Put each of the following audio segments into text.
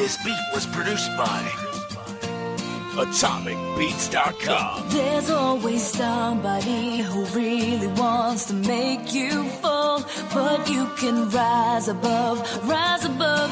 This beat was produced by AtomicBeats.com. There's always somebody who really wants to make you fall, but you can rise above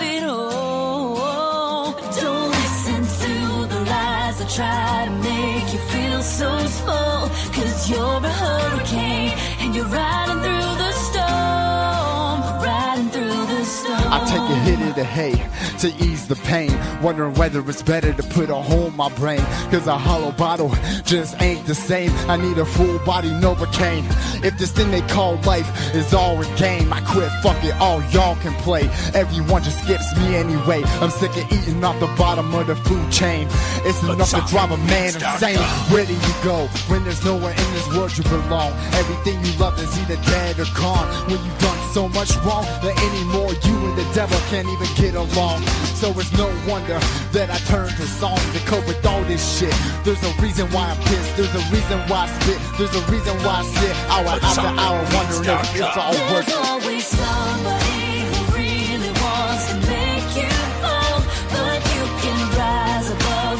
it all. Don't listen to the lies that try to make you feel so small, 'cause you're a hurricane and you're riding through the storm, riding through the storm. I take a hit of the hay to ease the pain, wondering whether it's better to put a hole in my brain, 'cause a hollow bottle just ain't the same. I need a full body Novocaine. If this thing they call life is all a game, I quit, fuck it, all y'all can play. Everyone just skips me anyway. I'm sick of eating off the bottom of the food chain. It's enough to drive a man insane. Where do you go when there's nowhere in this world you belong? Everything you love is either dead or gone. When you've done so much wrong that anymore you and the devil can't even get along. So it's no wonder that I turn to song to cope with all this shit. There's a reason why I'm pissed, there's a reason why I spit, there's a reason why I sit hour after hour wondering if it's all worth it. There's always somebody who really wants to make you fall, but you can rise above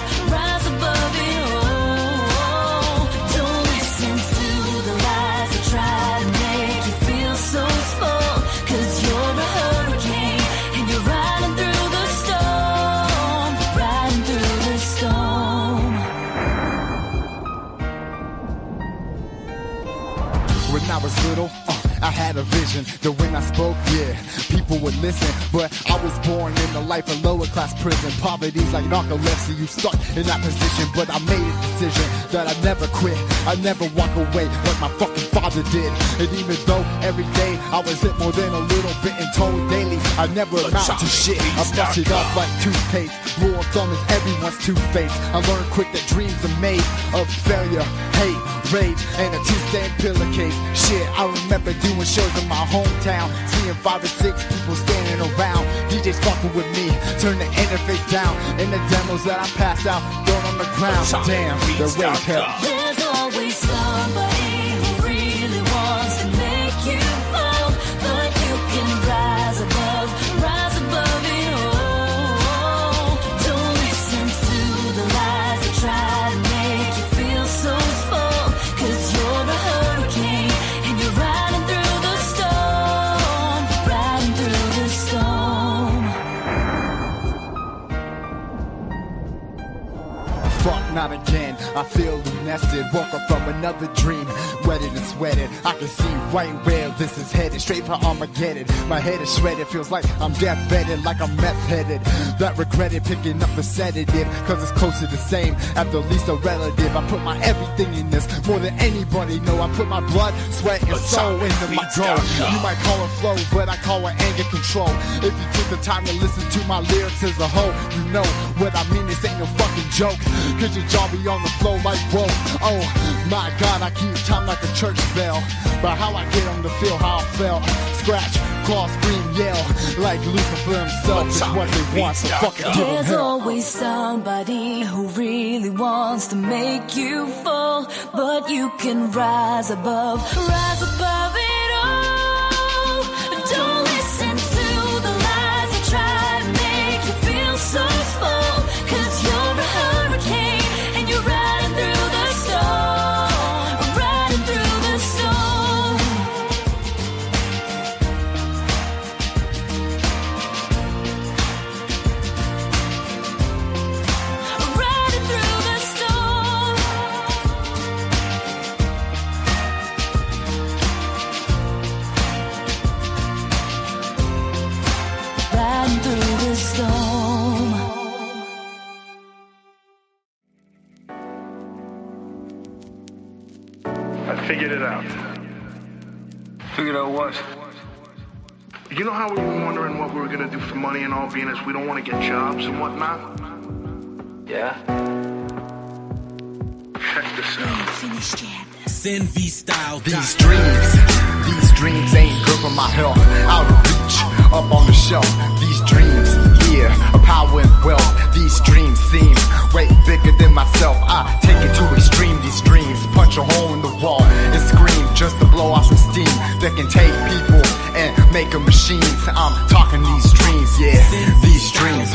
it all. Don't listen to the lies that try to make you feel so small, 'cause you're a hurricane and you're riding through the storm, riding through the storm. When I was little, I had a vision that when I spoke, yeah, people would listen. But I was born in the life of lower class prison. Poverty's like narcolepsy, you stuck in that position. But I made a decision that I'd never quit, I'd never walk away like my fucking father did. And even though every day I was hit more than a little bit and told daily I never amount to shit, I bust it up like toothpaste. Rule of thumb is everyone's two-faced. I learned quick that dreams are made of failure, hate, rage, and a two-stand pillowcase. Shit, I remember doing shows in my hometown, seeing 5 or 6 people standing around. DJs fucking with me, turn the interface down, and the demos that I pass out thrown on the ground. Damn, the waves help. There's always somebody who really wants to make you fall, but you can rise above it all. Don't listen to the lies that try to make you feel so small, 'cause you're a hurricane and you're riding through the storm, riding through the storm. Fuck, not again. I feel nested, woke up from another dream, wetted and sweated. I can see right where this is headed, straight for Armageddon. My head is shredded, feels like I'm death-bedded, like I'm meth-headed. That regretted picking up the sedative, 'cause it's close to the same, at the least a relative. I put my everything in this, more than anybody know. I put my blood, sweat, and soul into my goal. You might call it flow, but I call it anger control. If you took the time to listen to my lyrics as a whole, you know what I mean, this ain't no fucking joke. 'Cause your jaw be on the flow like whoa. Oh my God, I keep time like a church bell. But how I get them to feel how I felt. Scratch, claw, scream, yell, like Lucifer himself is what they want, so fucking give them There's hell. always somebody who really wants to make you fall, but you can rise above it all. Don't listen to the lies that try to make you feel so small, 'cause you're a hurricane and you're riding through the storm, riding through the storm. Riding through the storm. Riding through the storm. I figured it out. Figured out what? You know how we were wondering what we were gonna do for money and all, being as we don't want to get jobs and whatnot? Yeah? Check this out. Finished yet. Sin V style. These dreams ain't good for my health. Out of reach, up on the shelf. These dreams, yeah, of power and wealth. These dreams seem way bigger than myself. I take it to extreme. These dreams punch a hole in the wall and scream just to blow off some steam that can take people and make them machines. I'm talking these dreams, yeah. These dreams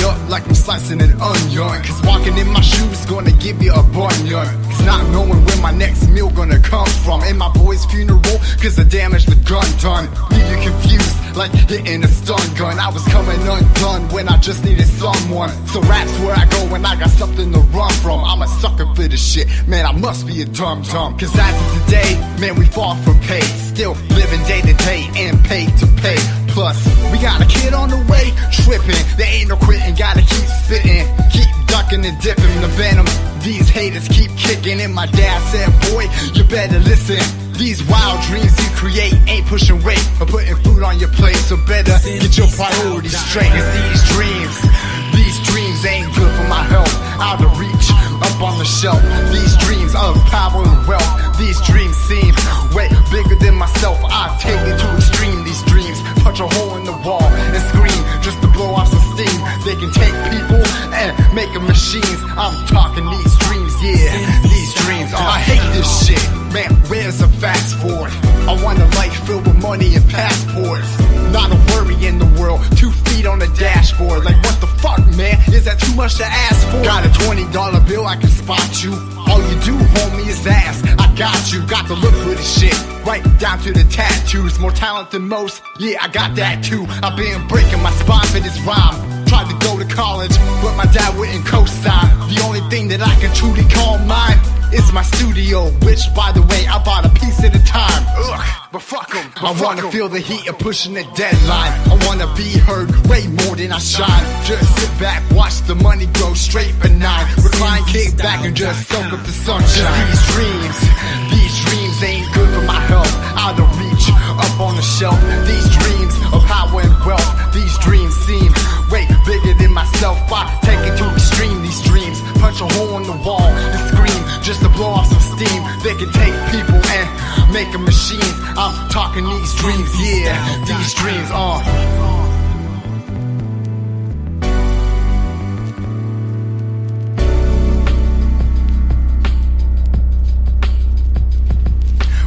up like I'm slicing an onion. Cause walking in my shoes gonna give you a bunion. Cause not knowing where my next meal gonna come from. In my boy's funeral, cause I damaged the gun done. Leave you confused like hitting a stun gun. I was coming undone when I just needed someone. So rap's where I go when I got something to run from. I'm a sucker for this shit, man, I must be a dum-dum. Cause as of today, man, we far from paid. Still living day to day and paid to pay. Plus, we got a kid on the way, tripping. There ain't no quitting, gotta keep spitting. Keep ducking and dipping the venom. These haters keep kicking. And my dad said, boy, you better listen. These wild dreams you create ain't pushing weight or putting food on your plate. So better get your priorities straight. Cause these dreams ain't good for my health. Out of reach, up on the shelf. These dreams of power and wealth. These dreams seem way bigger than myself. I take it to extreme. These dreams punch a hole in the wall and scream just to blow off some steam. They can take people and make them machines. I'm talking these dreams, yeah, these dreams. I hate this shit, man, where's the fast forward? I want a life filled with money and passports. Not a worry in the world, 2 feet on the dashboard. Like what the fuck, man, is that too much to ask for? Got a $20 bill, I can spot you. All you do, homie, is ask. I got you, got the look for the shit. Right down to the tattoos, more talent than most. Yeah, I got that too. I've been breaking my spine for this rhyme. Tried to go to college, but my dad wouldn't co-sign. The only thing that I can truly call mine is my studio, which, by the way, I bought a piece at a time. Ugh, but fuck 'em. I wanna feel the heat of pushing the deadline. I wanna be heard way more than I shine. Just sit back, watch the money grow straight benign. Recline, kick back, and just soak up the sunshine. These dreams ain't good for my health. Out of reach, up on the shelf. These dreams of power and wealth. These dreams seem way bigger than myself. I take it to extreme. These dreams punch a hole in the wall and scream just to blow off some steam. They can take people and make them machines. I'm talking these dreams, yeah, these dreams,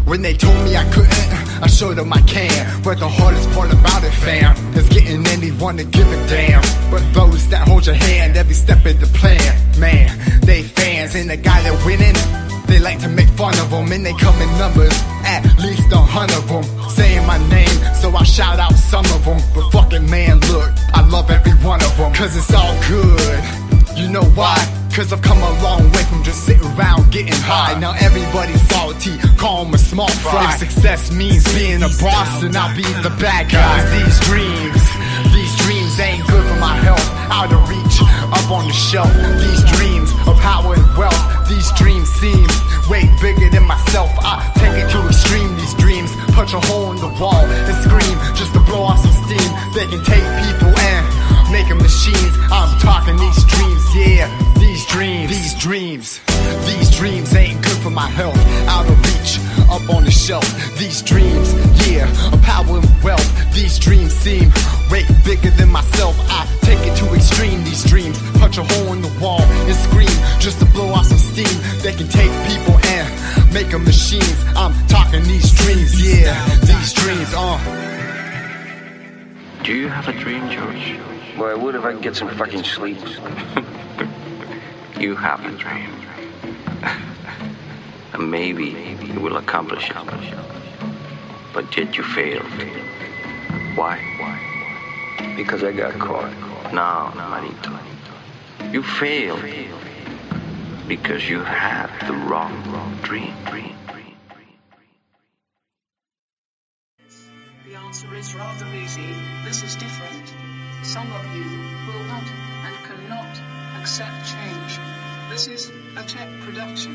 When they told me I couldn't, I showed them I can. But the hardest part about it, fam, is getting anyone to give a damn. But those that hold your hand every step of the plan, man, they fans. And the guy that winning, they like to make fun of them. And they come in numbers, at least 100 of them, saying my name, so I shout out some of them. But fucking man, look, I love every one of them. Cause it's all good, you know why? Cause I've come a long way from just sitting around getting high. Now everybody's salty, call them a small fry. If success means being a boss, then I'll be the bad guy. These dreams ain't good for my health. Out of reach, up on the shelf. These dreams of power and wealth. These dreams seem way bigger than myself. I take it to extreme. These dreams punch a hole in the wall and scream just to blow off some steam. They can take people and make them machines. I'm talking these dreams, yeah, these dreams ain't good for my health. Out of reach, up on the shelf. These dreams, yeah, of power and wealth. These dreams seem way bigger than myself. I take it to extreme. These dreams punch a hole in the wall and scream just to blow off some steam. They can take people and make them machines. I'm talking these dreams, yeah, these dreams, Do you have a dream, George? Well, I would if I could get some fucking sleep. You have a dream. And maybe you will accomplish it. But yet you failed. Why? Because I got caught. No, Marito. You failed because you had the wrong dream. The answer is rather easy. This is different. Some of you will not and cannot accept change. This is a tech production.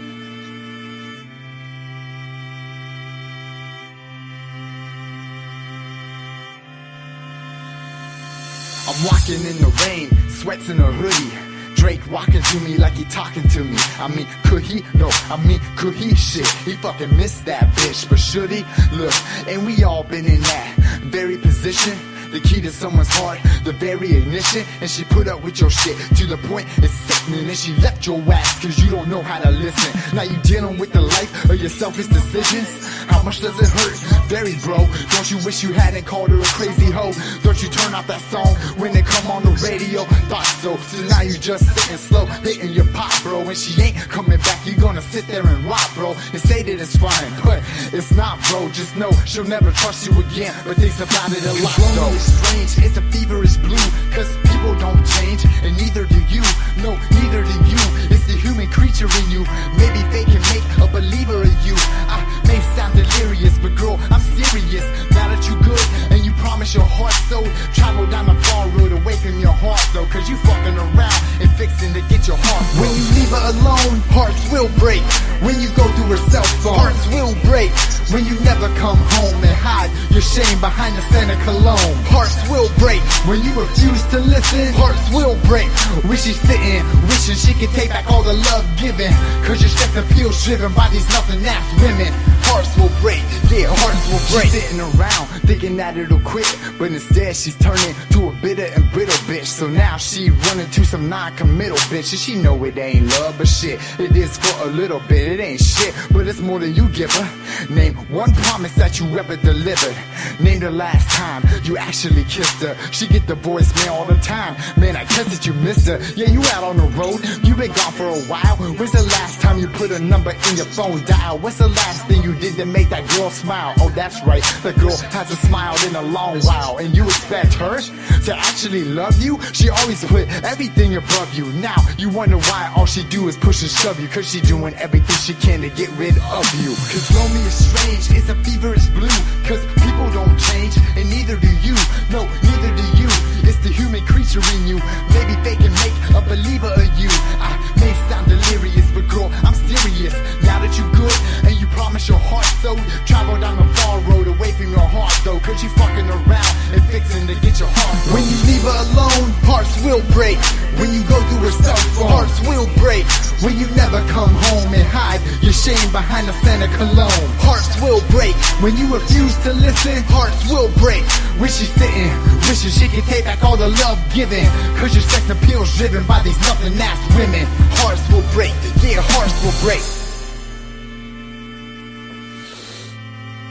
I'm walking in the rain, sweats in a hoodie. Drake walking to me like he talking to me. I mean, could he? No, I mean, could he? Shit, he fucking missed that bitch. But should he? Look, and we all been in that very position. The key to someone's heart, the very ignition. And she put up with your shit to the point it's sickening. And she left your ass cause you don't know how to listen. Now you dealing with the life of your selfish decisions. How much does it hurt? Very, bro. Don't you wish you hadn't called her a crazy hoe? Don't you turn off that song when it come on the radio? Thought so. So now you just sitting slow, hitting your pop, bro. When she ain't coming back, you gonna sit there and rock, bro, and say that it's fine, but it's not, bro. Just know she'll never trust you again, but thinks about it a lot, though. It's strange, it's a feverish blue, cause people don't change, and neither do you. No, neither do you. It's the human creature in you. Maybe they can make a believer of you. I may sound delirious, but girl, I'm serious. Now that you good and you promise your heart so, travel down the far road away from your heart, though, cause you fucking around and fixing to get your heart broke. When you leave her alone, hearts will break. When you go through her cell phone, hearts will break. When you never come home and hide your shame behind the scent of cologne, hearts will break. When you refuse to listen, hearts will break. When she's sitting, wishing she could take back all the love given, cause your sex appeal's driven by these nothing-ass women. Hearts will break, yeah, hearts will break. She's sitting around thinking that it'll quit, but instead she's turning to a bitter and brittle bitch. So now she running to some non-committal bitch, and she know it ain't love, but shit, it is for a little bit. It ain't shit, but it's more than you give her. Name one promise that you ever delivered. Name the last time you actually kissed her. She get the voicemail all the time. Man, I guess that you missed her. Yeah, you out on the road, you been gone for a while. When's the last time you put a number in your phone dial? What's the last thing you did to make that girl smile? Oh, that's right, the girl hasn't smiled in a long while, and you expect her to actually love you? She always put everything above you. Now you wonder why all she do is push and shove you, cause she doing everything she can to get rid of you. Cause lonely is strange, it's a feverish blue, cause people don't change, and neither do you. No, neither do you. It's the human creature in you. Maybe they can make a believer of you. I may sound delirious, but girl, I'm serious. Now that you good and you promise your heart so, travel down the far road away from your heart, though, cause you fucking around and fixing to get your heart broke. When you leave her alone, hearts will break. When you go through her cell phone, hearts will break. When you never come home and hide your shame behind the scent of cologne, hearts will break. When you refuse to listen, hearts will break. When she's sitting, wishing she could take back all the love given, cause your sex appeal's driven by these nothing-ass women. Hearts will break, yeah, hearts will break.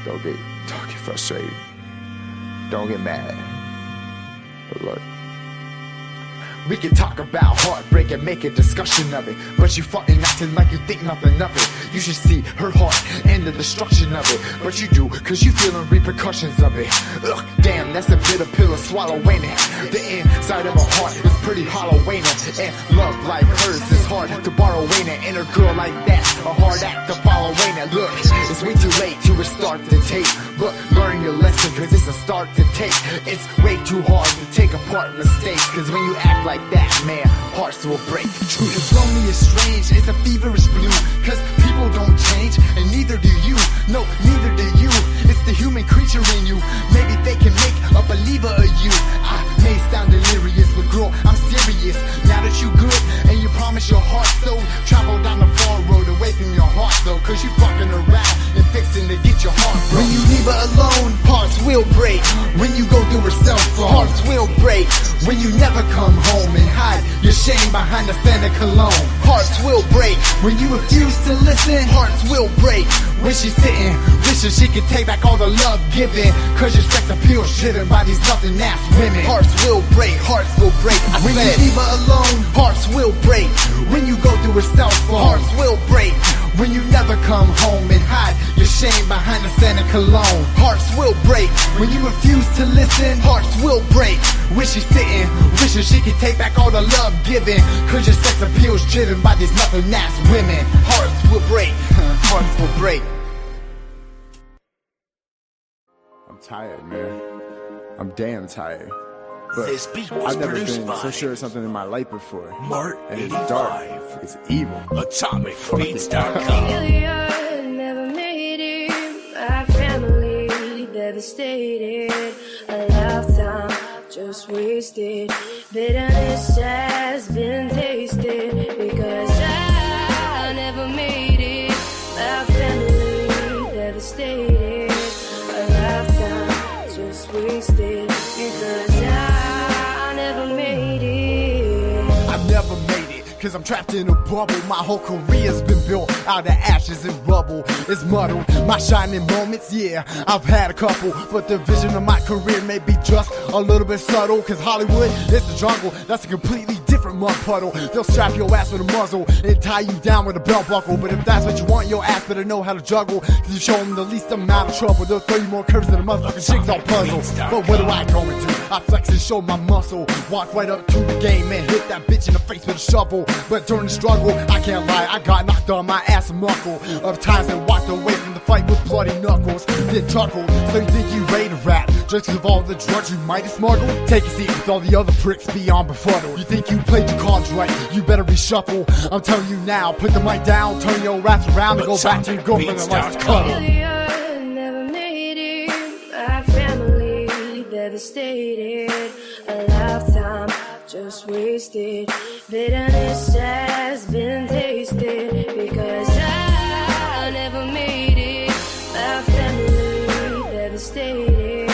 Don't get frustrated. Don't get mad. But look, we can talk about heartbreak and make a discussion of it, but you fucking acting like you think nothing of it. You should see her heart and the destruction of it, but you do, cause you feeling repercussions of it. Ugh, damn, that's a bitter pill to swallow, ain't it? The inside of a heart is pretty hollow, ain't it? And love like hers is hard to borrow, ain't it? And a girl like that's a hard act to follow, ain't it? Look, it's way too late to restart the tape, but learn your lesson, cause it's a start to take. It's way too hard to take apart mistakes, cause when you act like that, man, hearts will break. True, cause lonely is strange, it's a feverish blue, cause people don't change, and neither do you. No, neither do you. It's the human creature in you. Maybe they can make a believer of you. I may sound delirious, but girl, I'm serious. Now that you good and you promise your heart so, travel down the far road away from your heart, though, cause you fucking around and fixing to get your heart broke. When you leave her alone, hearts will break. When you go through her cell phone, hearts will break. When you never come home and hide your shame behind the scent of cologne, hearts will break. When you refuse to listen, hearts will break. When she's sitting, wishing she could take back all the love given, cause your sex appeal's driven by these nothing-ass women. Hearts will break, hearts will break. When you leave her alone, hearts will break. When you go through her cell phone, hearts will break. When you never come home and hide your shame behind the scent of cologne, hearts will break. When you refuse to listen, hearts will break. When she's sitting, wishing she could take back all the love given, cause your sex appeal's driven by these nothing-ass women. Hearts will break, hearts will break. I'm tired, man. I'm damn tired. But This beat was I've never produced been by so sure of something in my life before. Mart And it's dark, 85. it's evil. AtomicBeats.com. Failure, never made it. My family devastated. A lifetime just wasted. Bitterness has been tasted because I never made it. My family devastated. A lifetime just wasted because I never made it. I've never made it, cause I'm trapped in a bubble. My whole career's been built out of ashes and rubble. It's muddled, my shining moments, yeah, I've had a couple, but the vision of my career may be just a little bit subtle, cause Hollywood is the jungle, that's a completely different mud puddle. They'll strap your ass with a muzzle and tie you down with a belt buckle, but if that's what you want, your ass better know how to juggle, cause you show them the least amount of trouble, they'll throw you more curves than a motherfucking jigsaw puzzle. But what do I go into? I flex and show my muscle, walk right up to the game and hit that bitch in the face with a shovel. But during the struggle, I can't lie, I got knocked on my ass a muckle of times and walked away from the fight with bloody knuckles, then chuckled. So you think you ready to rap just cause of all the drugs you might have smuggled? Take a seat with all the other pricks beyond befuddled. You think you played your cards right, you better reshuffle. I'm telling you now, put the mic down, turn your raps around and go back to your girlfriend and let's cuddle. Never made it, my family devastated, a lifetime just wasted, bitterness has been tasted, because I never made it, my family devastated,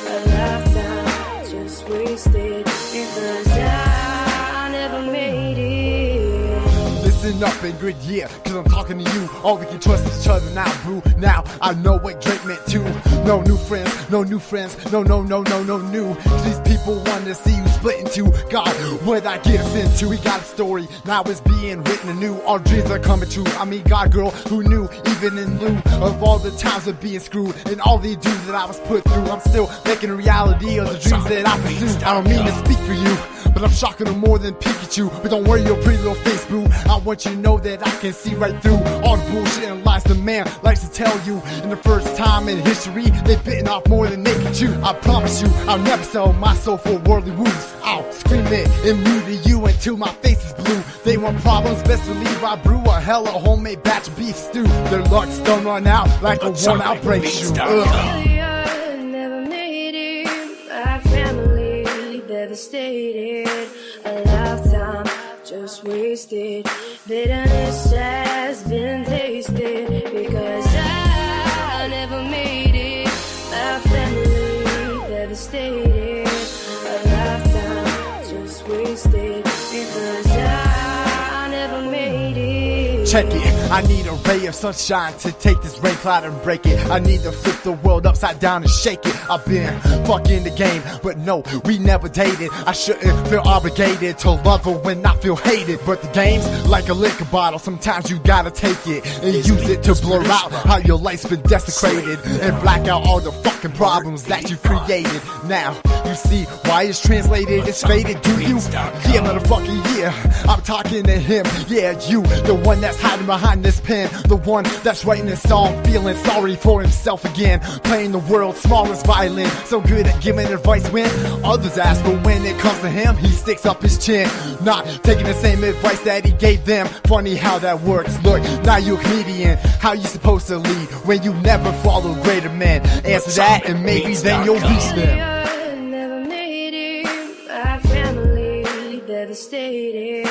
a lifetime just wasted, because I never made it. Listen up and good year, cause I'm talking to you. All we can trust is each other now, boo. Now I know what Drake meant too. No new friends, no new friends, no new. These people want to see you split in two. God, what'd I get us into? We got a story, now it's being written anew. Our dreams are coming true. I mean, God, girl, who knew? Even in lieu of all the times of being screwed and all the dues that I was put through, I'm still making a reality of the dreams that I pursue. I don't mean to speak for you, but I'm shocking them more than Pikachu. But don't worry your pretty little face, boo. I want you to know that I can see right through all the bullshit and lies the man likes to tell you. And the first time in history, they've bitten off more than they can chew. I promise you, I'll never sell my soul for worldly woos. I'll scream it and mute to you until my face is blue. They want problems, best believe I brew a hella homemade batch of beef stew. Their luck's done run out like a worn out brake shoe. Never made it, my family devastated, a lifetime just wasted, bitterness has been tasted, because I never made it, my family devastated, a lifetime just wasted, because I never made it. Check it, I need a ray of sunshine to take this rain cloud and break it. I need to flip the world upside down and shake it. I've been fucking the game, but no, we never dated. I shouldn't feel obligated to love her when I feel hated. But the game's like a liquor bottle, sometimes you gotta take it and use it to blur out how your life's been desecrated and black out all the fucking problems that you created. Now, you see why it's translated, it's faded, do you? Yeah, motherfucking yeah, I'm talking to him. Yeah, you, the one that's hiding behind this pen, the one that's writing this song, feeling sorry for himself again, playing the world's smallest violin, so good at giving advice when others ask, but when it comes to him, he sticks up his chin, not taking the same advice that he gave them. Funny how that works. Look, now you're a comedian, how you supposed to lead when you never follow greater men? Answer that and maybe then you'll reach them. Never made it, my family devastated,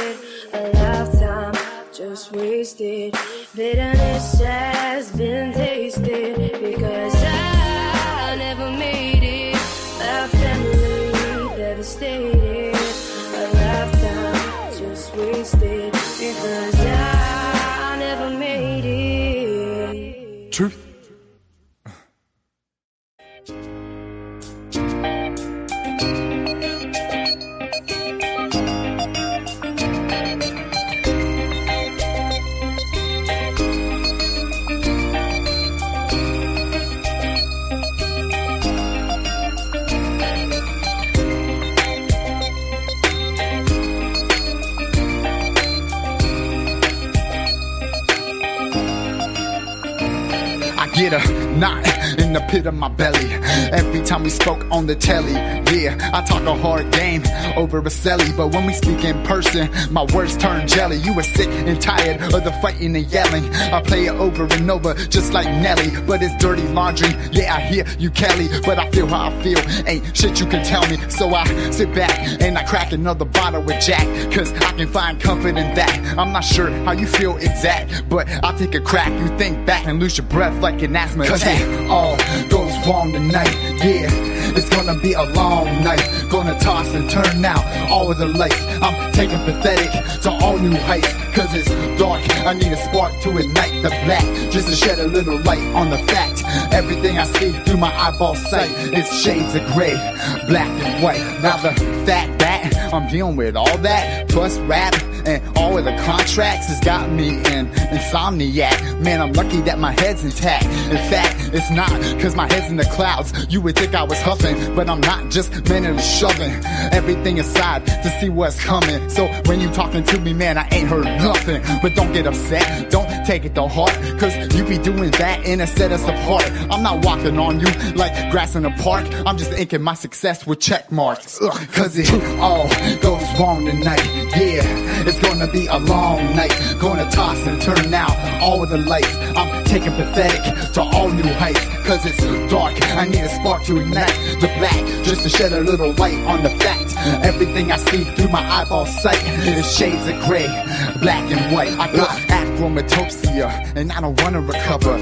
a lifetime just wasted, bitterness has been tasted, because I never made it, my family devastated, a lifetime just wasted, because I never made it. Truth. Get a knot in the pit of my belly every time we spoke on the telly. Yeah, I talk a hard game over a celly, but when we speak in person, my words turn jelly. You were sick and tired of the fighting and yelling. I play it over and over just like Nelly, but it's dirty laundry. Yeah, I hear you, Kelly, but I feel how I feel. Ain't shit you can tell me, so I sit back and I crack another bottle with Jack, cause I can find comfort in that. I'm not sure how you feel exact, but I'll take a crack. You think back and lose your breath like an an asthma attack. 'Cause it all goes wrong tonight, yeah. It's gonna be a long night. Gonna toss and turn now all of the lights. I'm taking pathetic to all new heights. 'Cause it's dark, I need a spark to ignite the black, just to shed a little light on the fact. Everything I see through my eyeball sight is shades of gray, black and white. Now the fact that I'm dealing with all that, plus rap and all of the contracts has got me in insomniac. Man, I'm lucky that my head's intact. In fact, it's not, 'cause my head's in the clouds. You would think I was huffing, but I'm not, just mentally shoving everything aside to see what's coming. So when you talking to me, man, I ain't heard nothing. But don't get upset, don't take it to heart, 'cause you be doing that in a set us apart. I'm not walking on you like grass in a park. I'm just inking my success with check marks. 'Cause it all goes wrong tonight, yeah. It's gonna be a long night. Gonna toss and turn out all of the lights. I'm taking pathetic to all new heights. 'Cause it's dark, I need a spark to ignite the black, just to shed a little light on the fact. Everything I see through my eyeball sight is shades of gray, black and white. I got achromatopsia, and I don't wanna recover.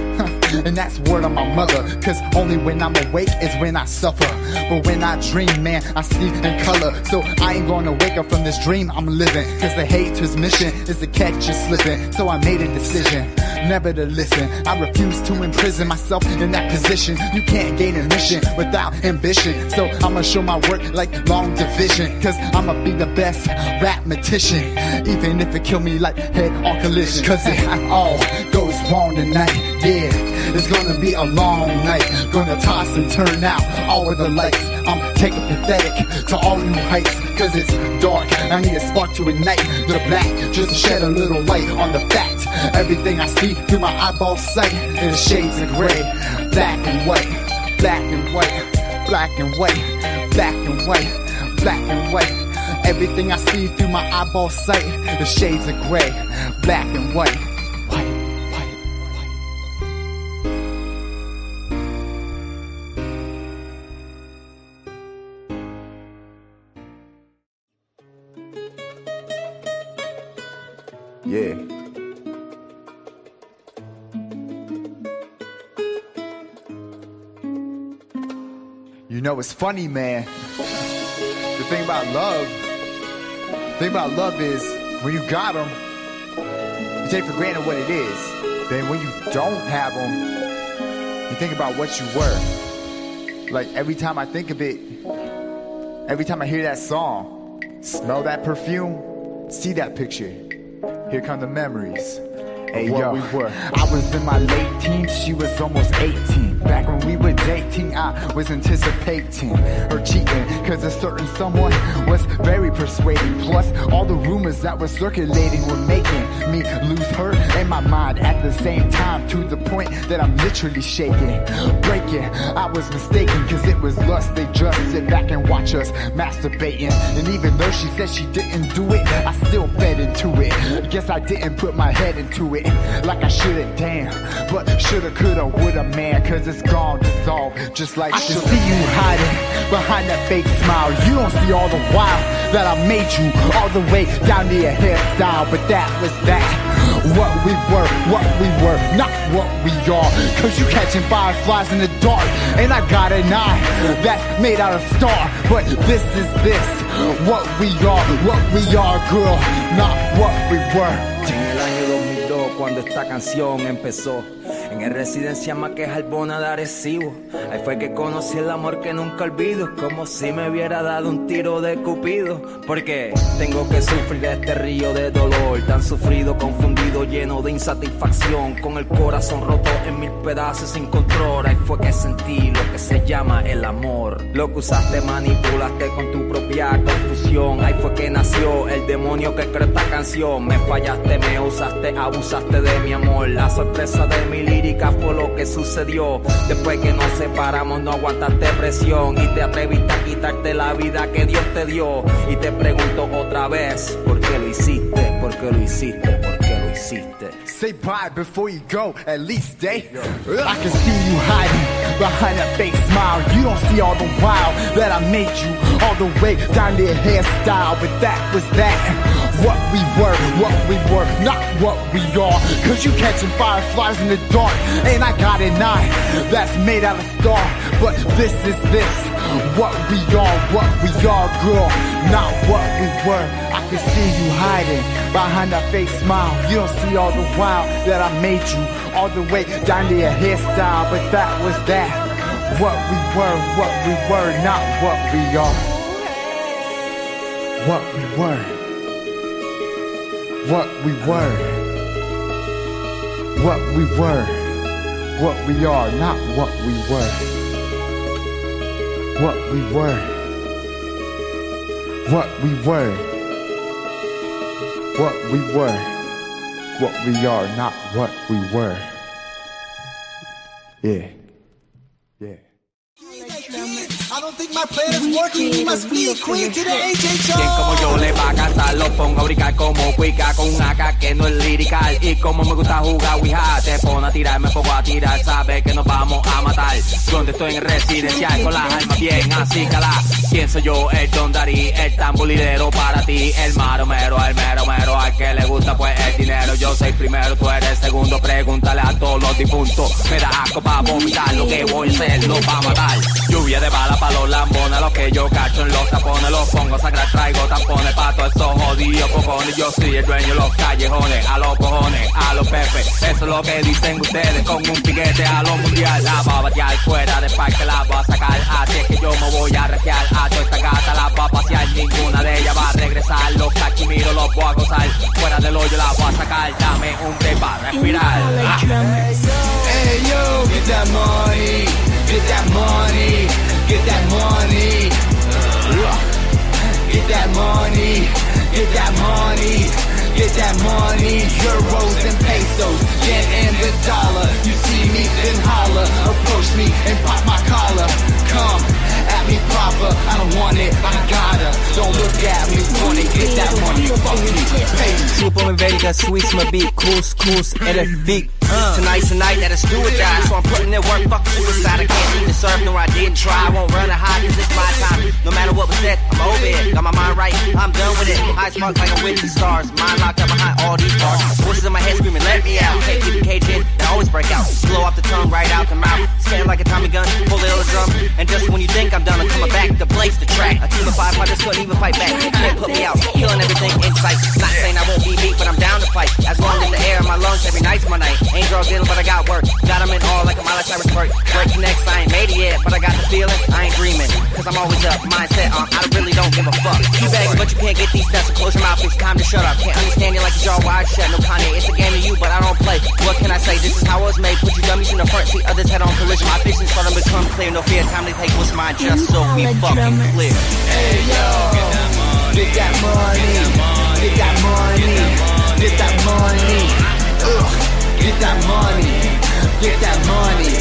And that's word on my mother, 'cause only when I'm awake is when I suffer. But when I dream, man, I see in color. So I ain't gonna wake up from this dream I'm living, 'cause the hater's mission is to catch you slipping. So I made a decision never to listen. I refuse to imprison myself in that position. You can't gain admission without ambition. So I'ma show my work like long division, 'cause I'ma be the best rap-matician, even if it kill me like head-on collision. 'Cause it all goes wrong tonight, yeah. It's gonna be a long night. Gonna toss and turn out all of the lights. I'm taking pathetic to all new heights. 'Cause it's dark, I need a spark to ignite the black, just to shed a little light on the fact. Everything I see through my eyeball sight is shades of gray, black and white, black and white, black and white, black and white, black and white. Everything I see through my eyeball sight is shades of gray, black and white, white, white, white. Yeah. You know, it's funny, man. The thing about love is when you got them, you take for granted what it is. Then when you don't have them, you think about what you were. Like every time I think of it, every time I hear that song, smell that perfume, see that picture, here come the memories. Hey yo, we were. I was in my late teens, she was almost 18. Back when we were dating, I was anticipating her cheating, 'cause a certain someone was very persuading. Plus, all the rumors that were circulating were making me lose her and my mind at the same time, to the point that I'm literally shaking, breaking. I was mistaken, 'cause it was lust. They just sit back and watch us masturbating. And even though she said she didn't do it, I still fed into it. Guess I didn't put my head into it like I should've, damn. But shoulda, coulda, woulda, man, 'cause it's gone, dissolved, just like I can see you hiding behind that fake smile. You don't see all the while that I made you all the way down to your hairstyle. But that was that, what we were, not what we are. 'Cause you catching fireflies in the dark, and I got an eye that's made out of star. But this is what we are, girl, not what we were. En el año 2002, cuando esta canción empezó, en el Residencia Maqueja, Albona de Arecibo, ahí fue que conocí el amor que nunca olvido. Es como si me hubiera dado un tiro de Cupido, porque tengo que sufrir este río de dolor, tan sufrido, confundido, lleno de insatisfacción, con el corazón roto en mil pedazos sin control. Ahí fue que sentí lo que se llama el amor, lo que usaste, manipulaste con tu propia confusión. Ahí fue que nació el demonio que creó esta canción. Me fallaste, me usaste, abusaste de mi amor. La sorpresa de mi lírica fue lo que sucedió. Después que nos separamos, no aguantaste presión y te atreviste a quitarte la vida que Dios te dio. Y te pregunto otra vez, ¿por qué lo hiciste? ¿Por qué lo hiciste? ¿Por qué lo hiciste? Say bye before you go, at least, eh? I can see you hiding behind that fake smile. You don't see all the while that I made you all the way down to your hairstyle. But that was that, what we were, not what we are. Cause you catching fireflies in the dark, and I got an eye that's made out of star. But this is what we are, girl, not what we were. I can see you hiding behind that fake smile. You don't see all the while that I made you all the way down to your hairstyle. But that was that, what we were, not what we are. What we were, what we were, what we were, what we are, not what we were. What we were, what we were, what we were, what we are, not what we were. Yeah, yeah. I don't think my plan is working. You must be a queen to the HHO. Quien como yo le va a cantar, lo pongo a brincar como cuica con un AK que no es lirical. Y como me gusta jugar Ouija, te pone a tirar, me pongo a tirar, sabe que nos vamos a matar. Donde estoy en residencial con las almas bien así cala. ¿Quién soy yo? El Don Dari, el tambulidero para ti, el maromero, el mero mero, al que le gusta pues el dinero. Yo soy primero, tú eres segundo, pregúntale a todos los difuntos. Me da asco pa' vomitar, lo que voy a hacer, los va a matar. Lluvia de bala pa' los lambones, los que yo cacho en los tapones, los pongo a sangrar, traigo tampones pa' todos esos jodidos cojones. Yo soy el dueño de los callejones, a los cojones, a los pepes, eso es lo que dicen ustedes, con un piquete a lo mundial. La va a batear fuera de parque, la voy a sacar, así es que yo me voy a requear. A toda esta gata la va a pasear, ninguna de ellas va a regresar. Los cachimiros los voy a gozar, fuera del hoyo la voy a sacar. Dame un break para respirar. Hey yo, get that money, get that money, get that money, get that money, get that money, get that money. Euros and pesos, yen and the dollar. You see me, then holler, approach me and pop my collar. Come at me proper, I don't want it, I gotta. Don't look at me funny, get that money, fuck me, pay me. Super America, Swiss, my beat, couscous, and a big. Tonight's the night that it's do or die, so I'm putting in work, fuck suicide. I can't even serve, no I didn't try. I won't run a high, cause it's my time. No matter what was said, I'm over it. Got my mind right, I'm done with it. High spark like I'm with the stars. Mind locked up behind all these bars. Voices in my head screaming, let me out. Can't keep the cage in, they always break out. Blow off the tongue, right out the mouth. Spin like a Tommy gun, pull the little drum. And just when you think I'm done, I'm coming back to blaze the track. A team of 5 fighters couldn't even fight back. Can't put me out, killing everything in sight. Not saying I won't be beat, but I'm down to fight. As long as the air in my lungs, every night's my night. Ain't drug dealing, but I got work. Got them in all like a Miley Cyrus perk. Break connects, I ain't made it yet, but I got the feeling, I ain't dreaming. Cause I'm always up, mindset on, I really don't give a fuck. You beg, but you can't get these nuts, so close your mouth, it's time to shut up. Can't understand you like a jaw wide shut, no Kanye, it's a game to you, but I don't play. What can I say, this is how it was made. Put you dummies in the front seat, others head on collision. My vision's starting to become clear, no fear, time to take what's mine, just so we fucking clear. Hey yo, get that money, get that money, get that money, get that money, get that money,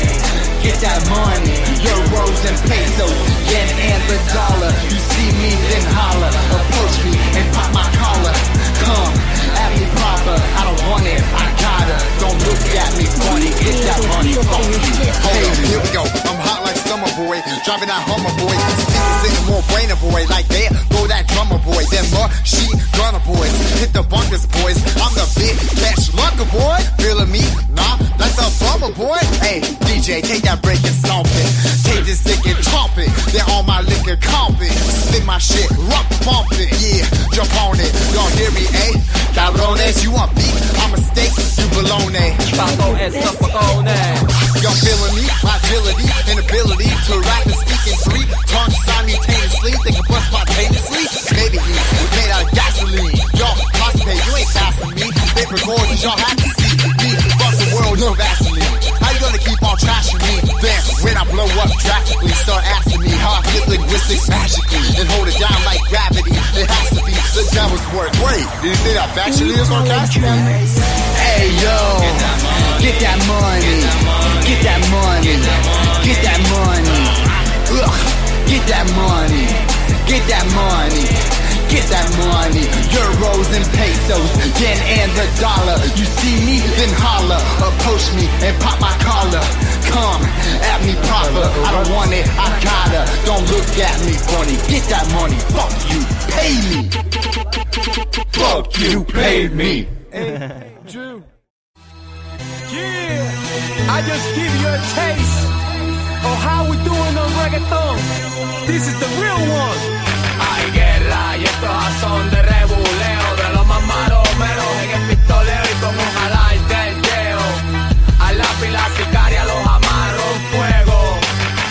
get that money. Euros and pesos, yen and the dollar. You see me, then holler, approach me and pop my collar. Come at me proper, I don't want it, I gotta. Don't look at me funny, get that money, fuck me. Hey, here we go. I'm hot like summer boy, driving that Hummer boy. Speakers in more brainer boy, like there go that drummer boy. Then she gunner boys, hit the bunkers boys. I'm the big cash lunker boy. Feeling me? Nah, that's a bummer boy. Hey, DJ, take that break and stomp it. Take this dick and chomp it. Then on my liquor comp it. Spit my shit, rock bump it. Yeah, jump on it. Y'all hear me, eh? Cabrones, you want beef? I'm a steak, you bologna. Paco es Topacone. Y'all feeling me? My agility and ability to rap and speak in 3 tongues simultaneously. They can bust spontaneously. Maybe he's made out of gasoline. Y'all constipate, you ain't faster than me. Paper gorgeous, y'all have to see me. Fuck the world, no Vaseline. How you gonna keep on trashing me? Then, when I blow up drastically, start asking me how I flip linguistics magically and hold it down like gravity. It has to be the devil's work. Wait, did you say that factually or sarcastically? Hey yo, get that money, get that money, get that money, Get that money, get that money, get that money. Euros and pesos, yen and the dollar. You see me, then holler. Approach me and pop my collar. Come at me proper. I don't want it, I gotta. Don't look at me funny. Get that money, fuck you, pay me. Fuck you, pay me. Hey, Drew. Yeah, I just give you a taste of how we doing on reggaeton. This is the real one. Hay guerra y estos son de rebuleo, de los más maromeros en el pistoleo y con un jalar del deo. Al lápiz la sicaria los amarro en fuego.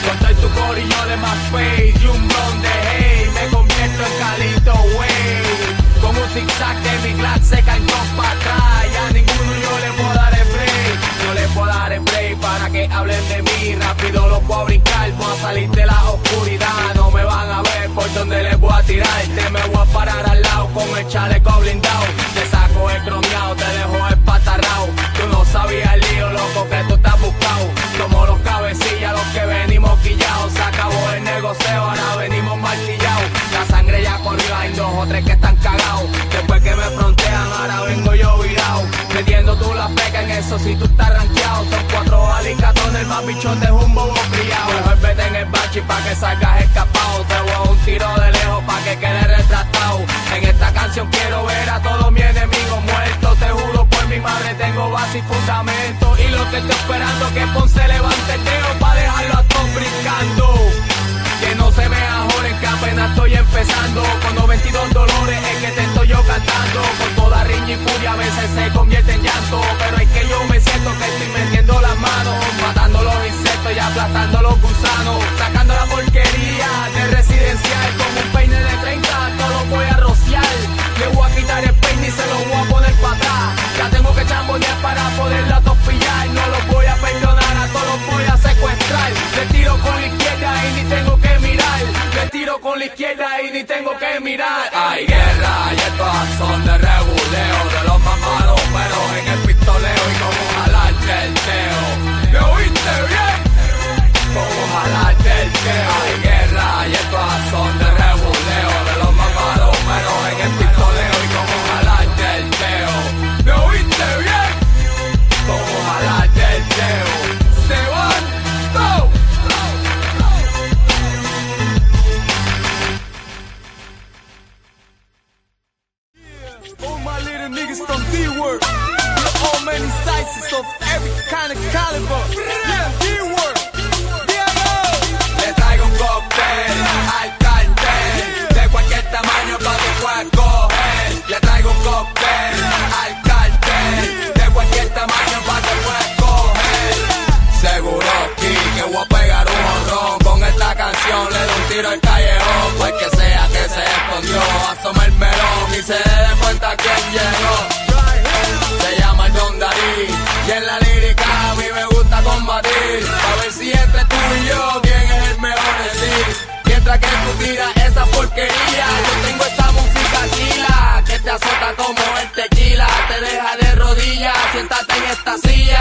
Contra tu corillo de más face y un blon de hey, me convierto en Calito Way. Con un zigzag de mi glad se caen dos para atrás. Y a ninguno yo le puedo dar el break. Yo le puedo dar el break para que hablen de mí. Rápido los voy a brincar, voy a salir de la oscuridad. No me van a ver por donde les voy a tirar. Te me voy a parar al lado con el chaleco blindado. Te saco el cromeado, te dejo espatarrao. Tú no sabías el lío, loco, que tú estás buscado. Somos los cabecillas, los que venimos quillados. Se acabó el negocio, ahora venimos martillados. La sangre ya corrió, hay 2 o 3 que están cagados. Después que me frontean, ahora vengo yo virado. Metiendo tú la feca en eso si tú estás rankeado. Son 4 alicatones, el más bichón de un bobo criado. Mejor vete en el bachi pa' que salgas escapado. Te voy a un tiro de lejos pa' que quede retratado. En esta canción quiero ver a todos mis enemigos muertos. Te juro por mi madre tengo base y fundamento. Y lo que estoy esperando que Ponce levante el dedo pa' dejarlo a todos brincando. Que no se me ajoren que apenas estoy empezando. Con 92 dolores es que te estoy yo cantando. Con toda riña y furia a veces se convierte en llanto. Pero es que yo me siento que estoy metiendo las manos, matando los insectos y aplastando los gusanos. Sacando la porquería de residencial. Con un peine de 30 todo lo voy a rociar. Le voy a quitar el peine y se lo voy a poner para atrás. Ya tengo que chambonear para poderla topillar. No los voy a perdonar, a todos los voy a secuestrar. Le tiro con la izquierda y ni tengo que mirar. Le tiro con la izquierda y ni tengo que mirar. Hay guerra y estos son de rebuleo, de los más malos pero en el pistoleo y como jalar del teo. ¿Me oíste bien? Como jalar del teo. Hay guerra y estos son de rebuleo, de los más malos pero en el pistoleo y como jalar del teo. ¿Me oíste bien? Como jalar del teo. Se van todos. All my little niggas from D-Word. We're all many sizes of every kind of caliber. Yeah, D-Word. Le traigo un cóctel al cartel de cualquier tamaño pa' que puedas coger. Le traigo un cóctel al cartel de cualquier tamaño pa' que puedas coger. Seguro que voy a pegar un honrón con esta canción. Le doy un tiro al callejón, cualquiera que se escondió. Asoma el melón y se dé cuenta quién llegó. Se llama el Don Darí y en la lírica a mí me gusta combatir. A ver si entre tú y yo quién es el mejor decir. Mientras que tú tiras esa porquería, yo tengo esa música tila que te azota como el tequila. Te deja de rodillas, siéntate en esta silla.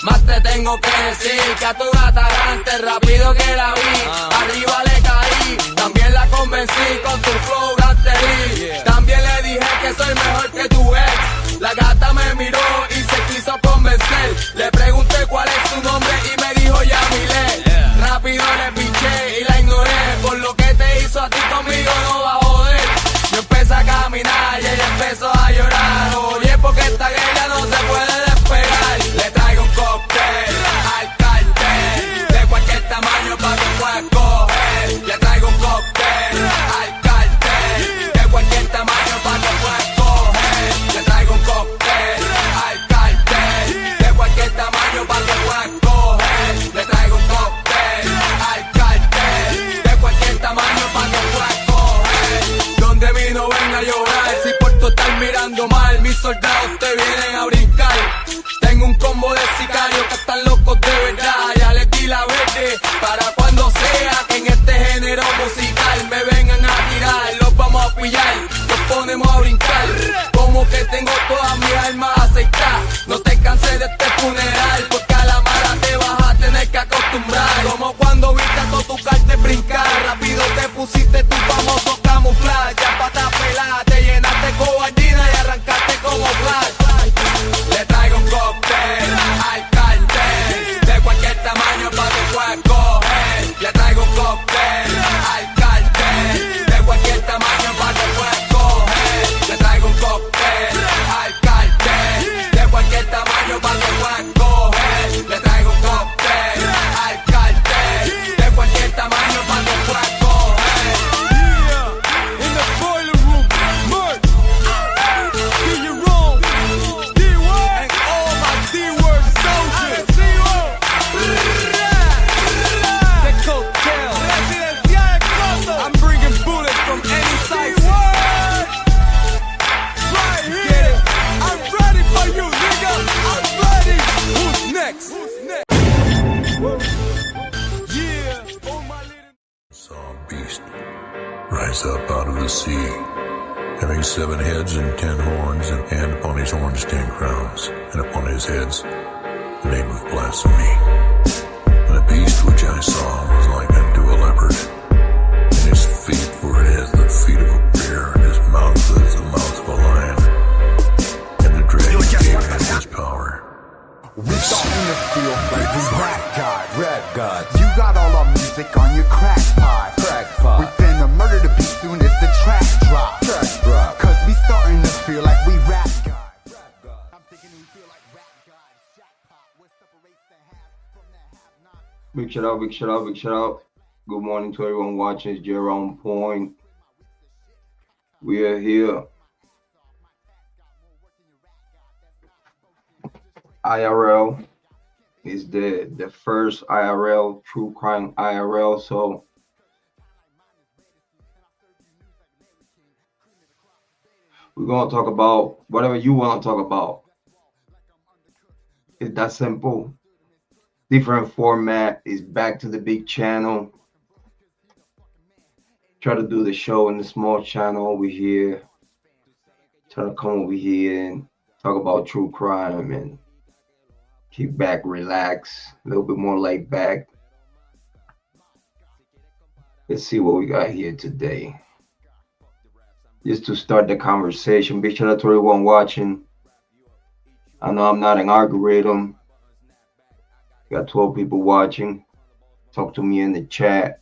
Más te tengo que decir que a tu gata antes rápido que la vi. Arriba le caí, también la convencí con tu flow ganterí. También le dije que soy mejor que tu ex. La gata me miró y se quiso convencer. Le pregunté cuál es su nombre y me dijo Yamile. Rápido le piché y la ignoré. Por lo que te hizo a ti conmigo no va a joder. Yo empecé a caminar y ella empezó a llorar. Oye, porque esta guerra no se puede despegar. Le traigo un cóctel al cartel de cualquier tamaño pa' que puedas coger. Le traigo un cóctel al cartel de cualquier tamaño pa' que puedas coger. Le traigo un cóctel al cartel de cualquier tamaño pa' que puedas coger. Le traigo un cóctel al cartel de cualquier tamaño pa' que puedas coger. Donde mí no venga a llorar, si por tú estás mirando mal, mi having 7 heads and 10 horns, and upon his horns 10 crowns, and upon his heads the name of blasphemy. And the beast which I saw was like unto a leopard, and his feet were as the feet of a bear, and his mouth as the mouth of a lion, and the dragon gave him his power. We starting to feel like we rap God. You got all our music on your crack pod. We finna murder the beat soon as the track drop. Cause we starting to feel like we rap God. I'm thinking we feel like rap God. Jackpot, what separates the have from the have-not. Big shout out, big shout out, big shout out. Good morning to everyone watching. It's Jrod Point. We are here. IRL is the first IRL, true crime IRL. So we're gonna talk about whatever you want to talk about. It's that simple. Different format is back to the big channel. Try to do the show in the small channel over here. Try to come over here and talk about true crime and kick back, relax, a little bit more laid back. Let's see what we got here today. Just to start the conversation, big shout out to everyone watching. I know I'm not an algorithm. Got 12 people watching. Talk to me in the chat.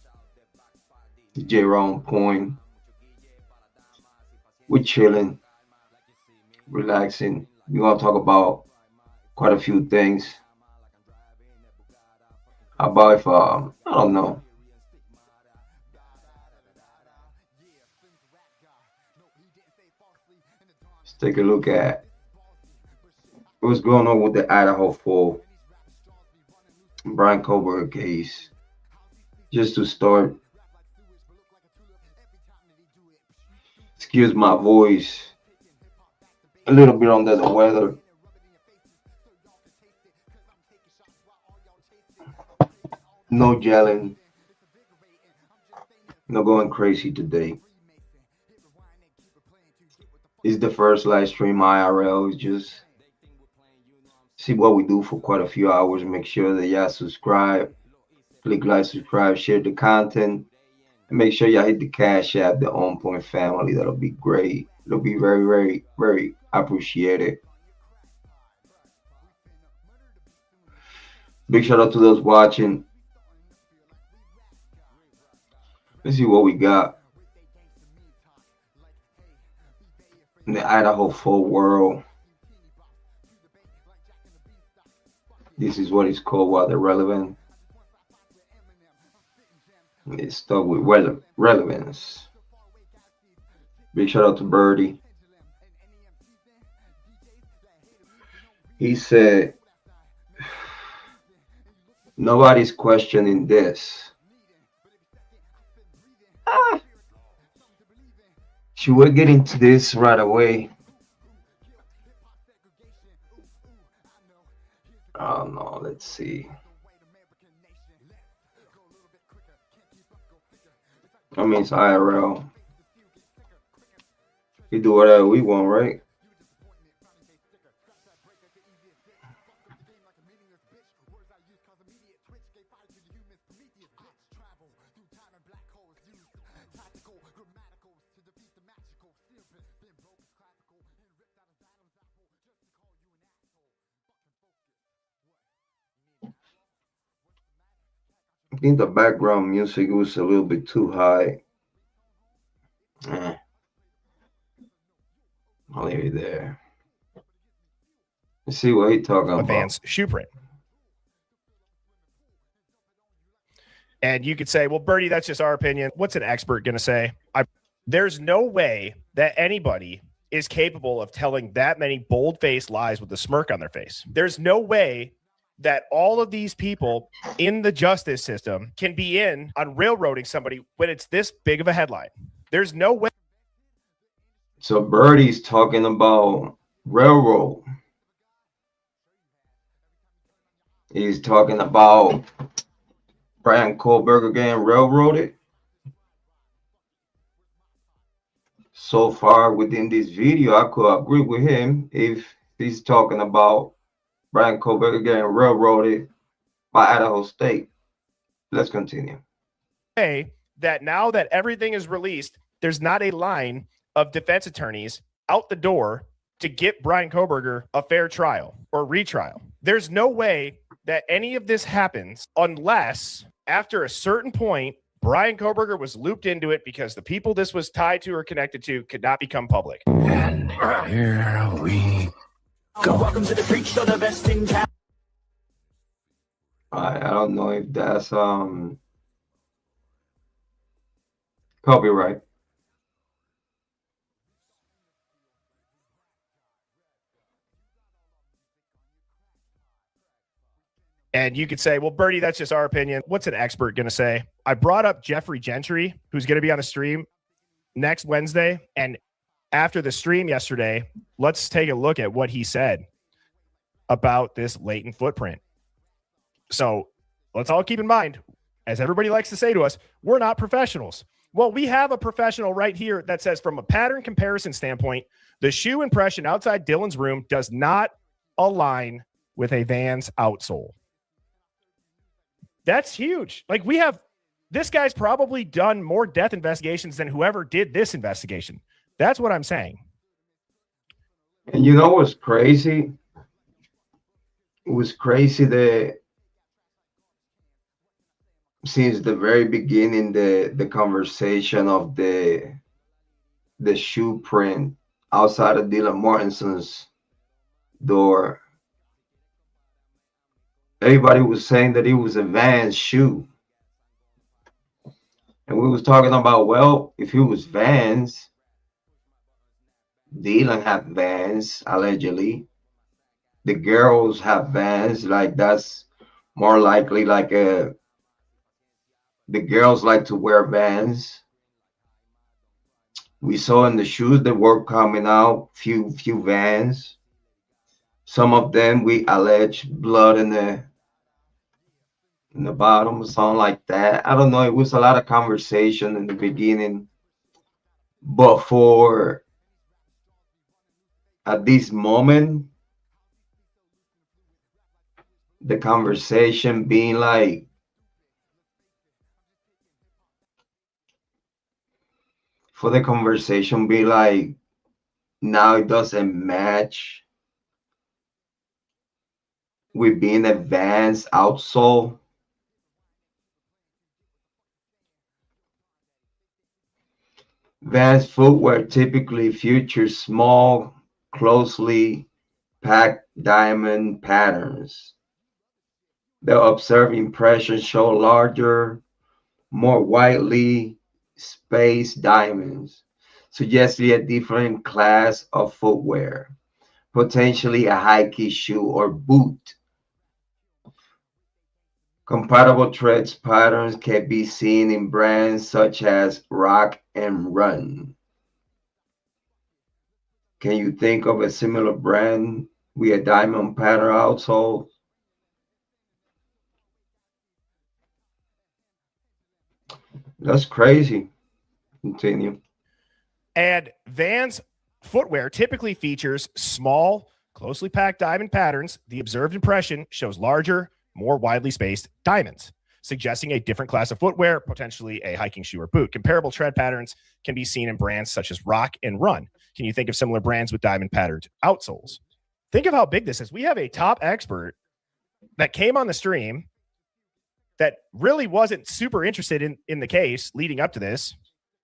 Jrod Point. We're chilling, relaxing. We're gonna talk about quite a few things. How about if I don't know. Let's take a look at what's going on with the Idaho 4 Brian Koberg case. Just to start, excuse my voice, a little bit under the weather. No gelling, no going crazy today. It's the first live stream IRL. It's just see what we do for quite a few hours. Make sure that y'all subscribe, click like, subscribe, share the content, and make sure y'all hit the Cash App, the Theonpointfamily. That'll be great. It'll be very, very, very appreciated. Big shout out to those watching. Let's see what we got in the Idaho 4 world. This is what it's called while they're relevant. It's stuck with relevance. Big shout out to Birdie. He said, nobody's questioning this. Should we get into this right away? Oh no, let's see. I mean, it's IRL. We do whatever we want, right? I think the background music was a little bit too high. I'll leave it there. Let's see what he's talking about. Advanced shoe print. And you could say, well, Bertie, that's just our opinion. What's an expert going to say? There's no way that anybody is capable of telling that many bold-faced lies with a smirk on their face. There's no way that all of these people in the justice system can be in on railroading somebody when it's this big of a headline. There's no way. So Birdie's talking about railroad. He's talking about Brian Koberg getting railroaded. so far within this video, I could agree with him if he's talking about Brian Koberger getting railroaded by Idaho State. Let's continue. That now that everything is released, there's not a line of defense attorneys out the door to get Brian Koberger a fair trial or retrial. There's no way that any of this happens unless after a certain point, Brian Koberger was looped into it because the people this was tied to or connected to could not become public. And here we go. Welcome to the Freak Show, the best in town. I don't know if that's copyright. And you could say, well, Bertie, that's just our opinion. What's an expert going to say? I brought up Jeffrey Gentry, who's going to be on the stream next Wednesday. And after the stream yesterday, let's take a look at what he said about this latent footprint. So let's all keep in mind, as everybody likes to say to us, we're not professionals. Well, we have a professional right here that says from a pattern comparison standpoint, the shoe impression outside Dylan's room does not align with a Vans outsole. That's huge. Like this guy's probably done more death investigations than whoever did this investigation. That's what I'm saying. And you know what's crazy? It was crazy that since the very beginning, the conversation of the shoe print outside of Dylan Mortensen's door, everybody was saying that it was a Vans shoe. And we was talking about, well, if it was Vans, Dylan had Vans, allegedly. The girls have Vans, like that's more likely like the girls like to wear Vans. We saw in the shoes that were coming out, few Vans. Some of them we allege blood in the bottom or something like that. I don't know. It was a lot of conversation in the beginning. But for at this moment, the conversation being like, for the conversation be like, now it doesn't match with being a Vans outsole. Vans footwear typically features small, closely packed diamond patterns. The observed impressions show larger, more widely spaced diamonds, suggesting a different class of footwear, potentially a high-key shoe or boot. Compatible threads patterns can be seen in brands such as Rock and Run. Can you think of a similar brand with a diamond pattern outsole? That's crazy. Continue. And Vans footwear typically features small, closely packed diamond patterns. The observed impression shows larger, more widely spaced diamonds, suggesting a different class of footwear, potentially a hiking shoe or boot. Comparable tread patterns can be seen in brands such as Rock and Run. Can you think of similar brands with diamond patterned outsoles? Think of how big this is. We have a top expert that came on the stream that really wasn't super interested in the case leading up to this,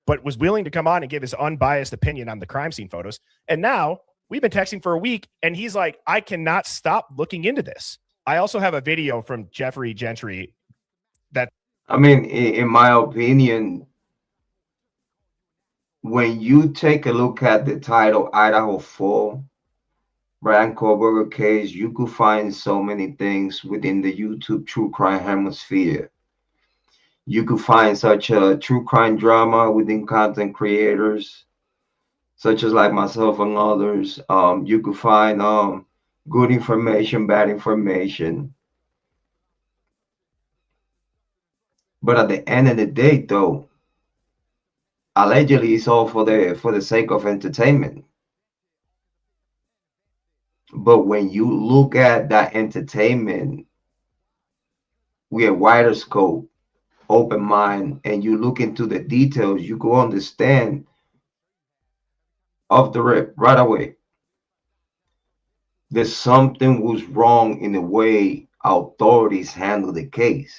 but was willing to come on and give his unbiased opinion on the crime scene photos. And now we've been texting for a week, and he's like, I cannot stop looking into this. I also have a video from Jeffrey Gentry that... I mean, in my opinion, when you take a look at the title Idaho 4, Brian Koberger case, you could find so many things within the YouTube true crime hemisphere. You could find such a true crime drama within content creators, such as like myself and others. You could find good information, bad information. But at the end of the day, though, allegedly it's all for the sake of entertainment. But when you look at that entertainment with a wider scope, open mind, and you look into the details, you go understand off the rip right away. There's something was wrong in the way authorities handle the case.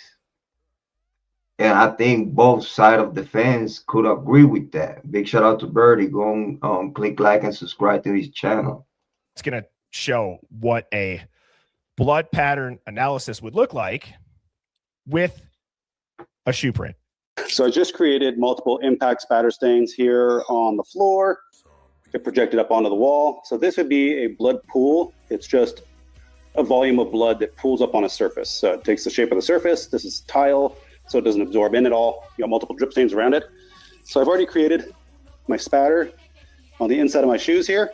And I think both sides of the fence could agree with that. Big shout out to Birdie. Go on, click like and subscribe to his channel. It's going to show what a blood pattern analysis would look like with a shoe print. So I just created multiple impact spatter stains here on the floor. It projected up onto the wall. So this would be a blood pool. It's just a volume of blood that pools up on a surface. So it takes the shape of the surface. This is tile, so it doesn't absorb in at all. You got multiple drip stains around it. So I've already created my spatter on the inside of my shoes here.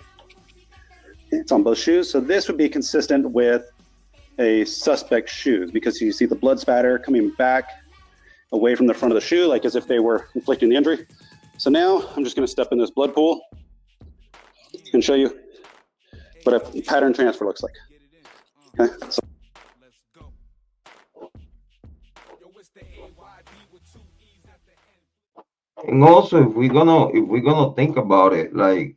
It's on both shoes. So this would be consistent with a suspect shoes because you see the blood spatter coming back away from the front of the shoe, like as if they were inflicting the injury. So now I'm just going to step in this blood pool and show you what a pattern transfer looks like. Okay. So and also, if we're gonna think about it, like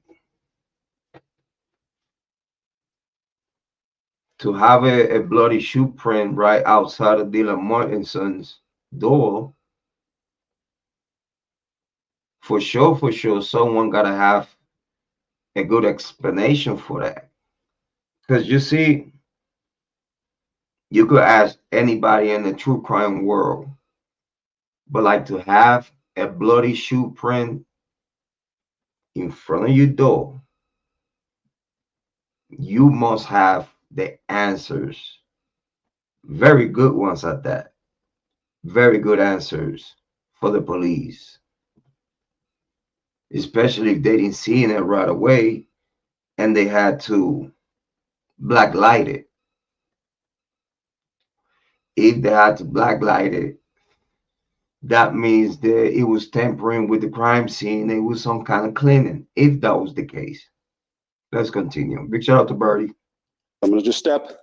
to have a bloody shoe print right outside of Dylan Mortensen's door, for sure, someone gotta have a good explanation for that. Because you see, you could ask anybody in the true crime world, but like to have a bloody shoe print in front of your door, you must have the answers. Very good ones at that. Very good answers for the police. Especially if they didn't see it right away and they had to blacklight it. If they had to blacklight it, that means that it was tampering with the crime scene. It was some kind of cleaning, if that was the case. Let's continue. Big shout out to Birdie. I'm going to just step.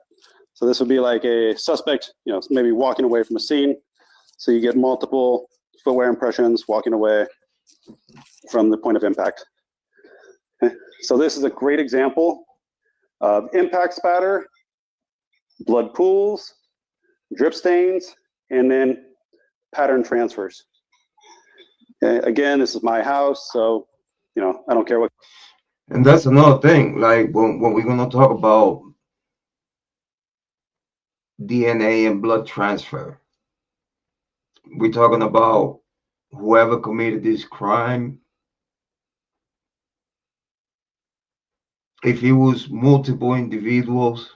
So this would be like a suspect, maybe walking away from a scene. So you get multiple footwear impressions walking away from the point of impact. Okay. So this is a great example of impact spatter, blood pools, drip stains, and then pattern transfers. Okay. Again, this is my house, so I don't care what. And that's another thing. Like when we're gonna talk about DNA and blood transfer, we're talking about whoever committed this crime. If it was multiple individuals,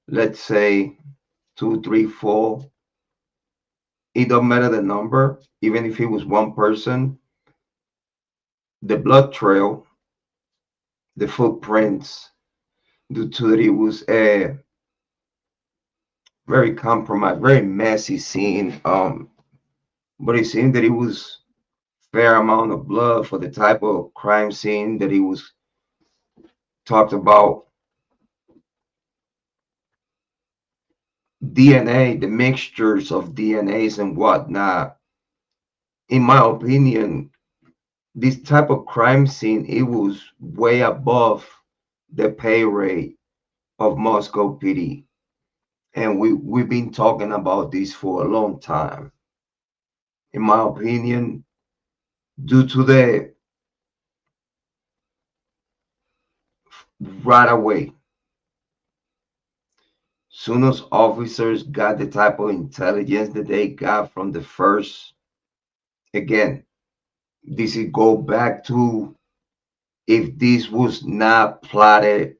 let's say 2, 3, 4, it don't matter the number. Even if it was one person, the blood trail, the footprints, due to that it was a very compromised, very messy scene. But it seemed that it was fair amount of blood for the type of crime scene that it was talked about. DNA, the mixtures of DNAs and whatnot. In my opinion, this type of crime scene, it was way above the pay rate of Moscow PD. And we've been talking about this for a long time. In my opinion, due to the right away, soon as officers got the type of intelligence that they got from the first, again, this is go back to if this was not plotted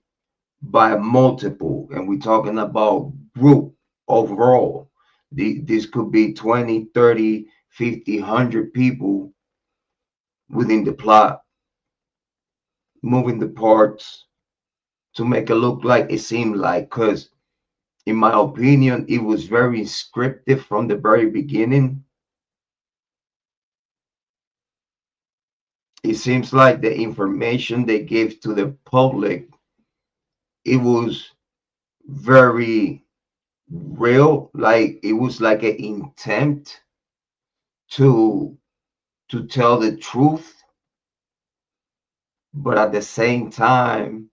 by multiple, and we're talking about group overall. This could be 20, 30, 50, 100 people within the plot, moving the parts to make it look like it seemed like, because in my opinion, it was very scripted from the very beginning. it seems like the information they gave to the public, it was very real. Like it was like an intent to tell the truth, but at the same time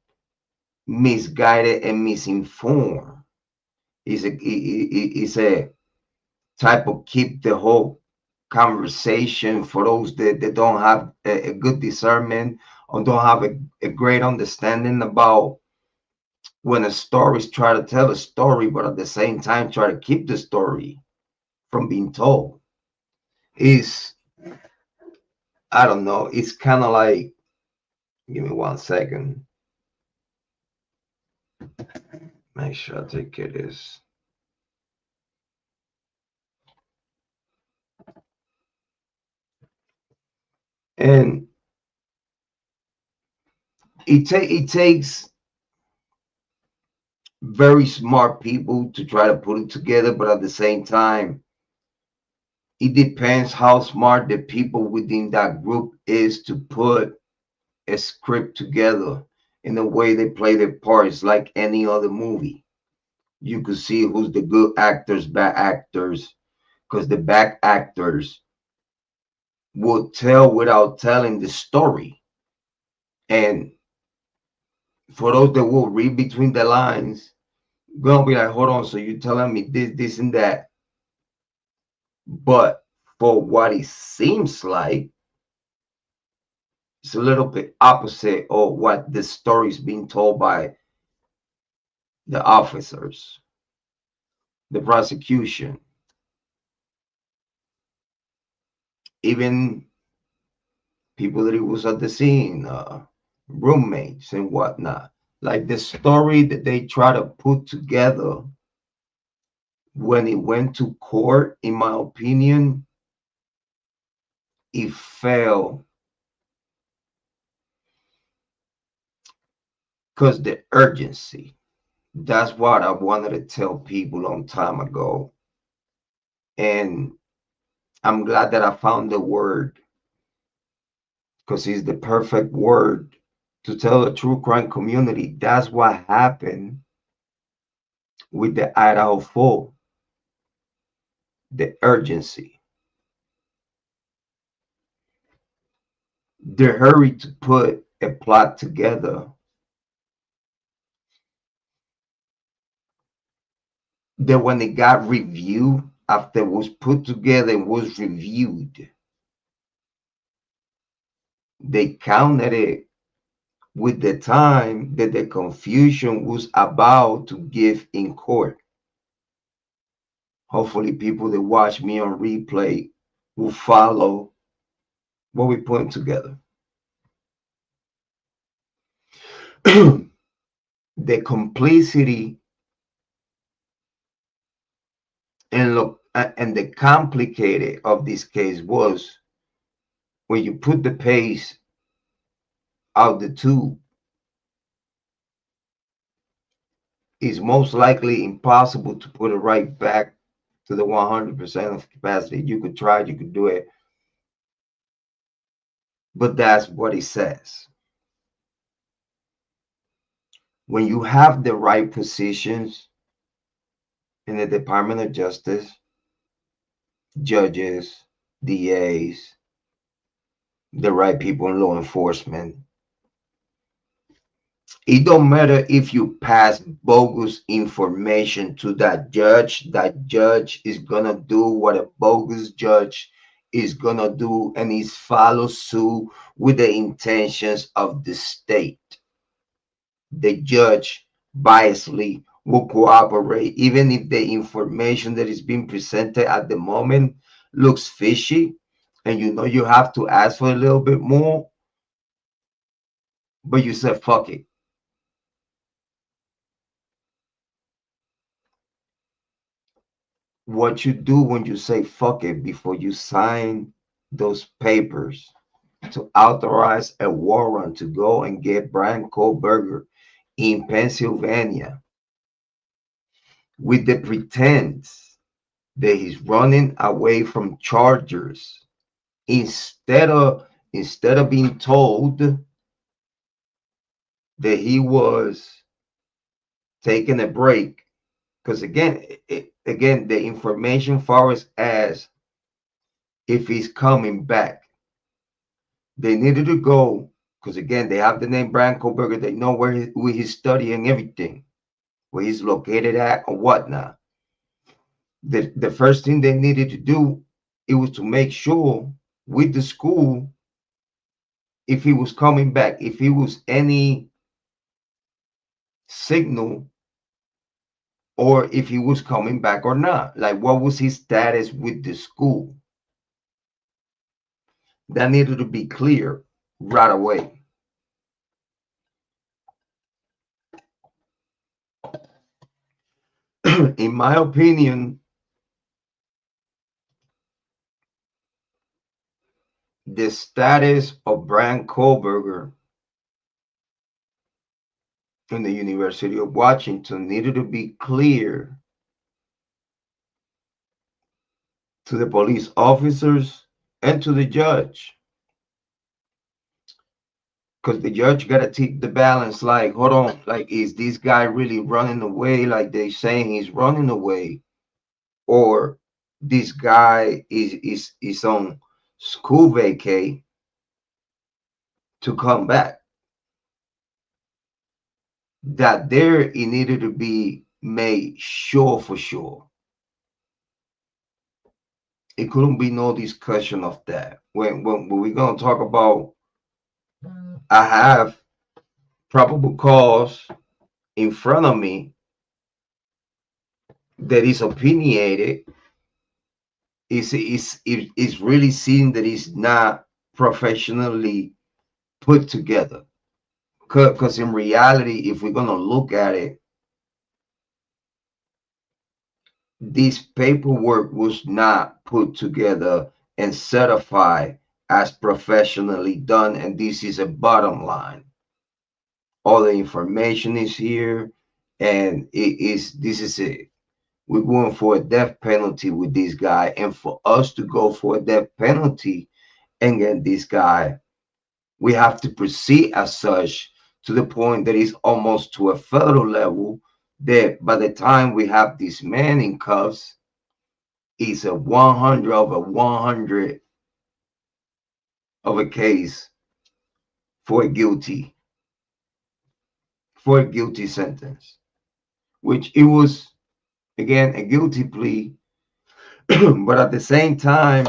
misguided and misinformed. Is a type of keep the whole conversation for those that don't have a good discernment or don't have a great understanding about when a story is try to tell a story, but at the same time try to keep the story from being told. Is, I don't know, it's kind of like, give me 1 second. Make sure I take care of this. And it takes very smart people to try to put it together, but at the same time, it depends how smart the people within that group is to put a script together in the way they play their parts, like any other movie. You could see who's the good actors, bad actors, because the bad actors will tell without telling the story. And for those that will read between the lines, gonna be like, hold on, so you're telling me this, and that. But for what it seems like, it's a little bit opposite of what the story is being told by the officers, the prosecution, even people that it was at the scene, roommates and whatnot. Like the story that they try to put together when it went to court, in my opinion, it failed because the urgency. That's what I wanted to tell people a long time ago. And I'm glad that I found the word, because it's the perfect word to tell the true crime community. That's what happened with the Idaho 4, the urgency, the hurry to put a plot together. That when it got reviewed, after it was put together and was reviewed, they counted it with the time that the confusion was about to give in court. Hopefully, people that watch me on replay will follow what we're putting together. The complicity and the complicated of this case was when you put the paste out the tube, it's most likely impossible to put it right back to the 100% of capacity. You could try, you could do it, but that's what it says. When you have the right positions in the Department of Justice, judges, DAs, the right people in law enforcement, it don't matter if you pass bogus information to that judge is gonna do what a bogus judge is gonna do, and is follow suit with the intentions of the state. The judge biasly will cooperate, even if the information that is being presented at the moment looks fishy, and you know you have to ask for a little bit more, but you said fuck it. What you do when you say fuck it before you sign those papers to authorize a warrant to go and get Brian Kohlberger in Pennsylvania with the pretense that he's running away from charges, instead of instead of being told that he was taking a break, because again, the information far as if he's coming back, they needed to go, because again, they have the name Brian Kohlberger. They know where he's studying everything, where he's located at or whatnot. The first thing they needed to do, it was to make sure with the school if he was coming back, if he was any signal, or if he was coming back or not. Like, what was his status with the school? That needed to be clear right away. In my opinion, the status of Brian Kohlberger in the University of Washington needed to be clear to the police officers and to the judge. Because the judge got to take the balance, like, hold on, like, is this guy really running away like they saying he's running away? Or this guy is on school vacay to come back? That there, it needed to be made sure for sure. It couldn't be no discussion of that. When we're going to talk about, I have probable cause in front of me that is opinionated, is really seen that it's not professionally put together. Because in reality, if we're going to look at it, this paperwork was not put together and certified as professionally done, and this is a bottom line. All the information is here, and this is it. We're going for a death penalty with this guy, and for us to go for a death penalty and get this guy, we have to proceed as such to the point that it's almost to a federal level, that by the time we have this man in cuffs, it's a 100 over 100 of a case for a guilty sentence, which it was, again, a guilty plea. But at the same time,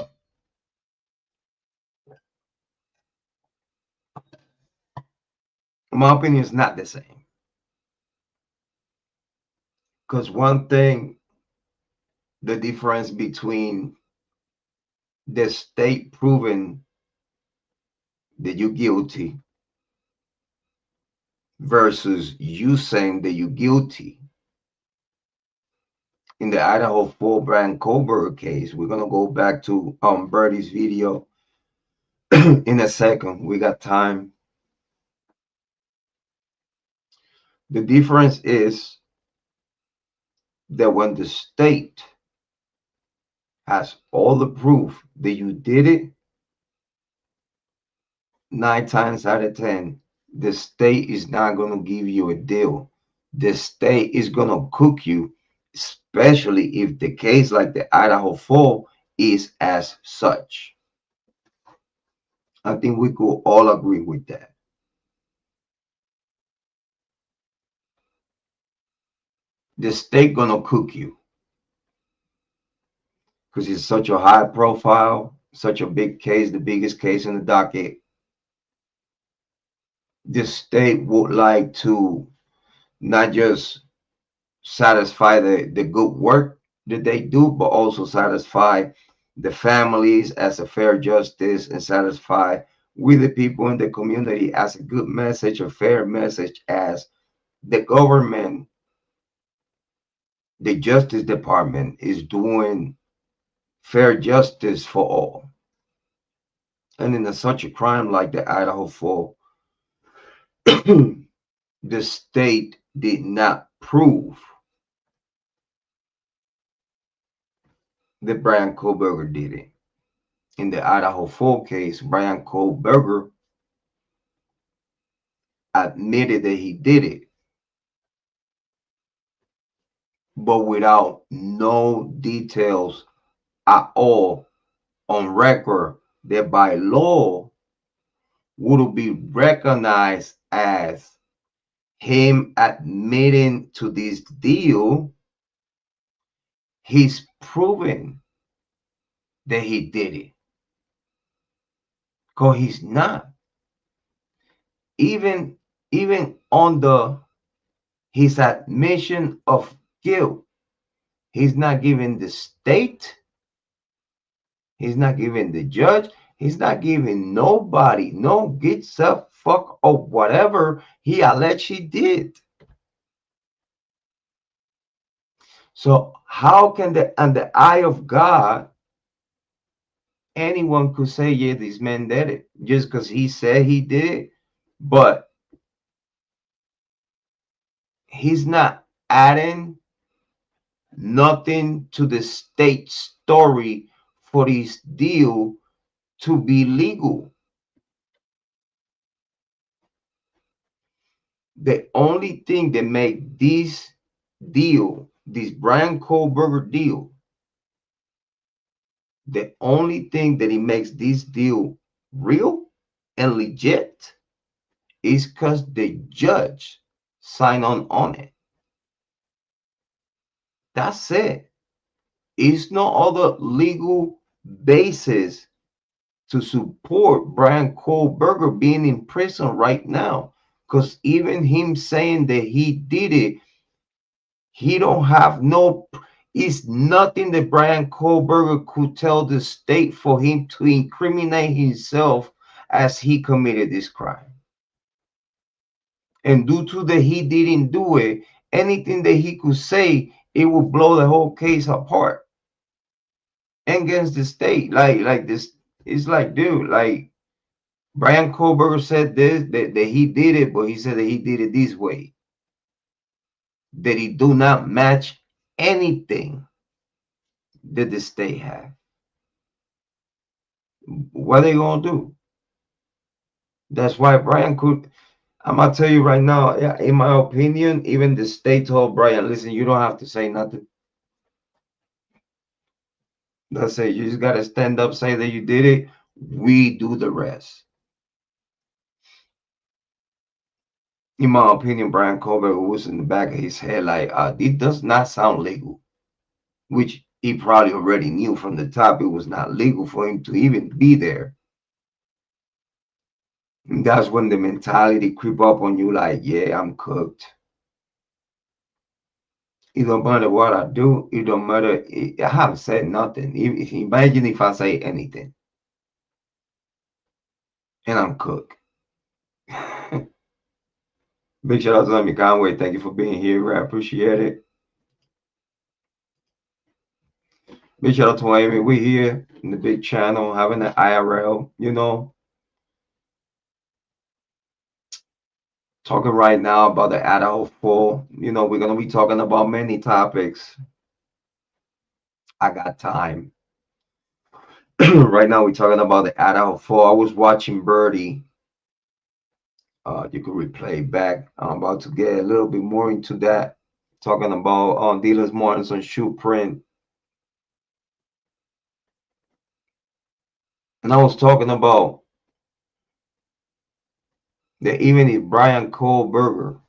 my opinion is not the same. Because one thing, the difference between the state proving that you're guilty versus you saying that you're guilty. In the Idaho 4 Brian Kohlberger case, we're going to go back to Birdie's video in a second. We got time. The difference is that when the state has all the proof that you did it, 9 times out of 10, the state is not going to give you a deal. The state is going to cook you, especially if the case like the Idaho 4 is as such. I think we could all agree with that. The state gonna cook you because it's such a high profile, such a big case, the biggest case in the docket. The state would like to not just satisfy the good work that they do, but also satisfy the families as a fair justice, and satisfy with the people in the community as a good message, a fair message, as the government, the Justice Department is doing fair justice for all. And in such a crime like the Idaho 4, the state did not prove that Brian Kohlberger did it. in the Idaho 4 case, Brian Kohlberger admitted that he did it, but without no details at all on record that by law would be recognized as him admitting to this deal. He's proven that he did it, because he's not even on his admission of guilt. He's not giving the state, he's not giving the judge, he's not giving nobody no gets up fuck or whatever he alleged he did. So how can in the eye of God anyone could say, yeah, this man did it just because he said he did it, but he's not adding nothing to the state story for this deal to be legal. The only thing that make this deal, this Brian Kohlberger deal, the only thing that it makes this deal real and legit is because the judge signed on it. That's it. It's no other legal basis to support Brian Kohlberger being in prison right now. Because even him saying that he did it, he don't have no, it's nothing that Brian Kohlberger could tell the state for him to incriminate himself as he committed this crime. And due to that he didn't do it, anything that he could say, it would blow the whole case apart against the state. Like this, it's like, dude, like Brian Kohlberger said this, that he did it, but he said that he did it this way. That he do not match anything that the state have. What are they gonna do? That's why Brian could. I'm gonna tell you right now, in my opinion, even the state told Brian, listen, you don't have to say nothing. That's it. You just gotta stand up, say that you did it. We do the rest. In my opinion, Brian Kohlberger was in the back of his head like, it does not sound legal, which he probably already knew from the top. It was not legal for him to even be there. And that's when the mentality creep up on you like, yeah, I'm cooked. It don't matter what I do. It don't matter. I haven't said nothing. Imagine if I say anything and I'm cooked. Big shout out to Lemmy Conway. Thank you for being here. I appreciate it. Big shout out to Amy. We here in the big channel having an IRL, talking right now about the Idaho 4. We're going to be talking about many topics. I got time. Right now, we're talking about the Idaho 4. I was watching Birdie. You could replay back. I'm about to get a little bit more into that. Talking about Dealers Martins on shoe print. And I was talking about that even if Brian Kohlberger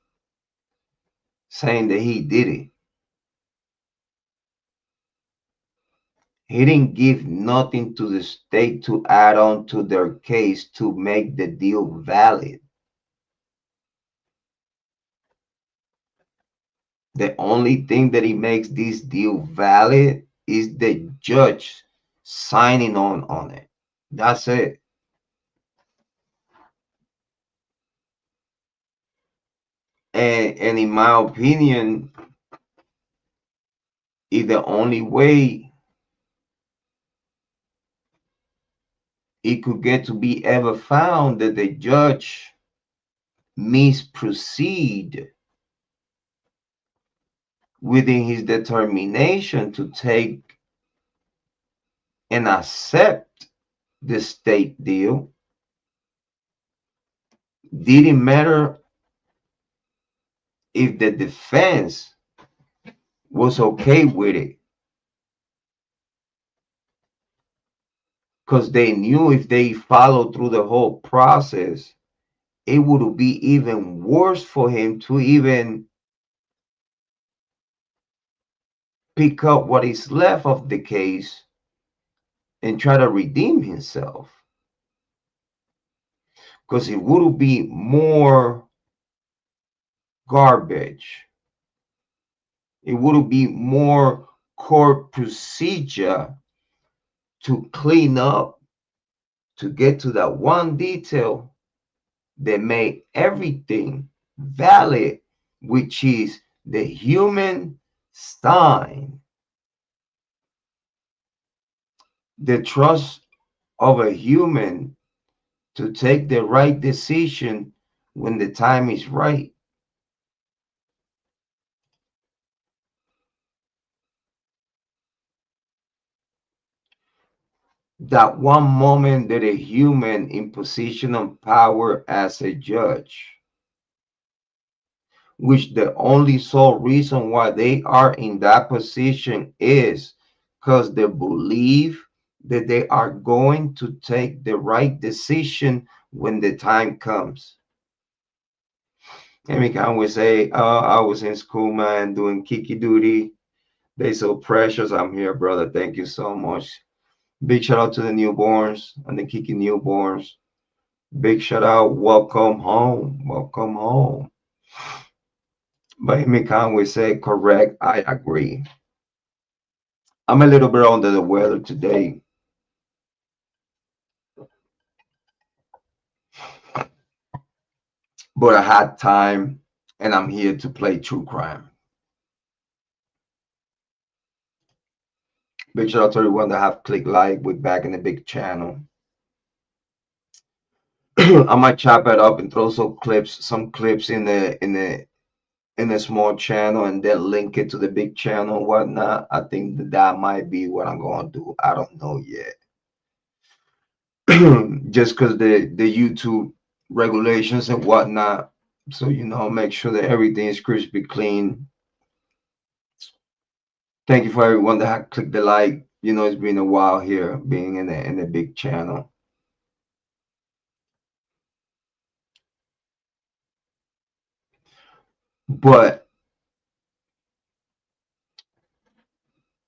saying that he did it, he didn't give nothing to the state to add on to their case to make the deal valid. The only thing that he makes this deal valid is the judge signing on it. That's it. And in my opinion, is the only way it could get to be ever found that the judge misproceed within his determination to take and accept the state deal. Didn't matter if the defense was okay with it, because they knew if they followed through the whole process, it would be even worse for him to even pick up what is left of the case and try to redeem himself, because it would be more garbage. It would be more court procedure to clean up, to get to that one detail that made everything valid, which is the human sign, the trust of a human to take the right decision when the time is right. That one moment that a human in position of power as a judge, which the only sole reason why they are in that position is because they believe that they are going to take the right decision when the time comes. And we can always say, oh, I was in school, man, doing kiki duty. They so precious. I'm here, brother. Thank you so much. Big shout out to the newborns and the kiki newborns. Big shout out. Welcome home. Welcome home. But me can always say, correct. I agree. I'm a little bit under the weather today. But I had time and I'm here to play true crime. Big shout out to everyone that have clicked like. We're back in the big channel. I might chop it up and throw some clips in the small channel and then link it to the big channel and whatnot. I think that might be what I'm going to do. I don't know yet. Just because the YouTube regulations and whatnot. So, make sure that everything is crispy clean. Thank you for everyone that had clicked the like. It's been a while here being in the big channel. But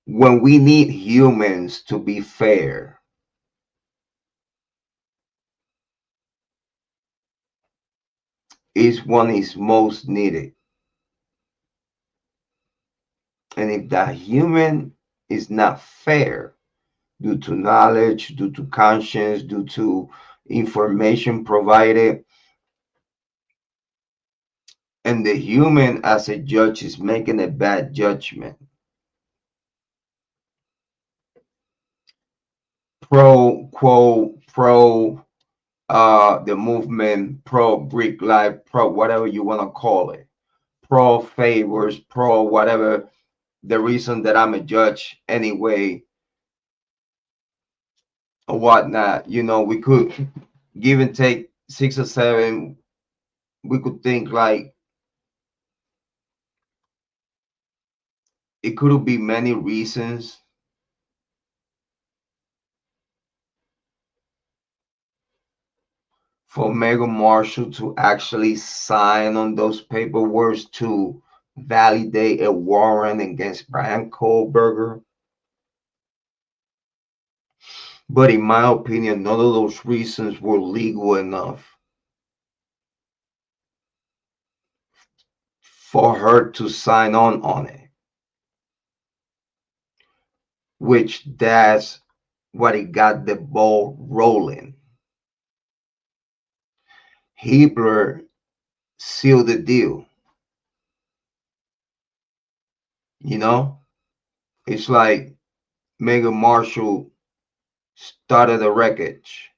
when we need humans to be fair, each one is most needed. And if that human is not fair due to knowledge, due to conscience, due to information provided, and the human as a judge is making a bad judgment, pro, quo, pro, the movement, pro Greek life, pro whatever you want to call it, pro favors, pro whatever, the reason that I'm a judge anyway, or whatnot, we could give and take 6 or 7. We could think like it could be many reasons for Meghan Marshall to actually sign on those paperwork to validate a warrant against Brian Kohlberger. But in my opinion, none of those reasons were legal enough for her to sign on it. Which that's what it got the ball rolling. Hebler sealed the deal. It's like Meghan Marshall started the wreckage.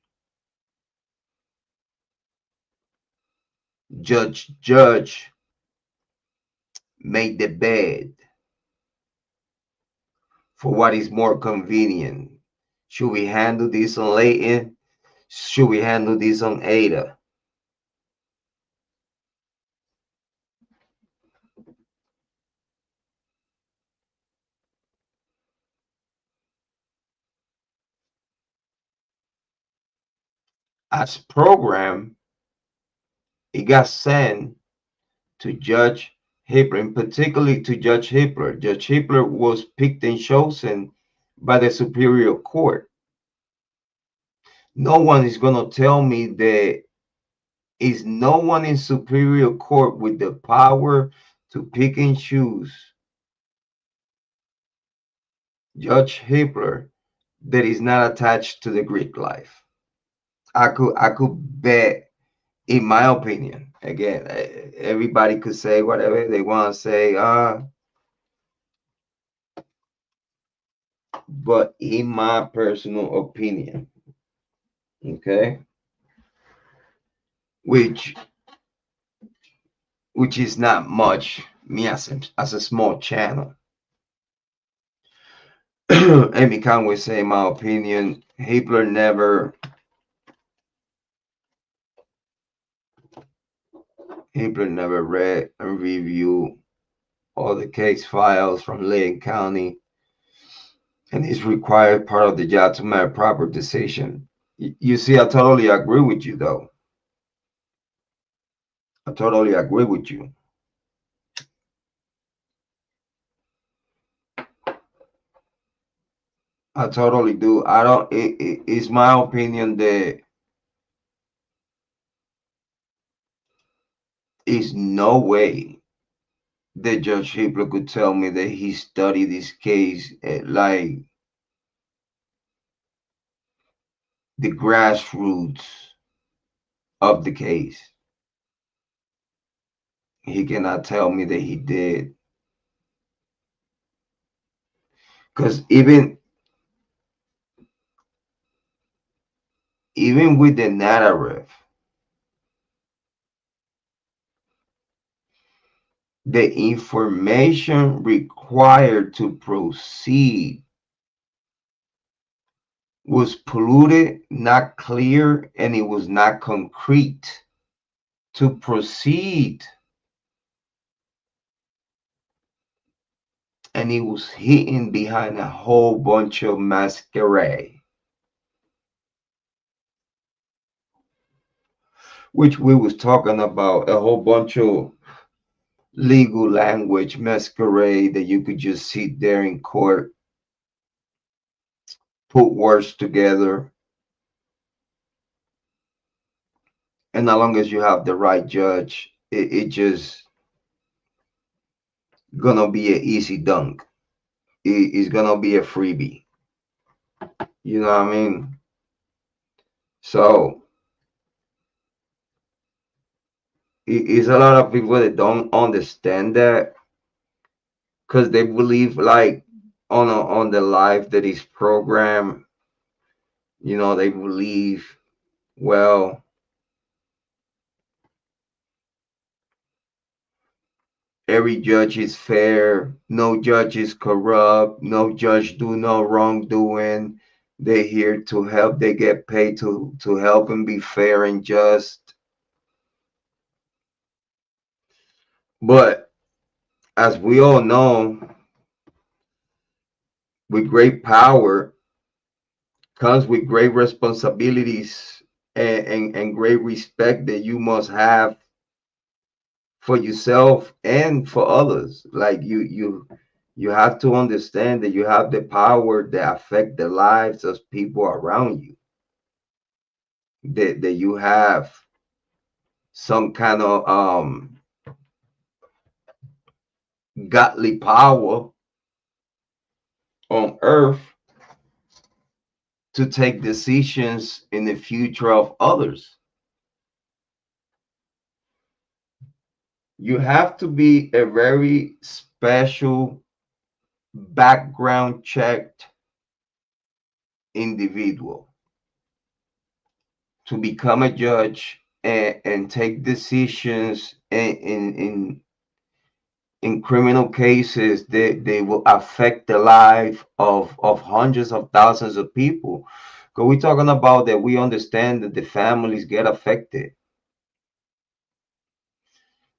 Judge made the bed for what is more convenient. Should we handle this on Leighton? Should we handle this on Ada? As program, it got sent to Judge Hitler, and particularly to Judge Hitler. Judge Hitler was picked and chosen by the Superior Court. No one is going to tell me there is no one in Superior Court with the power to pick and choose Judge Hitler that is not attached to the Greek life. I could bet, in my opinion, again, everybody could say whatever they want to say, but in my personal opinion, okay, which is not much, me as a small channel. Amy Conway say, in my opinion, Hitler never read and reviewed all the case files from Lane County, and is required part of the job to make a proper decision. You see, I totally agree with you, though. I totally agree with you. I totally do. I don't. It's my opinion that is no way that Judge Hitler could tell me that he studied this case at like the grassroots of the case. He cannot tell me that he did. Because even with the narrative, the information required to proceed was polluted, not clear, and it was not concrete. To proceed, and it was hidden behind a whole bunch of masquerade, which we was talking about, a whole bunch of legal language masquerade that you could just sit there in court, put words together, and as long as you have the right judge, it just gonna be an easy dunk. It's gonna be a freebie. You know what I mean? So it's a lot of people that don't understand that, because they believe like on the life that is programmed. You know, they believe, well, every judge is fair, no judge is corrupt, no judge do no wrongdoing. They're here to help. They get paid to help and be fair and just. But as we all know, with great power comes with great responsibilities and great respect that you must have for yourself and for others. Like you have to understand that you have the power that affect the lives of people around you. That you have some kind of godly power on earth to take decisions in the future of others. You have to be a very special, background checked individual to become a judge and take decisions in criminal cases, they will affect the life of hundreds of thousands of people. Because we're talking about that, we understand that the families get affected.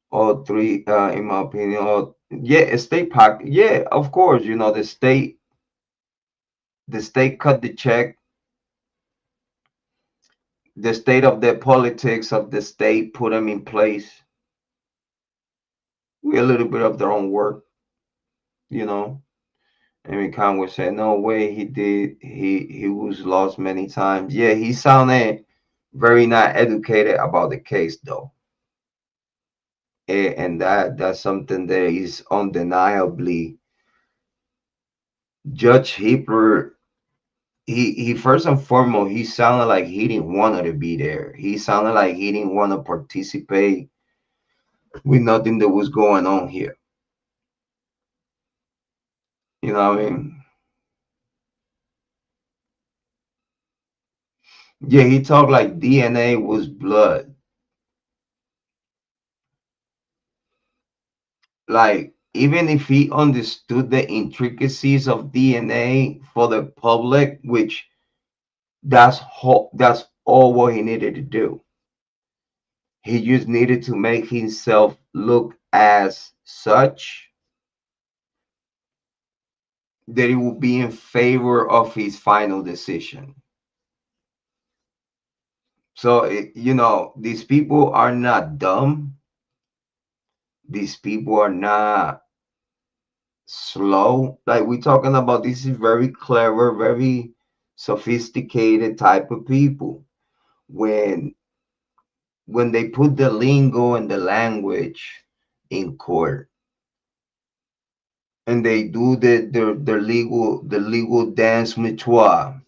All three, in my opinion, yeah, state pocket, yeah, of course, the state cut the check. The state of the politics of the state put them in place. We a little bit of their own work, you know. Amy Conway said, "No way, he did. He was lost many times." Yeah, he sounded very not educated about the case, though, and that's something that is undeniably. Judge Heeper, he first and foremost, he sounded like he didn't want to be there. He sounded like he didn't want to participate with nothing that was going on here. You know what I mean? Yeah, he talked like DNA was blood. Like, even if he understood the intricacies of DNA for the public, which that's all what he needed to do. He just needed to make himself look as such that it would be in favor of his final decision. So, these people are not dumb. These people are not slow. Like we're talking about, this is very clever, very sophisticated type of people. When they put the lingo and the language in court, and they do the legal dance mutua,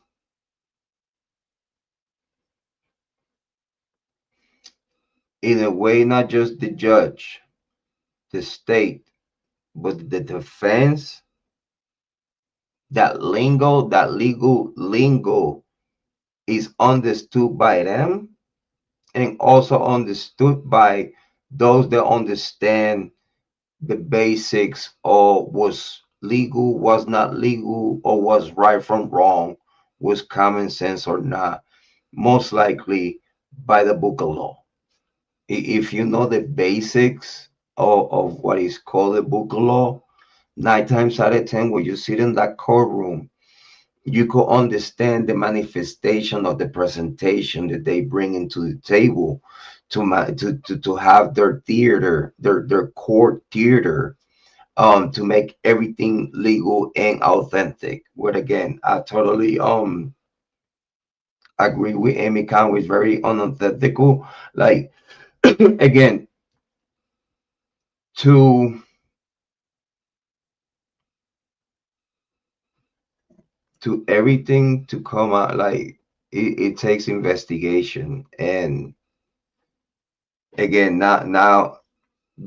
in a way, not just the judge, the state, but the defense, that legal lingo is understood by them, and also understood by those that understand the basics of was legal, was not legal, or was right from wrong, was common sense or not, most likely by the book of law. If you know the basics of what is called the book of law, 9 times out of 10, when you sit in that courtroom, you could understand the manifestation of the presentation that they bring into the table to have their theater, their court theater, to make everything legal and authentic. But again, I totally agree with Amy Conway. It's very unethical. Like, again, to everything to come out, like, it takes investigation. And again, not now,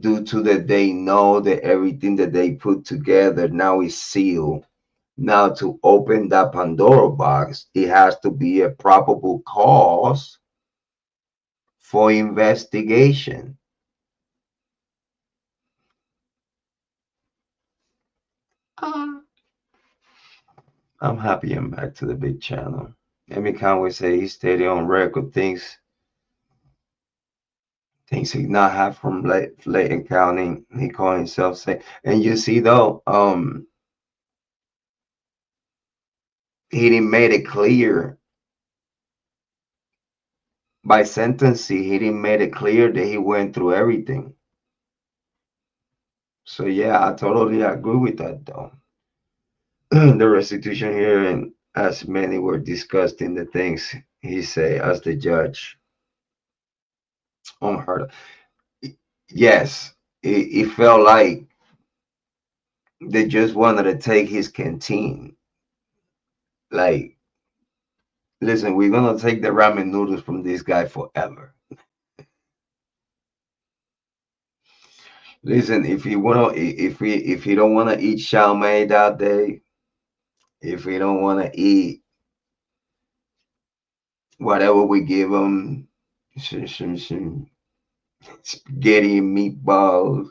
due to that, they know that everything that they put together now is sealed. Now, to open that Pandora box, it has to be a probable cause for investigation. I'm happy I'm back to the big channel. Amy Conway say he steady on record, things he not have from Layton County. He call himself say, and you see though, he didn't made it clear by sentencing. He didn't made it clear that he went through everything. So yeah, I totally agree with that though. The restitution here, and as many were discussed in the things he say as the judge unheard of. Yes, it felt like they just wanted to take his canteen. Like, listen, we're gonna take the ramen noodles from this guy forever. Listen, if he don't wanna eat chow mein that day, if he don't wanna eat whatever we give him, some spaghetti and meatballs,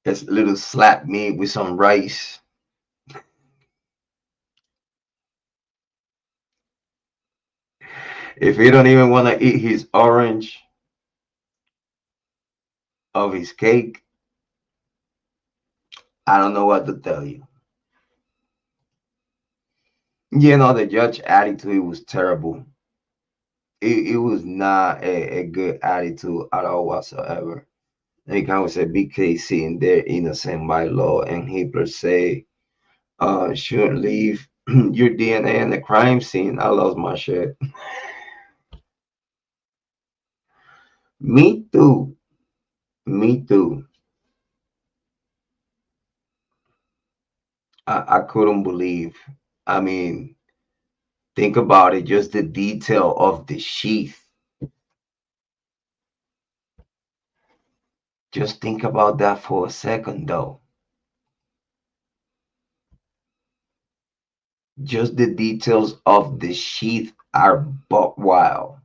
It's a little slap meat with some rice. If he don't even want to eat his orange of his cake, I don't know what to tell you. You know, the judge attitude was terrible. It was not a good attitude at all whatsoever. They kind of said BK sitting there innocent by law, and Hitler say, should leave your DNA in the crime scene. I lost my shit. Me too. Me too. I couldn't believe. I mean, think about it, just the detail of the sheath. Just think about that for a second, though. Just the details of the sheath are buck wild.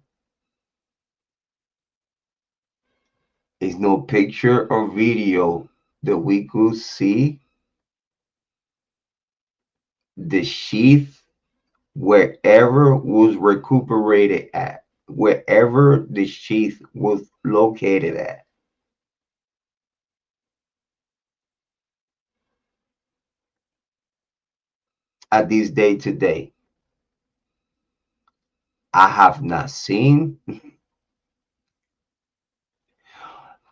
There's no picture or video that we could see the sheath wherever was recuperated at, wherever the sheath was located at this day today. I have not seen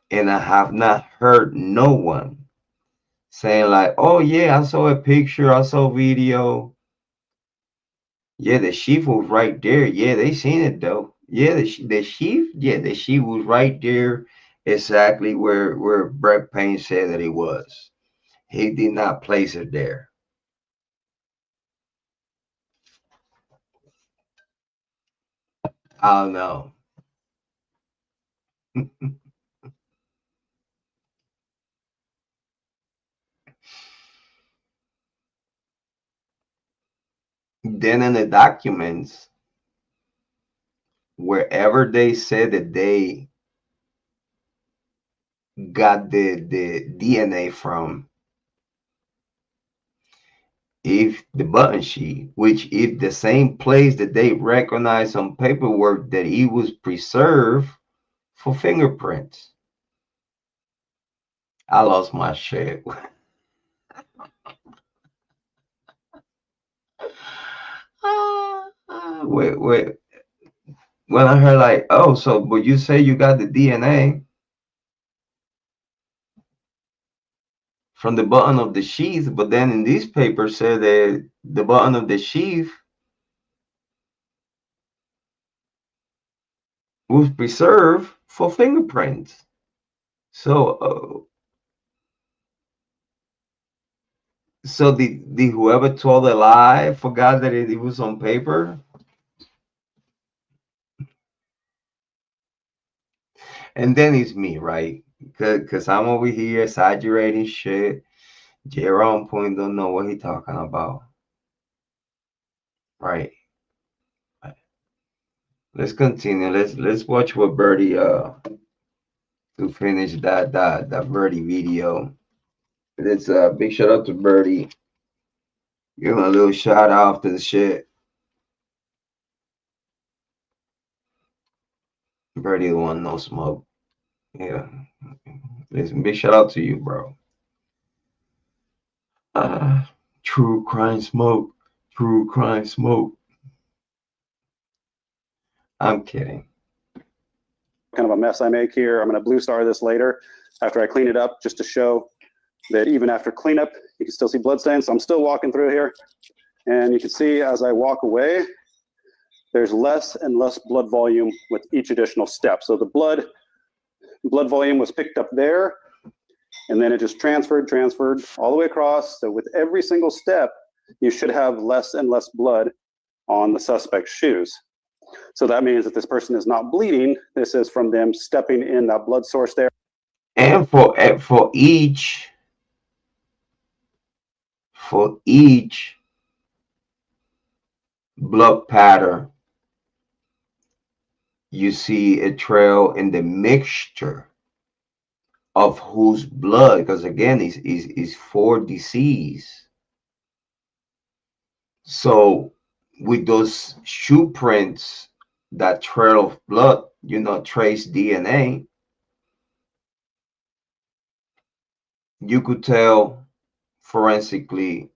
and I have not heard no one saying like, oh yeah, I saw a picture, I saw video. Yeah, the sheath was right there. Yeah, they seen it though. Yeah, the sheath. Yeah, the sheath was right there, exactly where Brett Payne said that it was. He did not place it there. I don't know. Then in the documents, wherever they said that they got the DNA from, if the button sheet, which if the same place that they recognized on paperwork that it was preserved for fingerprints. I lost my shit. Wait. When I heard like, oh, so but you say you got the DNA from the button of the sheath, but then in this paper said that the button of the sheath was preserved for fingerprints. So, so the whoever told the lie forgot that it was on paper, and then it's me, right? Because I'm over here exaggerating shit. Jrod Point don't know what he talking about, right? Let's continue. Let's watch what Birdie to finish that Birdie video. It's a big shout out to Birdie. Give him a little shout out to the shit. Birdie the one no smoke. Yeah. Listen, big shout out to you, bro. True crime smoke. True crime smoke. I'm kidding. Kind of a mess I make here. I'm going to blue star this later after I clean it up, just to show that even after cleanup, you can still see bloodstains. So I'm still walking through here, and you can see as I walk away, there's less and less blood volume with each additional step. So the blood volume was picked up there, and then it just transferred all the way across. So with every single step, you should have less and less blood on the suspect's shoes. So that means that this person is not bleeding. This is from them stepping in that blood source there. And for each blood pattern, you see a trail in the mixture of whose blood, because again, is for disease. So with those shoe prints, that trail of blood, trace DNA, you could tell forensically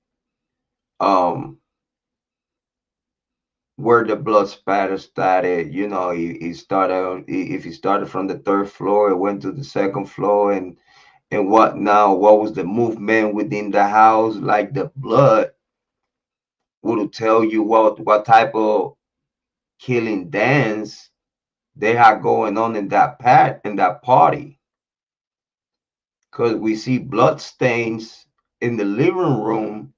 where the blood spatter started. It started, if it started from the third floor, it went to the second floor, and what was the movement within the house. Like the blood would tell you what type of killing dance they had going on in that party, because we see blood stains in the living room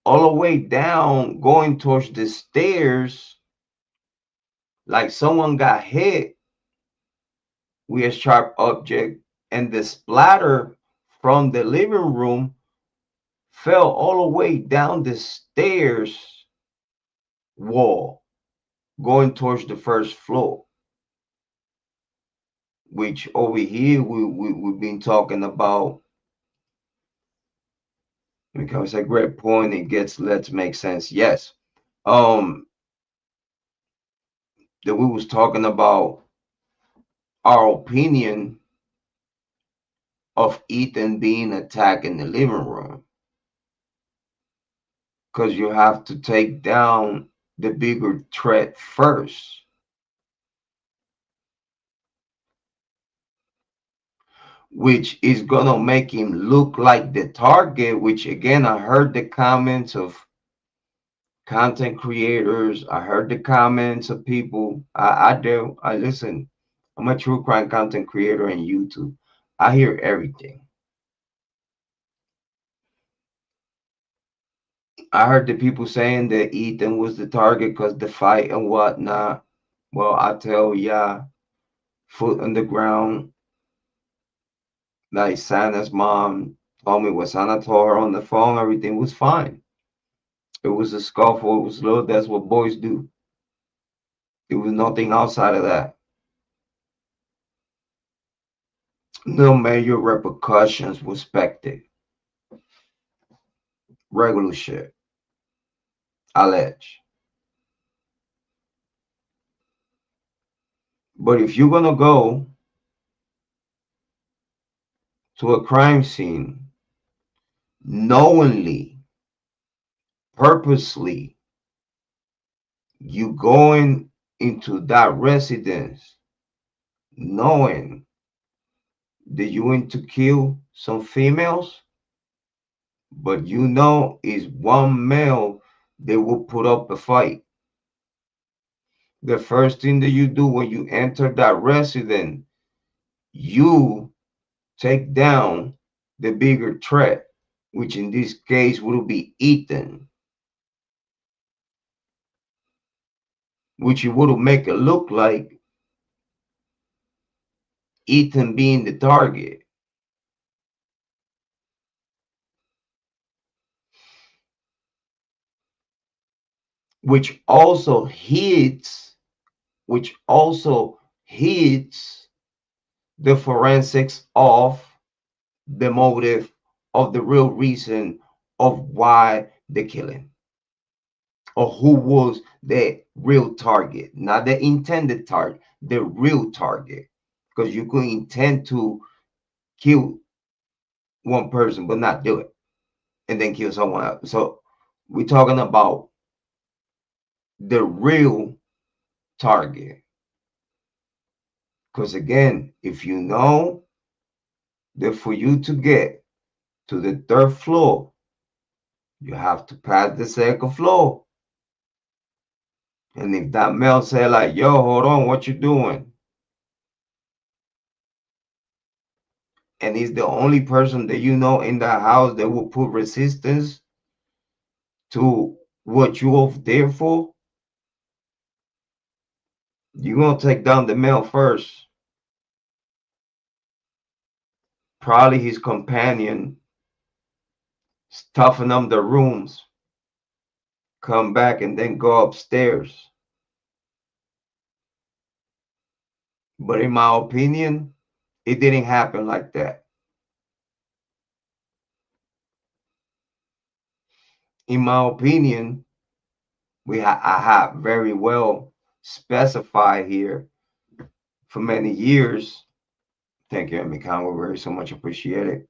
all the way down going towards the stairs, like someone got hit with a sharp object, and the splatter from the living room fell all the way down the stairs wall going towards the first floor. Which over here we've been talking about, because a great point. Let's make sense. Yes. That we was talking about our opinion of Ethan being attacked in the living room, because you have to take down the bigger threat first, which is gonna make him look like the target. Which again, I heard the comments of content creators. I heard the comments of people. I listen. I'm a true crime content creator on YouTube. I hear everything. I heard the people saying that Ethan was the target because the fight and whatnot. Well, I tell ya, foot on the ground. Like Santa's mom told me what Santa told her on the phone, everything was fine. It was a scuffle. It was little. That's what boys do. It was nothing outside of that. No major repercussions was expected. Regular shit. Allege. But if you're gonna go to a crime scene knowingly, purposely, you going into that residence knowing that you want to kill some females, but is one male, they will put up a fight. The first thing that you do when you enter that residence, you take down the bigger threat, which in this case would be Ethan, which you would make it look like Ethan being the target. Which also hits the forensics of the motive, of the real reason of why the killing, or who was the real target, not the intended target, the real target. Because you could intend to kill one person but not do it, and then kill someone else. So we're talking about the real target. Because again, if you know that for you to get to the third floor, you have to pass the second floor. And if that male say like, yo, hold on, what you doing? And he's the only person that in the house that will put resistance to what you over there for, you're going to take down the male first. Probably his companion, stuffing up the rooms, come back and then go upstairs. But in my opinion, It didn't happen like that. In my opinion, I have very well specified here for many years. Thank you, Mikan. We're very so much appreciated.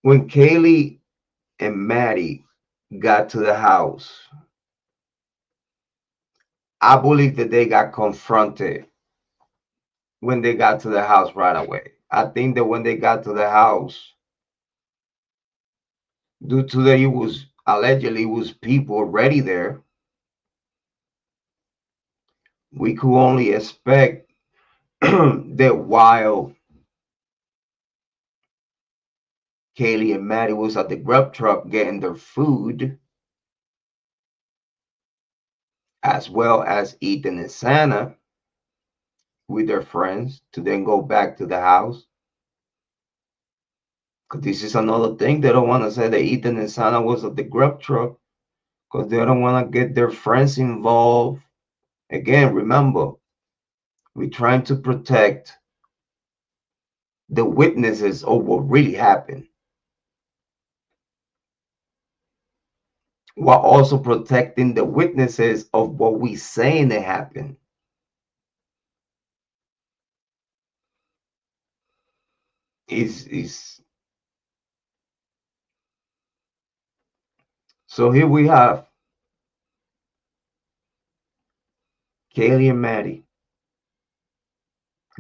When Kaylee and Maddie got to the house, I believe that they got confronted when they got to the house right away. I think that when they got to the house, due to that it was allegedly it was people already there, we could only expect that while Kaylee and Maddie was at the grub truck getting their food, as well as Ethan and Santa with their friends, to then go back to the house. Because this is another thing. They don't want to say that Ethan and Santa was at the grub truck because they don't want to get their friends involved. Again, remember, we're trying to protect the witnesses of what really happened, while also protecting the witnesses of what we saying that happened. Is so here we have Kaylee and Maddie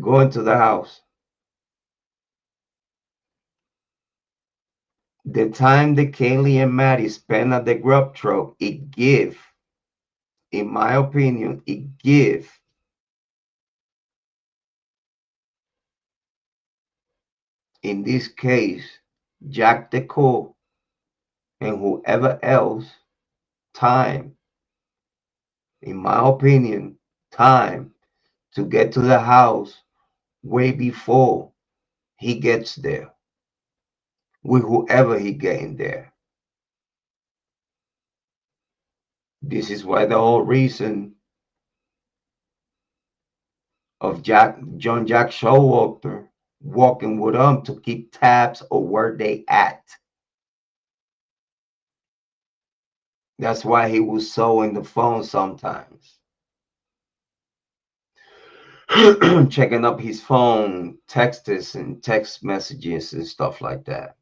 going to the house. The time that Kaylee and Maddie spent at the grub truck, it give, in my opinion, it give in this case Jack Decor and whoever else time, in my opinion, time to get to the house way before he gets there with whoever he getting there. This is why the whole reason of John Jack Showalter walking with them to keep tabs of where they at. That's why he was so in the phone sometimes. Checking up his phone, texts and text messages and stuff like that.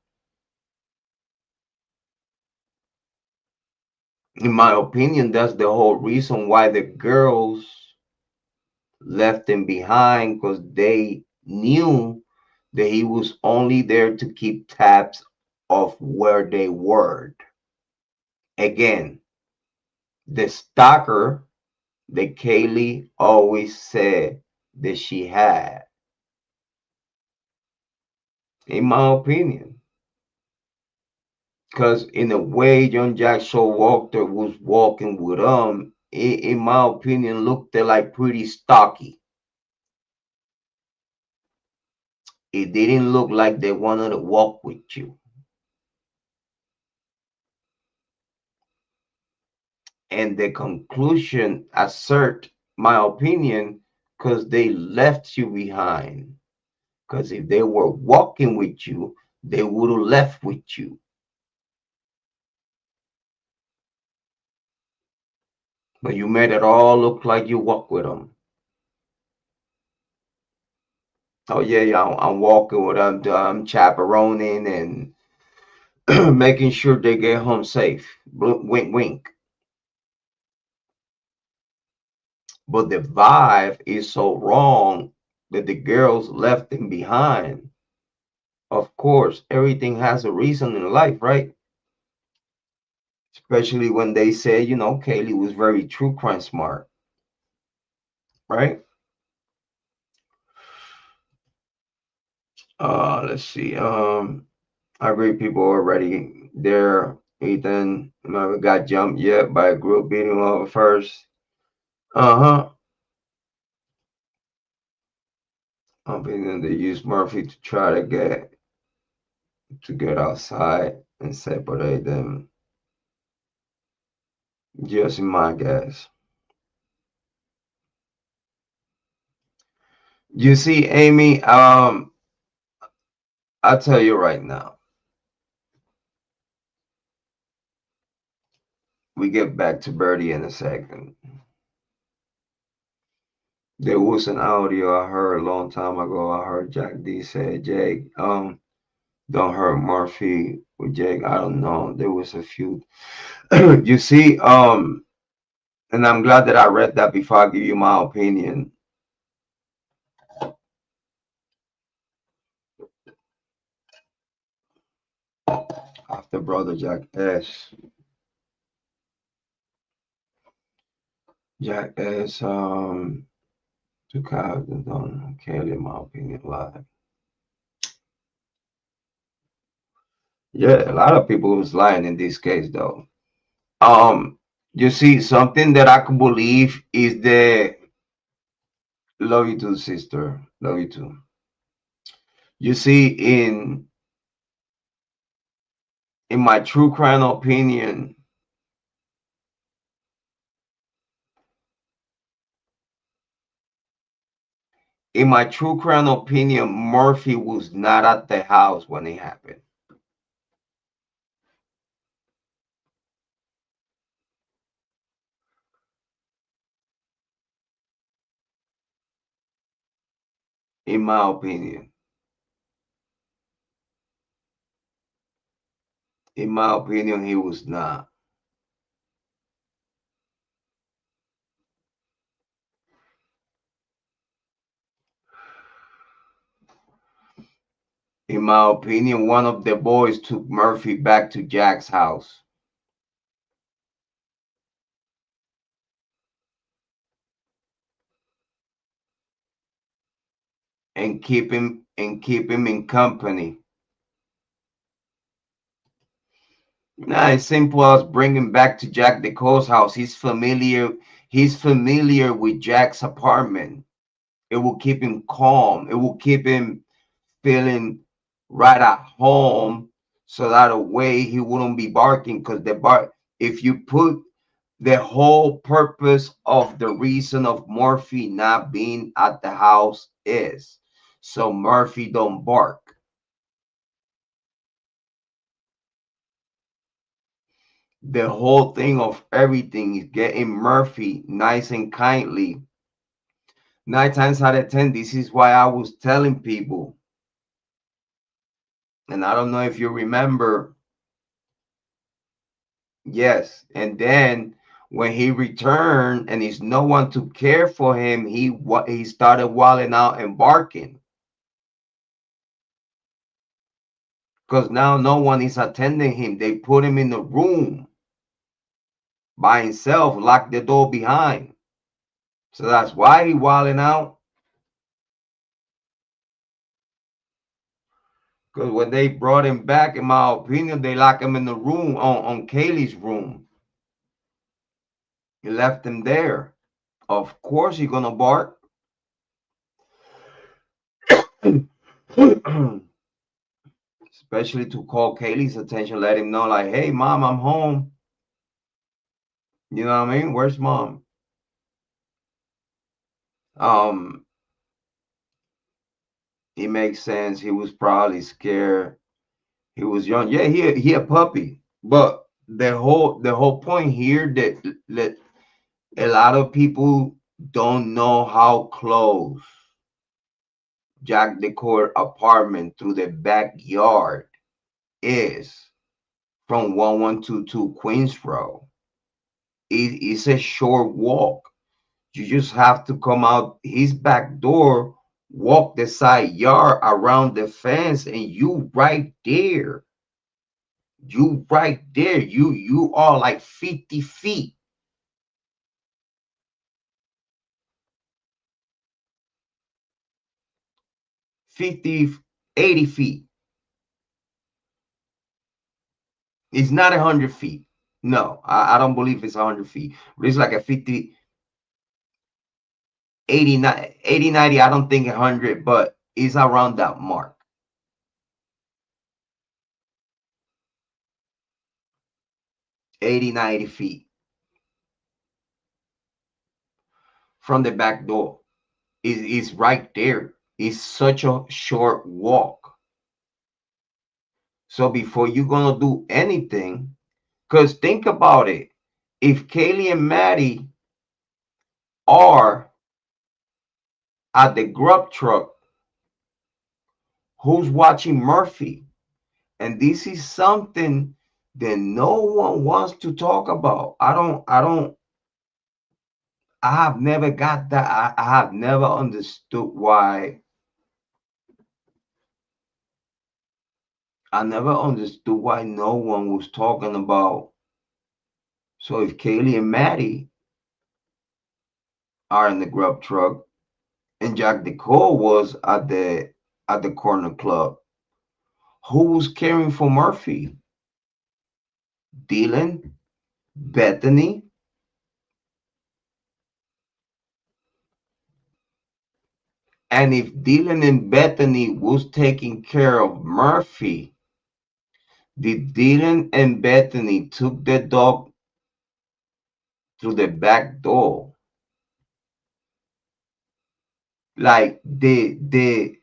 In my opinion, that's the whole reason why the girls left him behind, because they knew that he was only there to keep tabs of where they were. Again, the stalker that Kaylee always said that she had, in my opinion. Because in a way, John Jack Showalter was walking with in my opinion, looked like pretty stocky. It didn't look like they wanted to walk with you. And the conclusion assert my opinion because they left you behind. Because if they were walking with you, they would have left with you. But you made it all look like you walk with them. Oh yeah, I'm walking with them. I'm chaperoning and making sure they get home safe. Wink, wink. But the vibe is so wrong that the girls left him behind. Of course, everything has a reason in life, right? Especially when they say, Kaylee was very true crime smart, right? Let's see. I read people already there. Ethan never got jumped yet by a group beating him over first. Uh-huh. I'm thinking they used Murphy to try to get outside and separate them. Just in my guess. You see, Amy, I'll tell you right now. We get back to Birdie in a second. There was an audio I heard a long time ago. I heard Jack D say, Jake, don't hurt Murphy with Jake. I don't know. There was a few. You see, and I'm glad that I read that before I give you my opinion. After brother Jack S. Jack S. Took out the Don Kelly, in my opinion, live. Yeah, a lot of people was lying in this case though. You see, something that I could believe is the love you too, sister. Love you too. You see, in my true crime opinion, Murphy was not at the house when it happened. In my opinion. In my opinion, he was not. In my opinion, one of the boys took Murphy back to Jack's house and keep him in company. Nah, it's simple as bringing back to Jack DeCoe's house. He's familiar. He's familiar with Jack's apartment. It will keep him calm. It will keep him feeling right at home, so that way he wouldn't be barking. Because if you put the whole purpose of the reason of Murphy not being at the house is so Murphy don't bark. The whole thing of everything is getting Murphy nice and kindly. 9 times out of 10, this is why I was telling people, and I don't know if you remember. Yes, and then when he returned and there's no one to care for him, he started wilding out and barking. Because now no one is attending him. They put him in the room by himself, lock the door behind. So that's why he wilding out. Because when they brought him back, in my opinion, they locked him in the room on Kaylee's room. He left him there. Of course he's gonna bark. Especially to call Kaylee's attention, let him know, like, hey mom, I'm home. You know what I mean? Where's mom? It makes sense. He was probably scared. He was young. Yeah, he a puppy. But the whole point here that a lot of people don't know how close Jack Decor apartment through the backyard is from 1122 Queens Road. It's a short walk. You just have to come out his back door, walk the side yard around the fence, and you right there. You right there. You are like 50 feet. 50, 80 feet. It's not 100 feet. No, I don't believe it's 100 feet. But it's like a 50, 80, 90. I don't think 100, but it's around that mark. 80, 90 feet from the back door. is right there. It's such a short walk. So before you're gonna do anything, because think about it, if Kaylee and Maddie are at the grub truck, who's watching Murphy? And this is something that no one wants to talk about. I have never got that. I have never understood why. I never understood why no one was talking about. So if Kaylee and Maddie are in the grub truck and Jack Decor was at the corner club, who was caring for Murphy? Dylan, Bethany. And if Dylan and Bethany was taking care of Murphy, did Dylan and Bethany took the dog through the back door? Like the the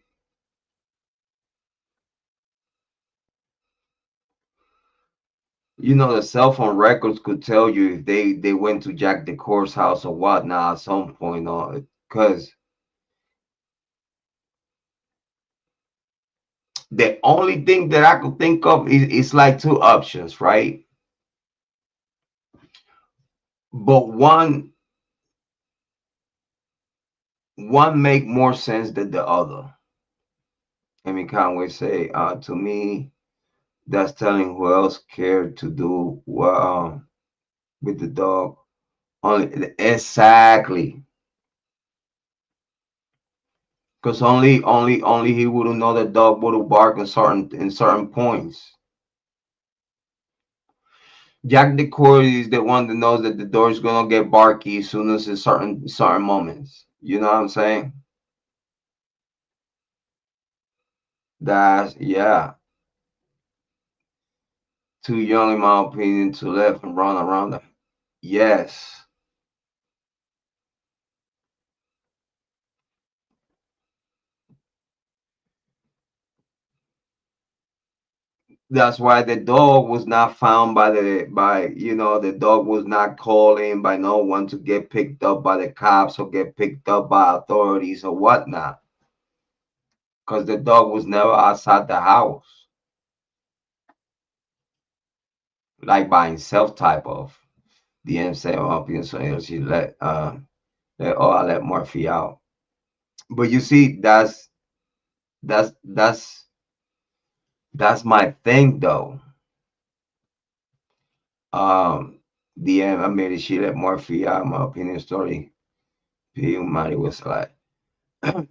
cell phone records could tell you if they went to Jack Decor's house or whatnot at some point, or because the only thing that I could think of is like two options, right? But one make more sense than the other. Amy Conway say, to me, that's telling who else cared to do well with the dog. Only exactly. Because only he would know the dog would bark in certain points. Jack Decor is the one that knows that the door is gonna get barky as soon as it's certain moments. You know what I'm saying? That's yeah. Too young, in my opinion, to let him run around them. Yes. That's why the dog was not found the dog was not called in by no one to get picked up by the cops or get picked up by authorities or whatnot. Because the dog was never outside the house, like by himself type of. The end say, oh, so she I let Murphy out. But you see, that's that's that's my thing though. The end I made it, she let Murphy out, my opinion story. Humanity was like,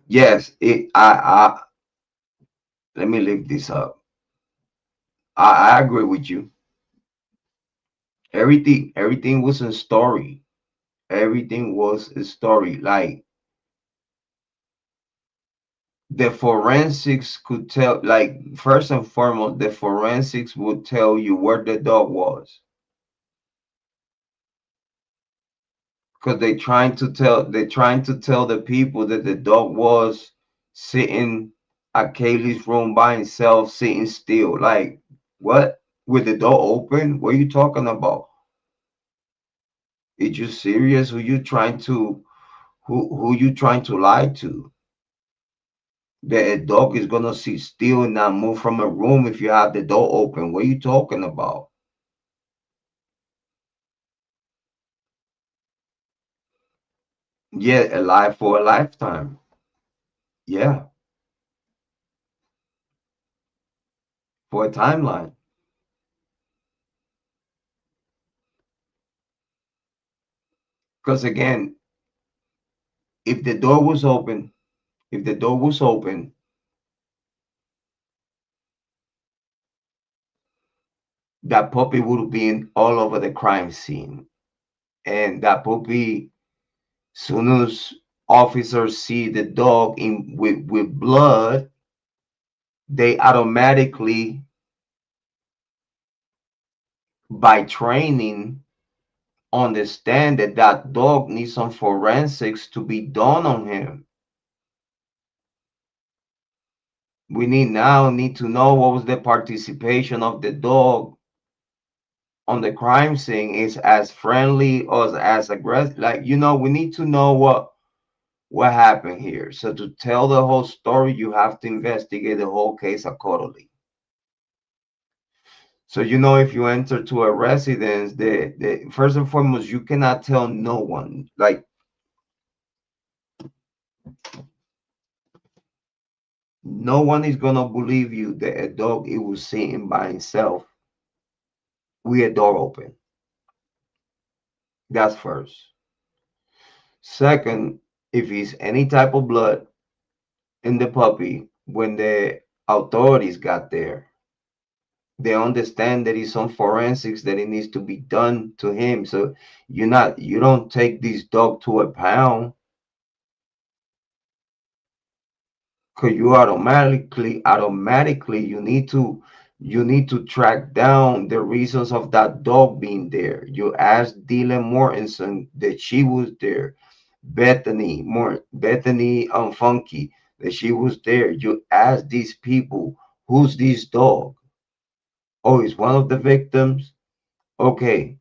yes, I let me lift this up. I agree with you. Everything was a story. Everything was a story. Like the forensics could tell, like first and foremost, the forensics would tell you where the dog was. Because they're trying to tell the people that the dog was sitting at Kaylee's room by himself, sitting still. Like, what? With the door open? What are you talking about? Is you serious? Who you trying to lie to? That a dog is gonna sit still and not move from a room if you have the door open. What are you talking about? Yeah, alive for a lifetime. Yeah, for a timeline. Because again, if the door was open, if the door was open, that puppy would have been all over the crime scene. And that puppy, soon as officers see the dog in with blood, they automatically, by training, understand that that dog needs some forensics to be done on him. We need to know what was the participation of the dog on the crime scene. Is as friendly or as aggressive. Like, we need to know what happened here. So to tell the whole story, you have to investigate the whole case accordingly. So if you enter to a residence, the first and foremost, you cannot tell no one. Like, no one is gonna believe you that a dog it was sitting by himself with a door open. That's first. Second, if it's any type of blood in the puppy, when the authorities got there, they understand that it's some forensics that it needs to be done to him. So you don't take this dog to a pound, because you automatically you need to track down the reasons of that dog being there. You ask Dylan Mortensen that she was there, Bethany Funky that she was there. You ask these people, who's this dog? Oh, it's one of the victims. Okay,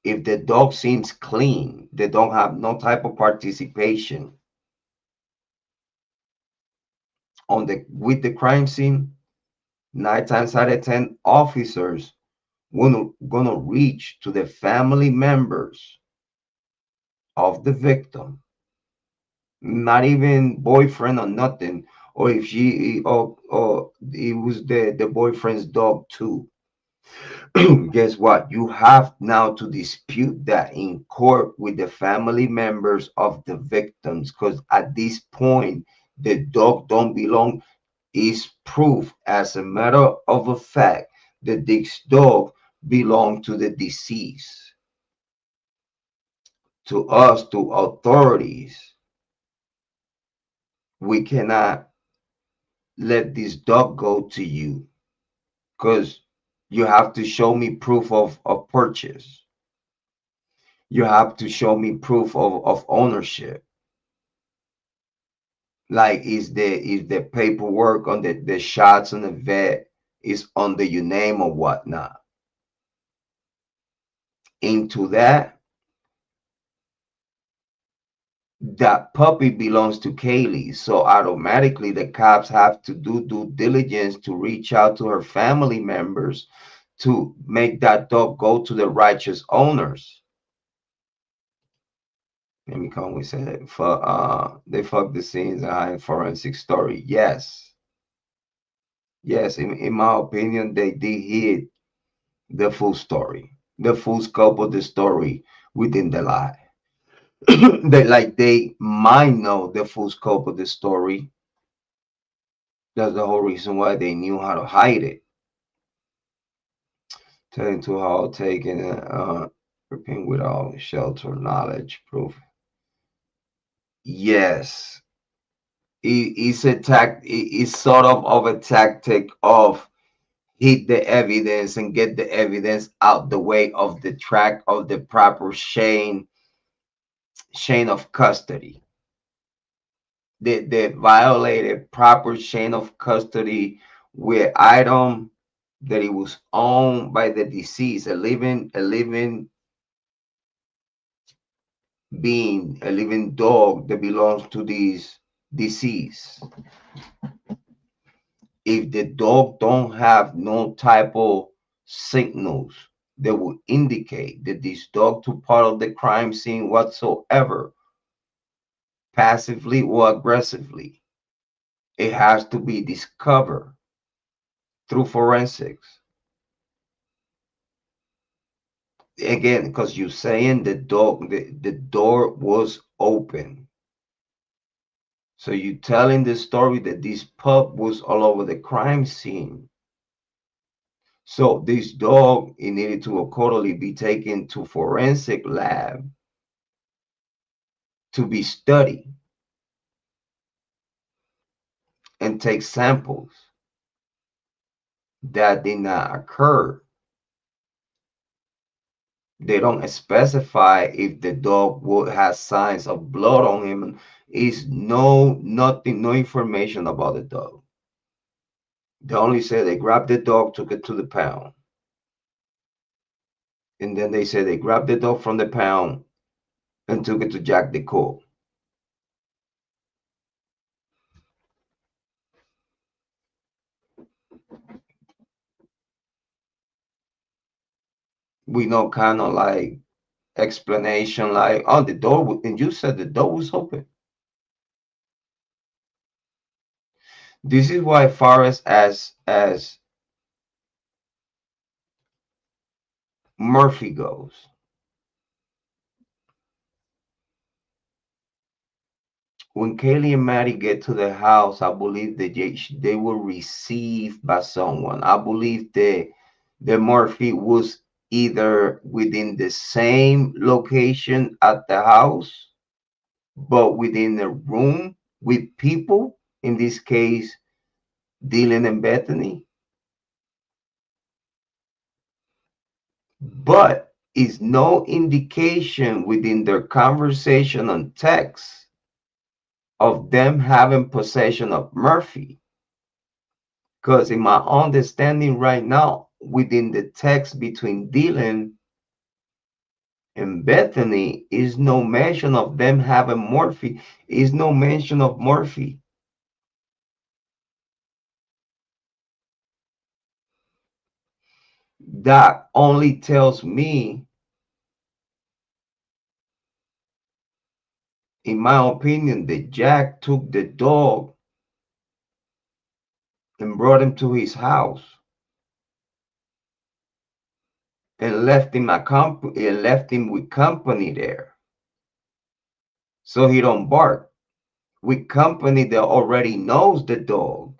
if the dog seems clean, they don't have no type of participation with the crime scene, 9 times out of 10 officers gonna reach to the family members of the victim, not even boyfriend or nothing, or if she or it was the boyfriend's dog too. Guess what? You have now to dispute that in court with the family members of the victims, because at this point the dog don't belong. Is proof as a matter of a fact that this dog belonged to the deceased. To us, to authorities, we cannot let this dog go to you, because you have to show me proof of purchase. You have to show me proof of ownership. Like, is the paperwork on the shots on the vet is under your name or whatnot. Into that puppy belongs to Kaylee. So automatically the cops have to do due diligence to reach out to her family members to make that dog go to the righteous owners. Let me come we say that they fuck the scenes and hide forensic story. Yes. Yes, in my opinion, they did hit the full story, the full scope of the story within the lie. They might know the full scope of the story. That's the whole reason why they knew how to hide it. Turning to how taken repeating without shelter, knowledge, proof. Yes, it's it's sort of a tactic of hit the evidence and get the evidence out the way of the track of the proper chain of custody. The violated proper chain of custody where item that it was owned by the deceased, a living being, a living dog that belongs to these deceased. If the dog don't have no type of signals that would indicate that this dog took part of the crime scene whatsoever, passively or aggressively, it has to be discovered through forensics. Again, because you're saying the door was open. So you telling the story that this pup was all over the crime scene. So this dog, it needed to accordingly be taken to forensic lab to be studied and take samples. That did not occur. They don't specify if the dog would have signs of blood on him. Is nothing, no information about the dog. They only say they grabbed the dog, took it to the pound. And then they say they grabbed the dog from the pound and took it to Jack the Cool. We know kind of like explanation like, oh, the door, and you said the door was open. This is why far as Murphy goes. When Kaylee and Maddie get to the house, I believe that they were received by someone. I believe that Murphy was either within the same location at the house, but within the room with people, in this case, Dylan and Bethany. But is no indication within their conversation on text of them having possession of Murphy. Because in my understanding right now, within the text between Dylan and Bethany, is no mention of them having Murphy, is no mention of Murphy. That only tells me, in my opinion, that Jack took the dog and brought him to his house and left him with company there, so he don't bark, with company that already knows the dog,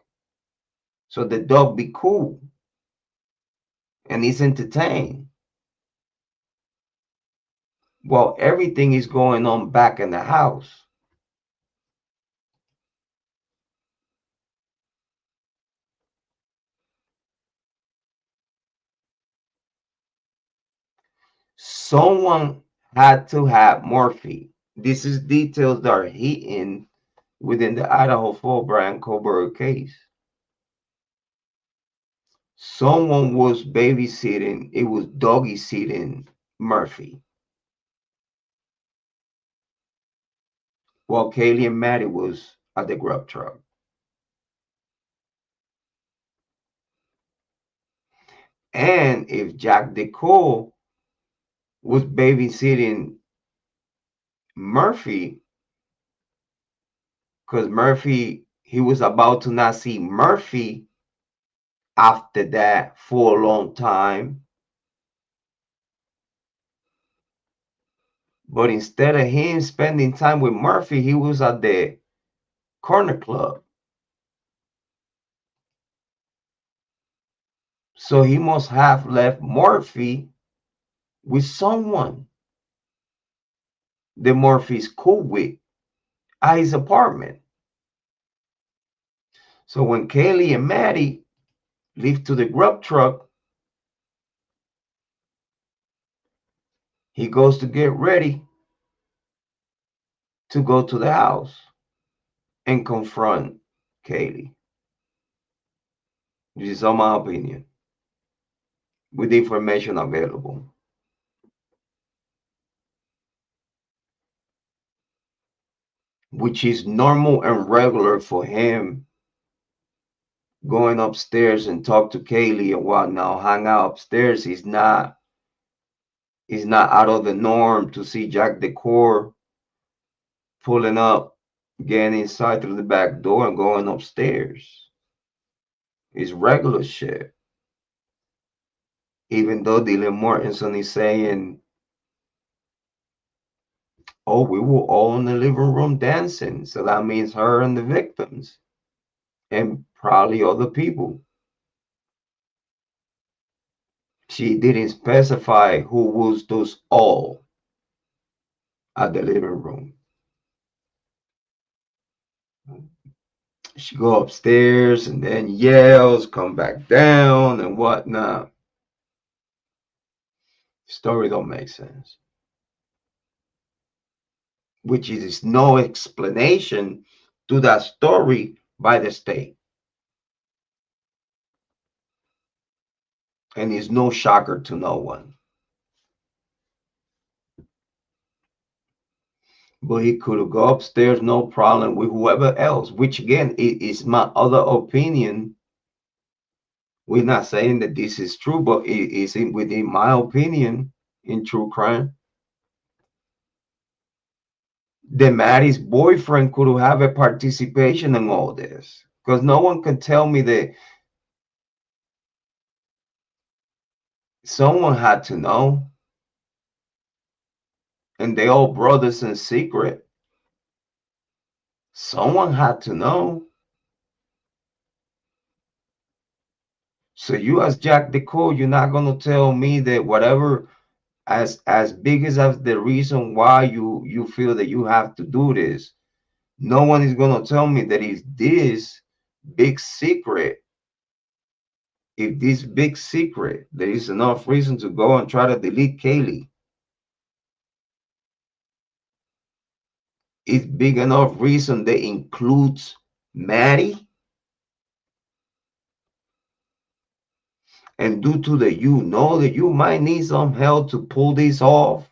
so the dog be cool and he's entertained while everything is going on back in the house. Someone had to have Murphy. This is details that are hidden within the Idaho 4 Brian Kohlberg case. Someone was babysitting, it was doggy sitting Murphy while Kaylee and Maddie was at the grub truck. And if Jack DeCole was babysitting Murphy, because Murphy, he was about to not see Murphy after that for a long time. But instead of him spending time with Murphy, he was at the corner club. So he must have left Murphy with someone that Murphy's cool with at his apartment. So when Kaylee and Maddie leave to the grub truck, he goes to get ready to go to the house and confront Kaylee. This is all my opinion with the information available. Which is normal and regular for him going upstairs and talk to Kaylee and whatnot, hang out upstairs. He's not out of the norm to see Jack Decor pulling up, getting inside through the back door and going upstairs. It's regular shit. Even though Dylan Mortensen is saying, oh, we were all in the living room dancing. So that means her and the victims and probably other people. She didn't specify who was those all at the living room. She go upstairs and then yells, come back down and whatnot. Story don't make sense. Which is no explanation to that story by the state. And it's no shocker to no one. But he could go upstairs, no problem, with whoever else, which again is my other opinion. We're not saying that this is true, but it is within my opinion in true crime. That Maddie's boyfriend could have a participation in all this. Because no one can tell me that someone had to know. And they all brothers in secret. Someone had to know. So you as Jack the Cole, you're not gonna tell me that whatever as big as the reason why you feel that you have to do this, no one is gonna tell me that it's this big secret. If this big secret, there is enough reason to go and try to delete Kaylee. It's big enough reason that includes Maddie. And due to that, you know that you might need some help to pull this off.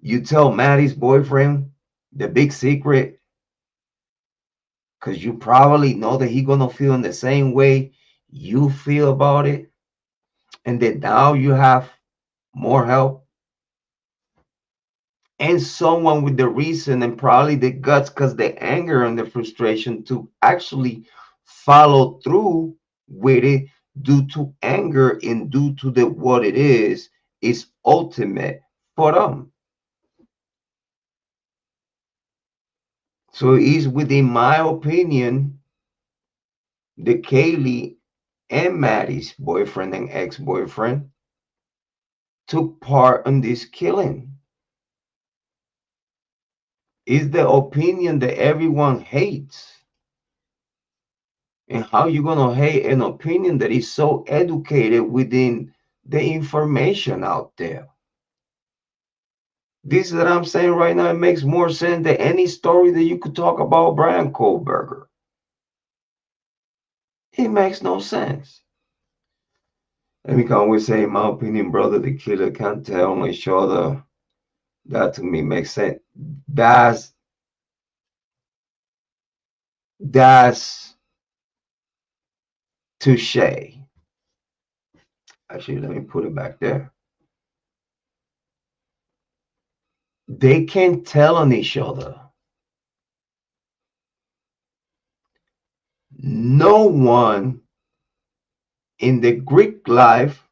You tell Maddie's boyfriend the big secret because you probably know that he's gonna feel in the same way you feel about it, and that now you have more help and someone with the reason and probably the guts, because the anger and the frustration to actually follow through with it due to anger and due to the what it is ultimate for them. So it's within my opinion the Kaylee and Maddie's boyfriend and ex-boyfriend took part in this killing. Is the opinion that everyone hates. And how you gonna hate an opinion that is so educated within the information out there? This is what I'm saying right now. It makes more sense than any story that you could talk about Brian Kohlberger. It makes no sense. Let me always say, in my opinion, brother, the killer can't tell on each other. That to me makes sense. That's touche. Actually, let me put it back there. They can't tell on each other. No one in the Greek life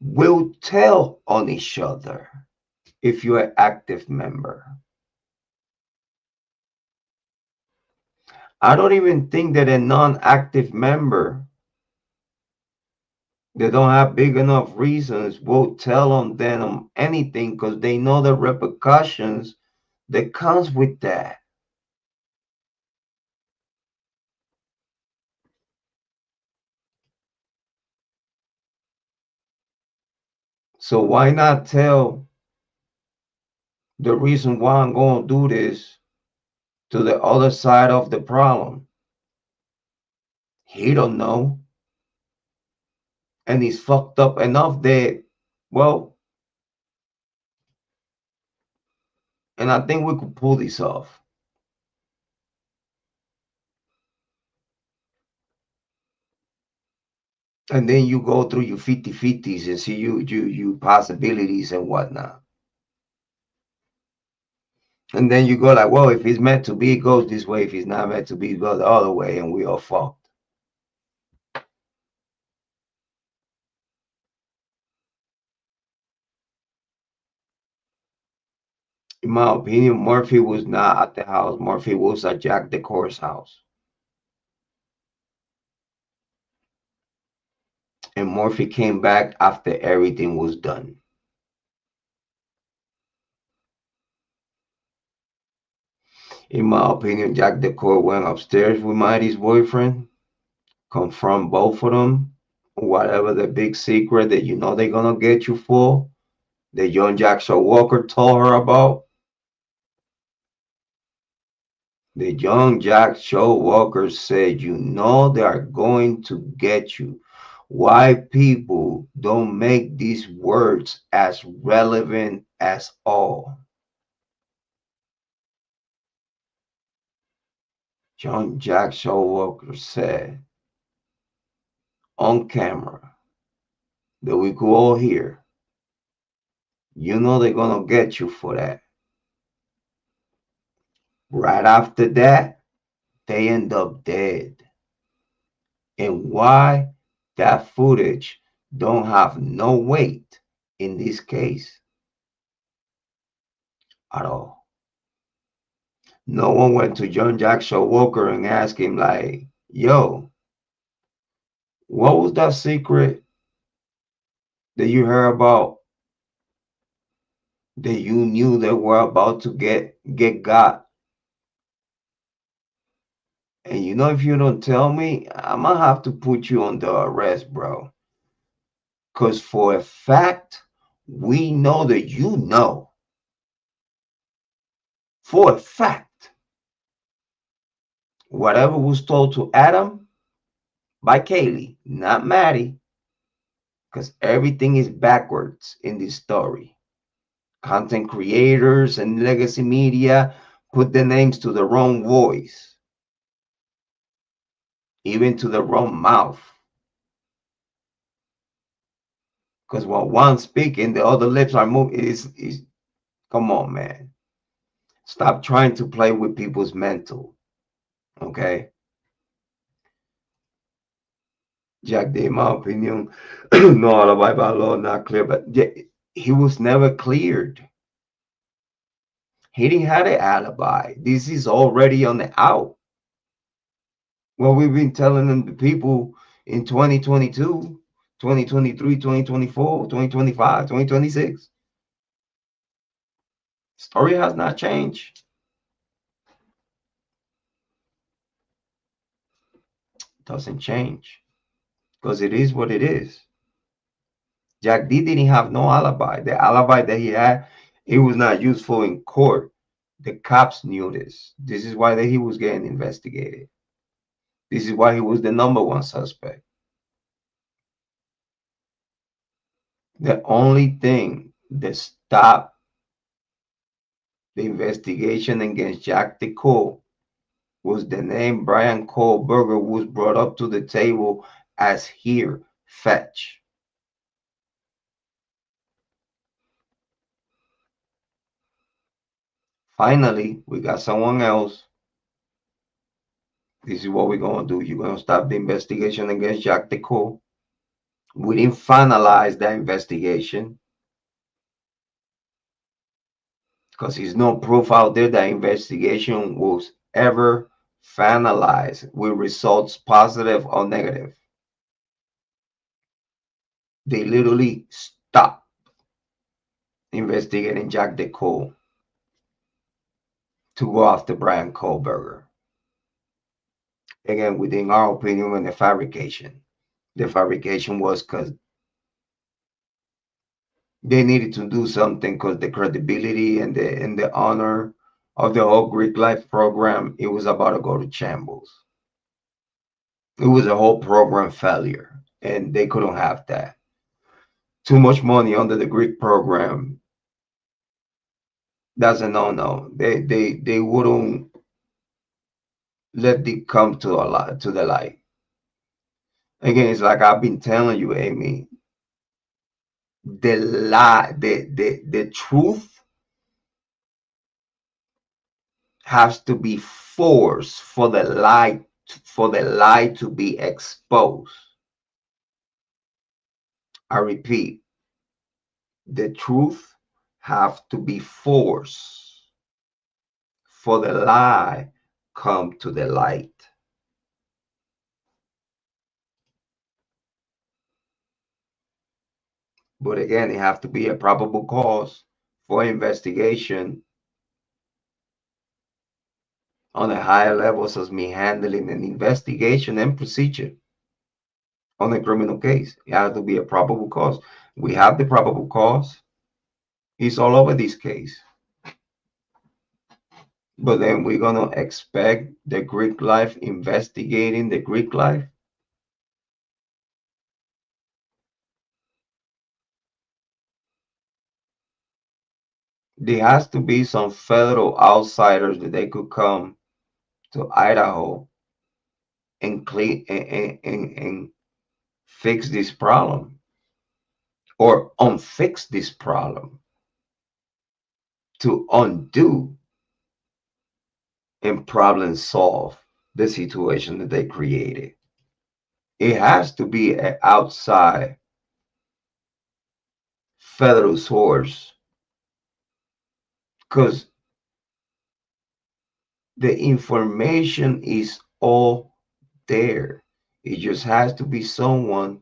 will tell on each other if you're an active member. I don't even think that a non-active member that don't have big enough reasons will tell on them anything because they know the repercussions that comes with that. So why not tell the reason why I'm going to do this to the other side of the problem? He don't know. And he's fucked up enough that, well, and I think we could pull this off. And then you go through your 50-50s and see you possibilities and whatnot. And then you go like, well, if it's meant to be, it goes this way. If it's not meant to be, it goes the other way, and we are fucked. In my opinion, Murphy was not at the house. Murphy was at Jack the Core's house. And Murphy came back after everything was done. In my opinion, Jack the Core went upstairs with Marty's boyfriend, confront both of them, whatever the big secret that you know they're gonna get you for, that young Jackson Walker told her about. The young Jack Walker said, you know they are going to get you. Why people don't make these words as relevant as all? John Jack Walker said on camera that we could all hear, you know they're gonna get you for that. Right after that, they end up dead. And why that footage don't have no weight in this case at all. No one went to John Jack Walker and asked him like, yo, what was that secret that you heard about that you knew they were about to get got? And you know, if you don't tell me, I'm gonna have to put you under arrest, bro. Because for a fact, we know that you know. For a fact, whatever was told to Adam by Kaylee, not Maddie, because everything is backwards in this story. Content creators and legacy media put the names to the wrong voice, even to the wrong mouth. Because when one's speaking, the other lips are moving. Is come on, man. Stop trying to play with people's mental. Okay. Jack Day, in my opinion, no alibi by law, not clear, but he was never cleared. He didn't have an alibi. This is already on the out. Well, we've been telling them, the people in 2022, 2023, 2024, 2025, 2026. Story has not changed. Doesn't change because it is what it is. Jack D didn't have no alibi. The alibi that he had, it was not useful in court. The cops knew this. This is why he was getting investigated. This is why he was the number one suspect. The only thing that stopped the investigation against Jack DeCole was the name Brian Kohlberger was brought up to the table as here, fetch. Finally, we got someone else. This is what we're going to do. You're going to stop the investigation against Jack DeCole. We didn't finalize that investigation because there's no proof out there that investigation was ever finalized with results positive or negative. They literally stopped investigating Jack DeCole to go after Brian Kohlberger. Again, within our opinion, on the fabrication. The fabrication was because they needed to do something, because the credibility and the honor of the whole Greek life program, it was about to go to shambles. It was a whole program failure, and they couldn't have that. Too much money under the Greek program. That's a no-no. They wouldn't let it come to the light. Again, it's like I've been telling you, Amy. The lie, the truth has to be forced for the lie to be exposed. I repeat, the truth have to be forced for the lie come to the light. But again, it have to be a probable cause for investigation on a higher levels as me handling an investigation and procedure. on a criminal case. It has to be a probable cause. We have the probable cause. He's all over this case. But then we're gonna expect the Greek life investigating the Greek life. There has to be some federal outsiders that they could come to Idaho and clean and fix this problem or unfix this problem to undo and problem solve the situation that they created. It has to be an outside federal source because the information is all there. It just has to be someone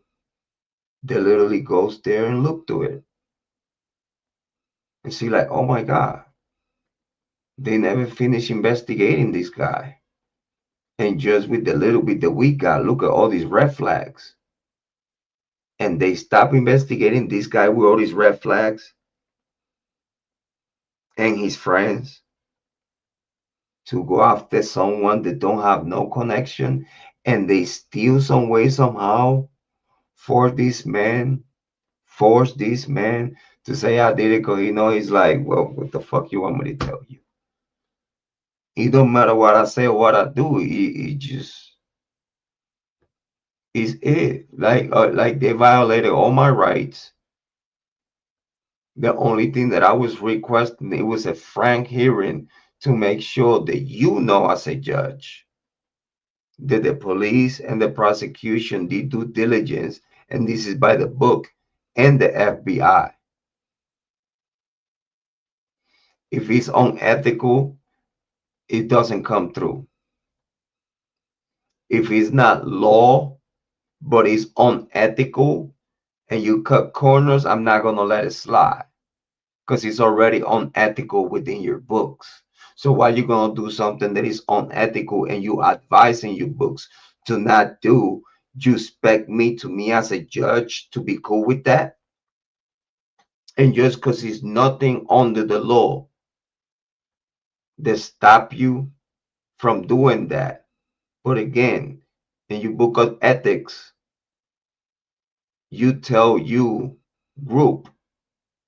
that literally goes there and look to it and see like, oh my God, they never finished investigating this guy. And just with the little bit that we got, look at all these red flags. And they stop investigating this guy with all these red flags and his friends to go after someone that don't have no connection, and they still some way somehow force this man to say I did it because he's like, well, what the fuck you want me to tell you? It don't matter what I say or what I do. It just is it. Like they violated all my rights. The only thing that I was requesting, it was a frank hearing to make sure that as a judge, that the police and the prosecution did due diligence, and this is by the book, and the FBI. If it's unethical, it doesn't come through. If it's not law, but it's unethical, and you cut corners, I'm not going to let it slide because it's already unethical within your books. So why you going to do something that is unethical and you advise in your books to not do? You expect me as a judge to be cool with that? And just because it's nothing under the law that stop you from doing that. But again, in your book of ethics, you tell you group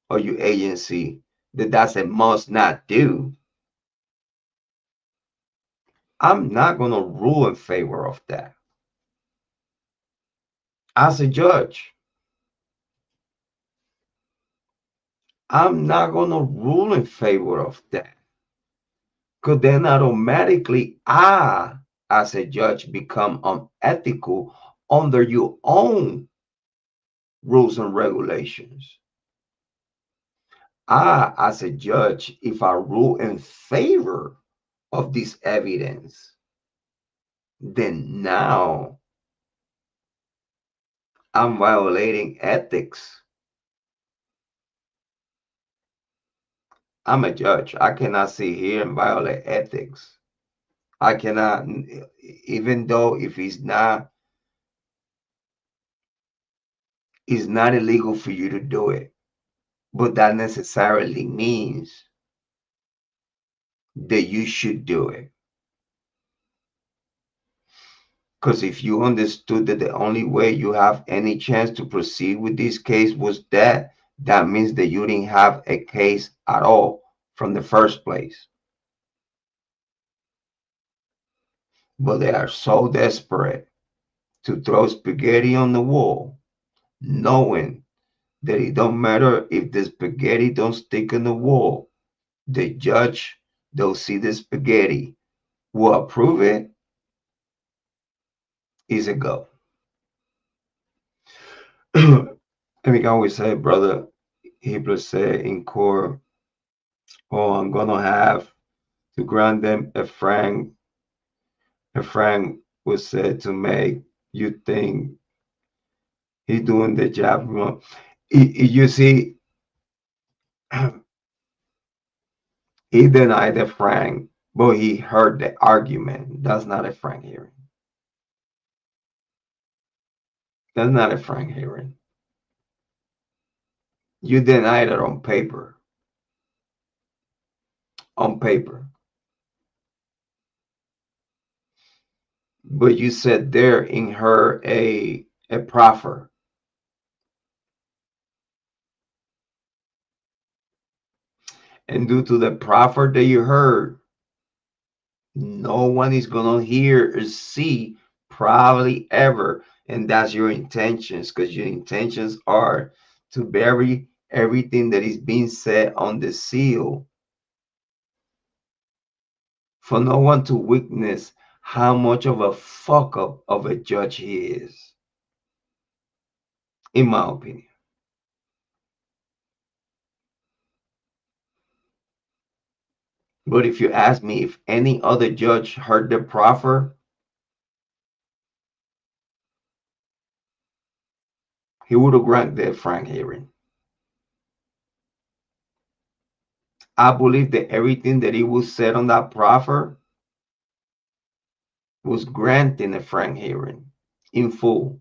or your agency that that's a must not do. I'm not going to rule in favor of that. As a judge, I'm not going to rule in favor of that. Because then automatically I, as a judge, become unethical under your own rules and regulations. I, as a judge, if I rule in favor of this evidence, then now I'm violating ethics. I'm a judge. I cannot sit here and violate ethics. I cannot, even though if it's not illegal for you to do it, but that necessarily means that you should do it. Because if you understood that the only way you have any chance to proceed with this case was that means that you didn't have a case at all from the first place. But they are so desperate to throw spaghetti on the wall, knowing that it don't matter if the spaghetti don't stick in the wall. The judge, they'll see the spaghetti, will approve it, is a go. I mean, I always say, brother Hitler said in court, oh, I'm gonna have to grant them a franc. A franc was said to make you think he's doing the job wrong. You see, he denied the franc, but he heard the argument. That's not a franc hearing. That's not a Frank hearing. You denied it on paper. On paper. But you said there in her a proffer. And due to the proffer that you heard, no one is gonna hear or see probably ever. And that's your intentions, because your intentions are to bury everything that is being said on the seal, for no one to witness how much of a fuck up of a judge he is, in my opinion. But if you ask me if any other judge heard the proffer, he would have granted the Frank hearing. I believe that everything that he was said on that proffer was granting a Frank hearing in full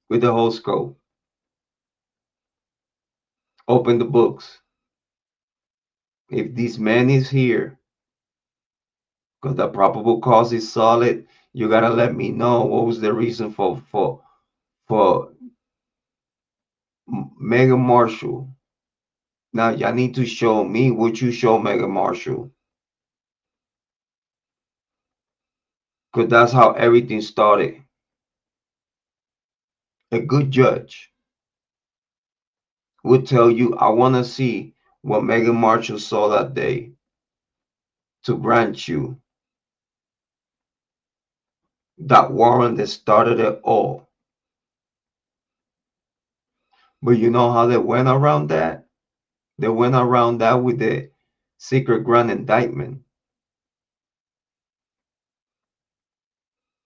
with the whole scope. Open the books. If this man is here, because the probable cause is solid, you gotta let me know what was the reason for Megan Marshall. Now y'all need to show me what you show Megan Marshall, because that's how everything started. A good judge would tell you, I want to see what Megan Marshall saw that day to grant you that warrant that started it all. But you know how they went around that? They went around that with the secret grand indictment.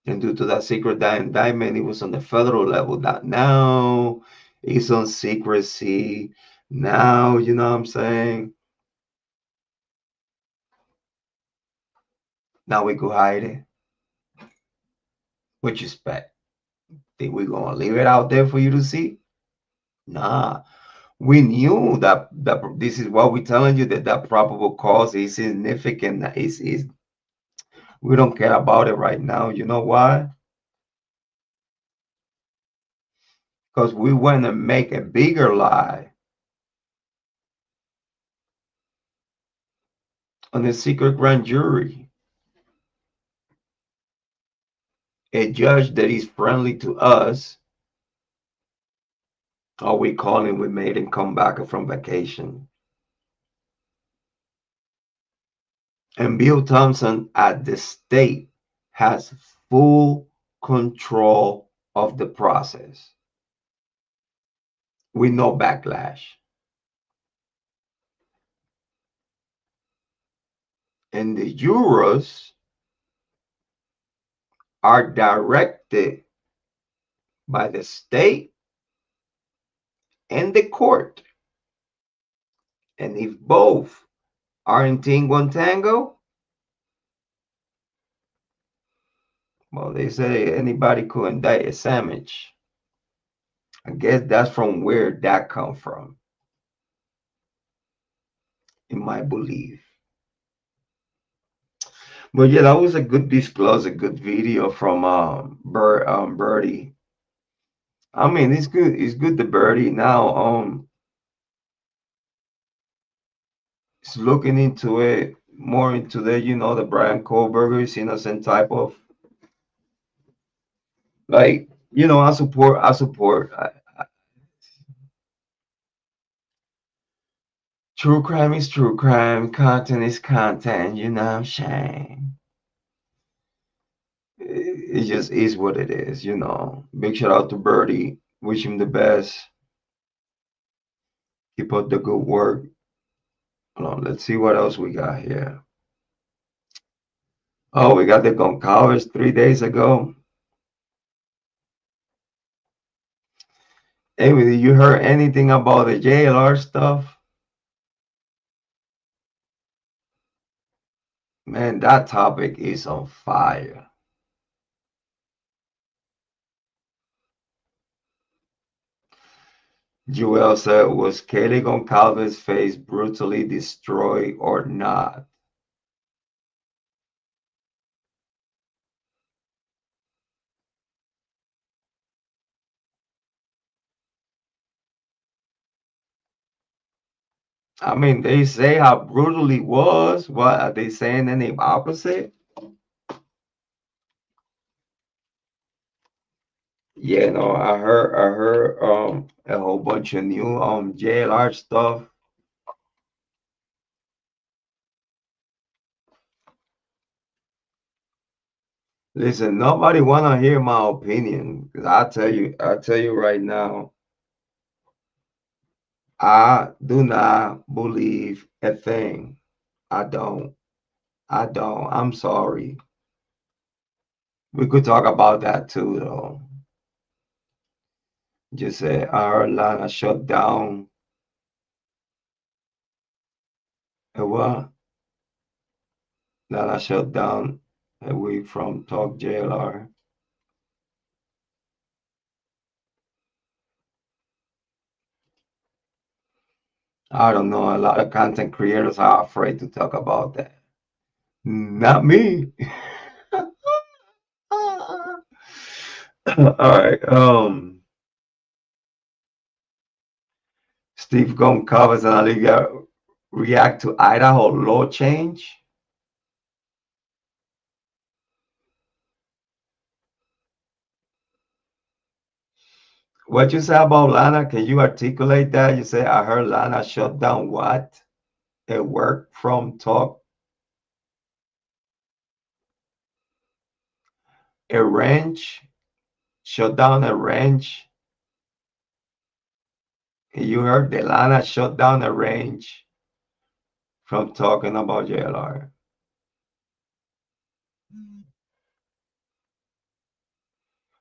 And due to that secret indictment, it was on the federal level. That now it's on secrecy. Now, you know what I'm saying? Now we could hide it. What you expect? Think we're gonna leave it out there for you to see? Nah. We knew that this is what we're telling you, that probable cause is significant. Is we don't care about it right now. You know why? Because we want to make a bigger lie on the secret grand jury. A judge that is friendly to us, or we call him, we made him come back from vacation. And Bill Thompson at the state has full control of the process with no backlash. And the jurors are directed by the state and the court. And if both are in Tingo and Tango, well, they say anybody could indict a sandwich. I guess that's from where that come from, in my belief. But yeah, that was a good disclose, a good video from Birdie. I mean, it's good. It's good to Birdie now. It's looking into it more into the, the Brian Kohlberger is innocent type of, like, I support. True crime is true crime. Content is content. You know what I'm saying? It just is what it is. Big shout out to Birdie. Wish him the best. Keep up the good work. Hold on, let's see what else we got here. Oh, we got the Goncalves 3 days ago. Amy, did you heard anything about the JLR stuff? Man, that topic is on fire. Joel said, was Kaylee Goncalves' face brutally destroyed or not? I mean, they say how brutally was. What are they saying? Any opposite? Yeah, no, I heard a whole bunch of new JLR stuff. Listen, nobody wanna hear my opinion. 'Cause I tell you right now, I do not believe a thing. I don't. I don't. I'm sorry. We could talk about that too, though. Just say our line shut down. A what? Lana shut down away from Talk JLR. I don't know. A lot of content creators are afraid to talk about that. Not me. All right. Steve Goncalves and Olivia react to Idaho law change. What you say about Lana? Can you articulate that? You say I heard Lana shut down what? A work from Talk. A ranch. Shut down a ranch. You heard that Lana shut down a range from talking about JLR.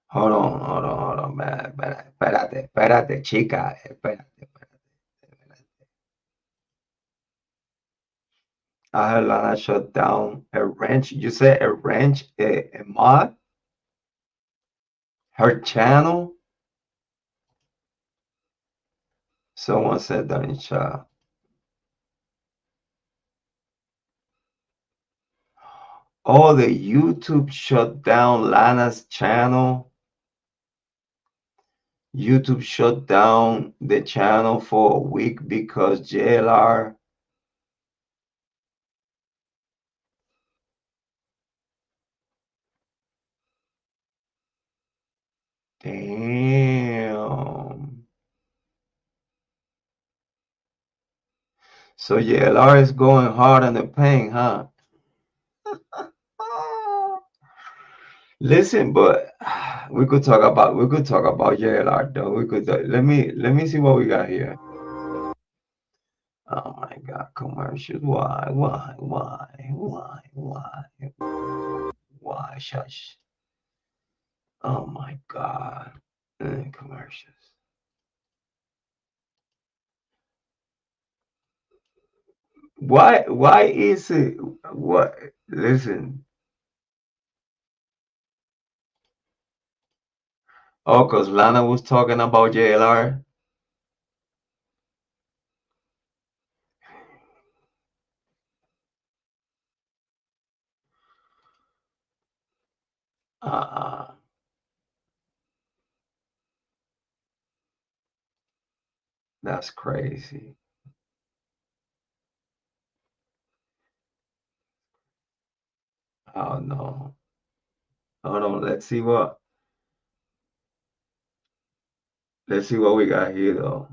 Hold on, man. Espérate, chica. Espérate. I heard Lana shut down a ranch. You said a ranch, a mod? Her channel? Someone said that in chat. Oh, the YouTube shut down Lana's channel. YouTube shut down the channel for a week because JLR. Damn. So JLR is going hard on the paint, huh? Listen, but we could talk about JLR though. We could let me see what we got here. Oh my God, commercials. Why? Shush. Oh my God. Commercials. Why is it what listen? Oh, because Lana was talking about JLR. Uh-uh. That's crazy. Oh no. Hold on, let's see what we got here though.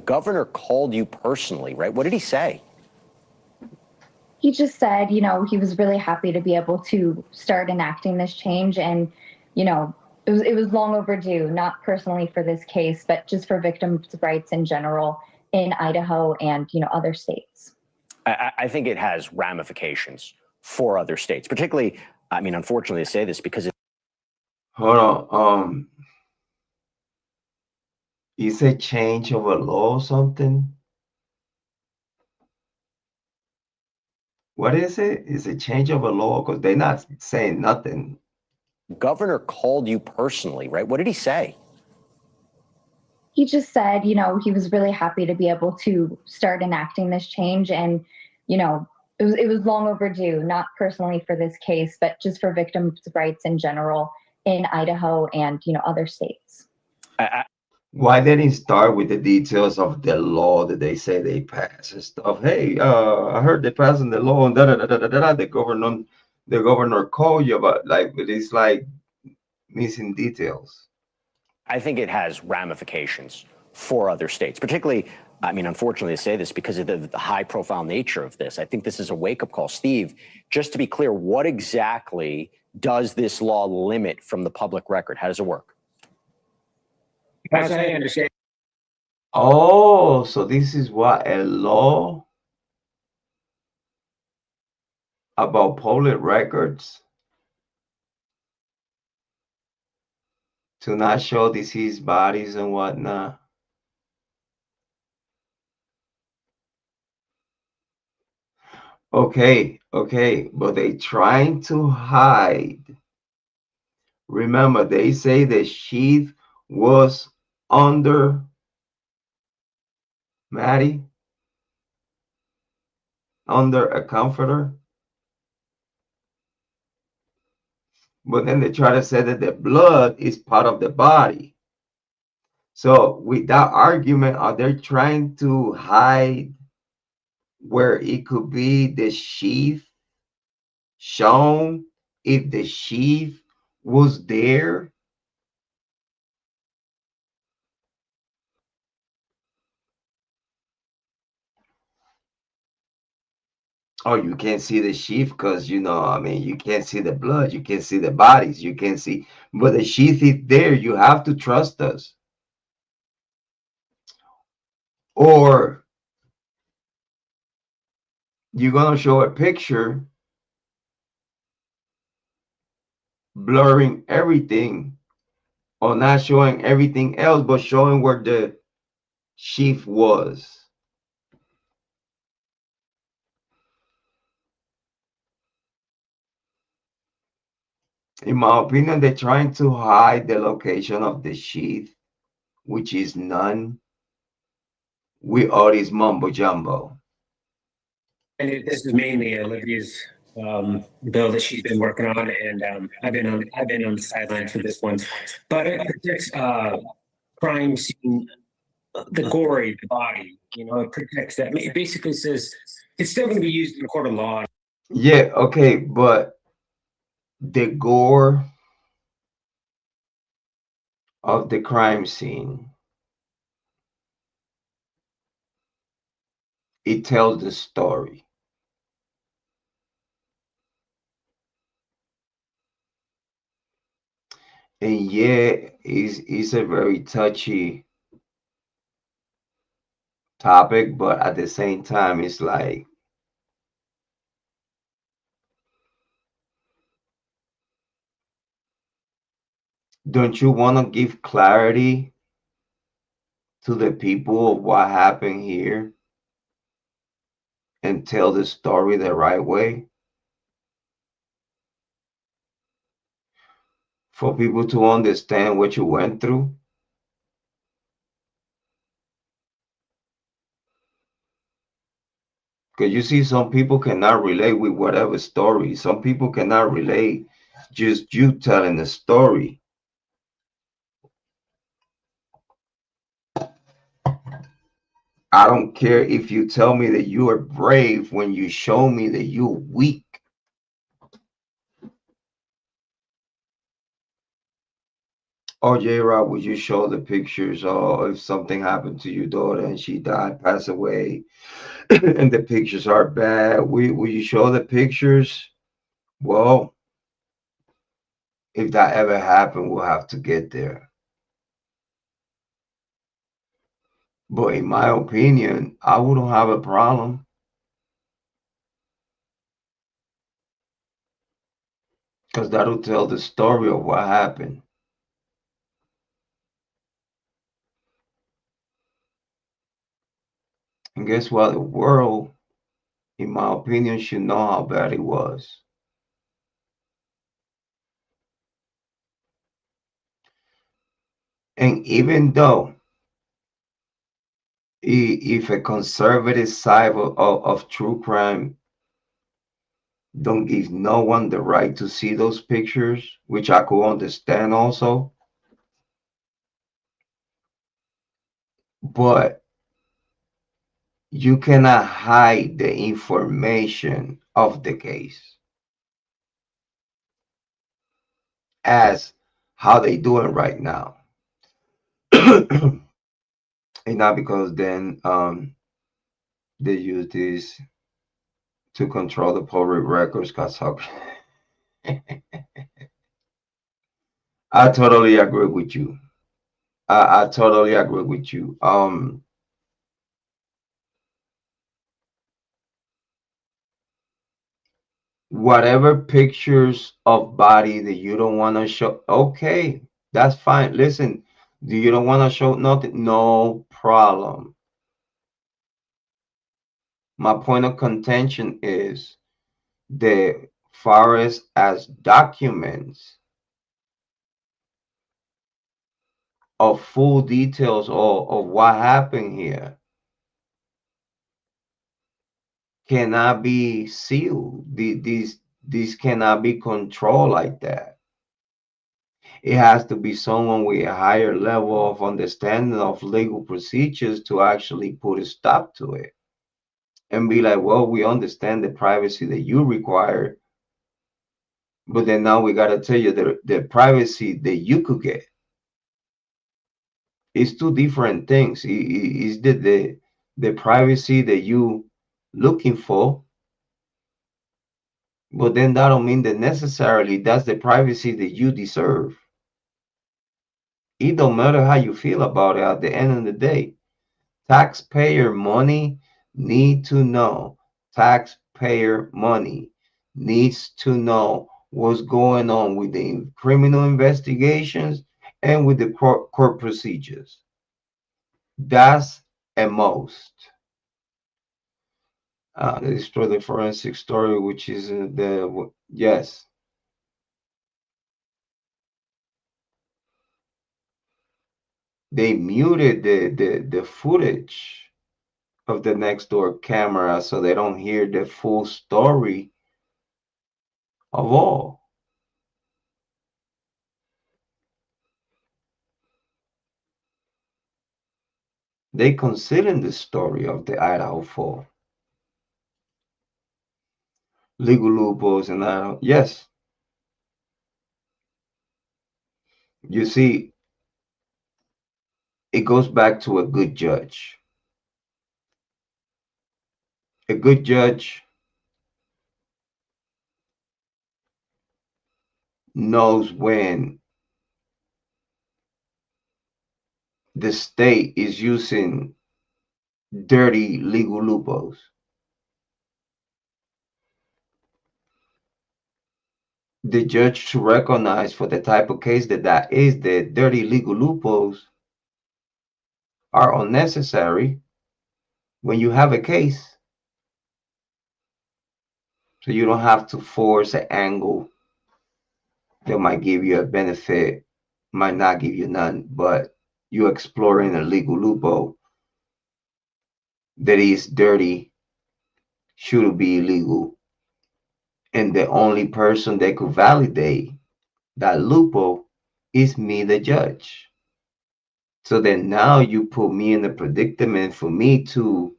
Governor called you personally, right? What did he say? He just said, you know, he was really happy to be able to start enacting this change. And, you know, it was long overdue, not personally for this case, but just for victims' rights in general in Idaho and, you know, other states. I think it has ramifications for other states, particularly, I mean, unfortunately to say this because Hold on. You said change of a law or something? What is it? Is it change of a law? Because they're not saying nothing. Governor called you personally, right? What did he say? He just said, he was really happy to be able to start enacting this change. And, it was long overdue, not personally for this case, but just for victims' rights in general in Idaho and, other states. Why they didn't start with the details of the law that they say they pass and stuff? Hey, I heard they passing the law and da da da da da da. The governor called you, but it's like missing details. I think it has ramifications for other states, particularly, I mean, unfortunately to say this because of the high profile nature of this. I think this is a wake up call. Steve, just to be clear, what exactly does this law limit from the public record? How does it work? As I understand. Oh, so this is what a law about public records to not show deceased bodies and whatnot. Okay, but they trying to hide. Remember, they say the sheath was under Maddie, under a comforter. But then they try to say that the blood is part of the body. So with that argument, are they trying to hide where it could be the sheath shown if the sheath was there? Oh, you can't see the sheath because, I mean, you can't see the blood, you can't see the bodies, you can't see, but the sheath is there. You have to trust us. Or you're going to show a picture blurring everything or not showing everything else, but showing where the sheath was. In my opinion, they're trying to hide the location of the sheath, which is none, with all this mumbo jumbo. And this is mainly Olivia's bill that she's been working on, and I've been on the sidelines for this one. But it protects crime scene, the gory, the body. It protects that. It basically says it's still going to be used in a court of law. Yeah, okay, but the gore of the crime scene, it tells the story. And yeah, it's a very touchy topic, but at the same time, it's like, don't you want to give clarity to the people of what happened here and tell the story the right way? For people to understand what you went through? Because you see, some people cannot relate with whatever story. Some people cannot relate just you telling the story. I don't care if you tell me that you are brave when you show me that you're weak. Oh, Jrod, would you show the pictures? Or if something happened to your daughter and she died, passed away, and the pictures are bad, will you show the pictures? Well, if that ever happened, we'll have to get there. But in my opinion, I wouldn't have a problem. Because that'll tell the story of what happened. And guess what? The world, in my opinion, should know how bad it was. And even though If a conservative side of true crime don't give no one the right to see those pictures, which I could understand also, but you cannot hide the information of the case as how they doing right now. And not because then they use this to control the public records. Cause I totally agree with you. I totally agree with you. Whatever pictures of body that you don't want to show, okay, that's fine. Listen, do you don't want to show nothing? No problem. My point of contention is the far as documents of full details of what happened here cannot be sealed. These cannot be controlled like that. It has to be someone with a higher level of understanding of legal procedures to actually put a stop to it and be like, well, we understand the privacy that you require, but then now we got to tell you the privacy that you could get. It's two different things. Is the privacy that you looking for, but then that don't mean that necessarily that's the privacy that you deserve. It don't matter how you feel about it at the end of the day. Taxpayer money need to know. Taxpayer money needs to know what's going on with the criminal investigations and with the court procedures. That's a most. They destroy the forensic story, which is yes. They muted the footage of the next door camera so they don't hear the full story of all. They concealing the story of the Idaho Fall. Legal loopholes and Idaho. Yes. You see, it goes back to a good judge. A good judge knows when the state is using dirty legal loopholes. The judge to recognize for the type of case that is, the dirty legal loopholes are unnecessary when you have a case. So you don't have to force an angle that might give you a benefit, might not give you none, but you exploring a legal loophole that is dirty, should be illegal. And the only person that could validate that loophole is me, the judge. So then now you put me in the predicament for me to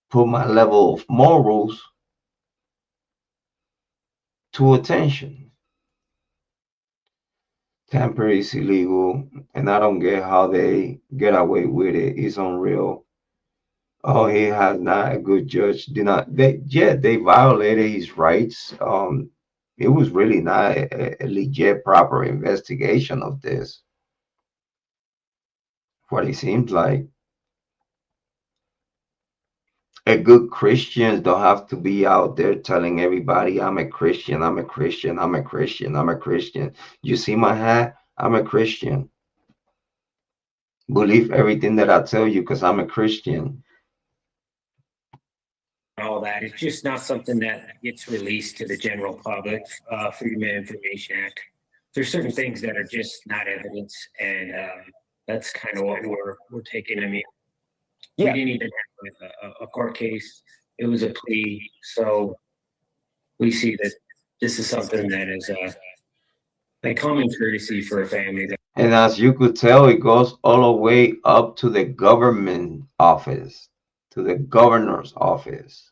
put my level of morals to attention. Tampering is illegal, and I don't get how they get away with it. It's unreal. Oh, he has not a good judge. Did not they violated his rights. It was really not a legit proper investigation of this. What it seems like. A good Christians don't have to be out there telling everybody I'm a Christian, I'm a Christian, I'm a Christian, I'm a Christian. You see my hat? I'm a Christian. Believe everything that I tell you because I'm a Christian. All that. It's just not something that gets released to the general public. Freedom of Information Act. There's certain things that are just not evidence, and that's kind of what we're taking. I mean, We didn't even have a court case. It was a plea. So we see that this is something that is like common courtesy for a family. And as you could tell, it goes all the way up to the government office, to the governor's office.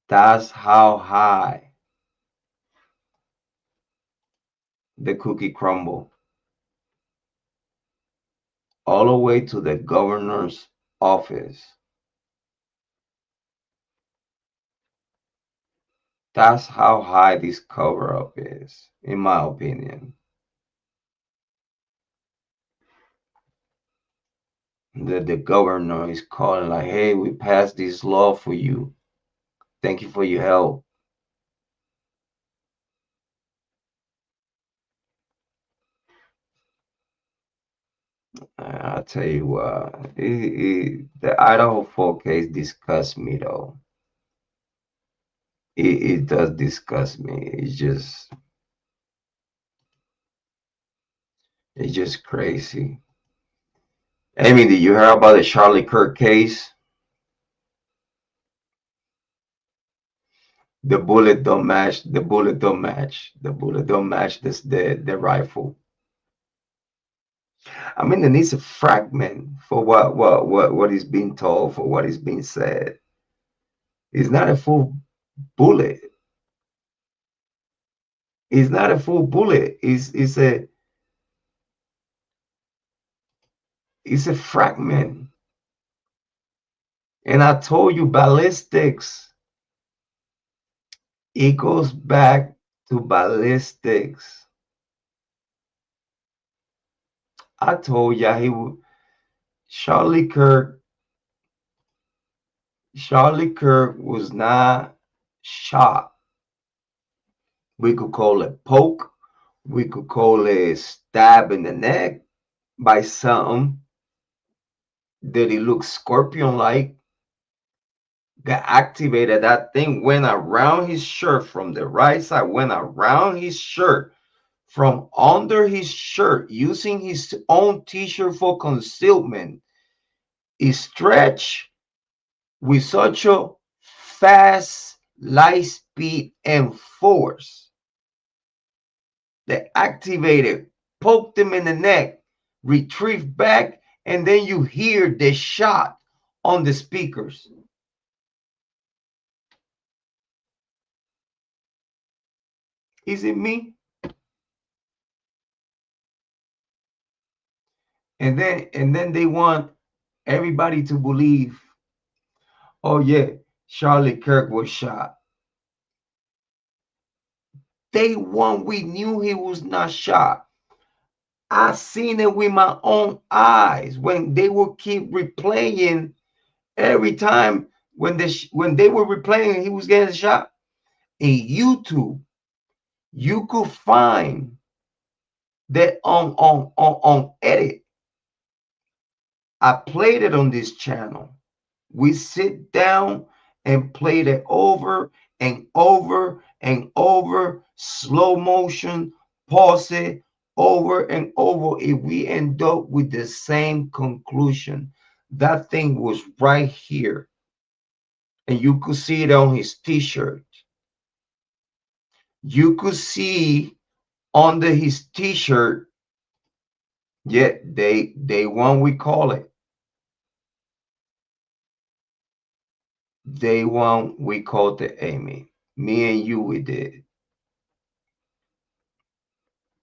That's how high the cookie crumble. All the way to the governor's office. That's how high this cover up is, in my opinion. The governor is calling like, hey, we passed this law for you. Thank you for your help. I'll tell you what, the Idaho 4 case disgusts me though. It does disgust me. It's just crazy. Amy, did you hear about the Charlie Kirk case? The bullet don't match. The bullet don't match. The bullet don't match the rifle. I mean, it needs a fragment for what is being told, for what is being said. It's not a full bullet. It's not a full bullet. It's a fragment. And I told you ballistics. It goes back to ballistics. I told ya he would. Charlie Kirk was not shot. We could call it poke. We could call it stab in the neck by something that it looks scorpion-like. That activated, that thing went around his shirt from the right side, went around his shirt, from under his shirt, using his own t-shirt for concealment. It stretched with such a fast light speed and force that activated, poked him in the neck, retrieved back, and then you hear the shot on the speakers. Is it me? And then they want everybody to believe, oh yeah, Charlie Kirk was shot. Day one, we knew he was not shot. I seen it with my own eyes when they would keep replaying every time when they were replaying he was getting shot. In YouTube, you could find that on edit. I played it on this channel. We sit down and played it over and over and over, slow motion, pause it over and over. If we end up with the same conclusion, that thing was right here. And you could see it on his t-shirt. You could see under his t-shirt, yeah, day one, we call it. Day one, we called it, Amy. Me and you, we did.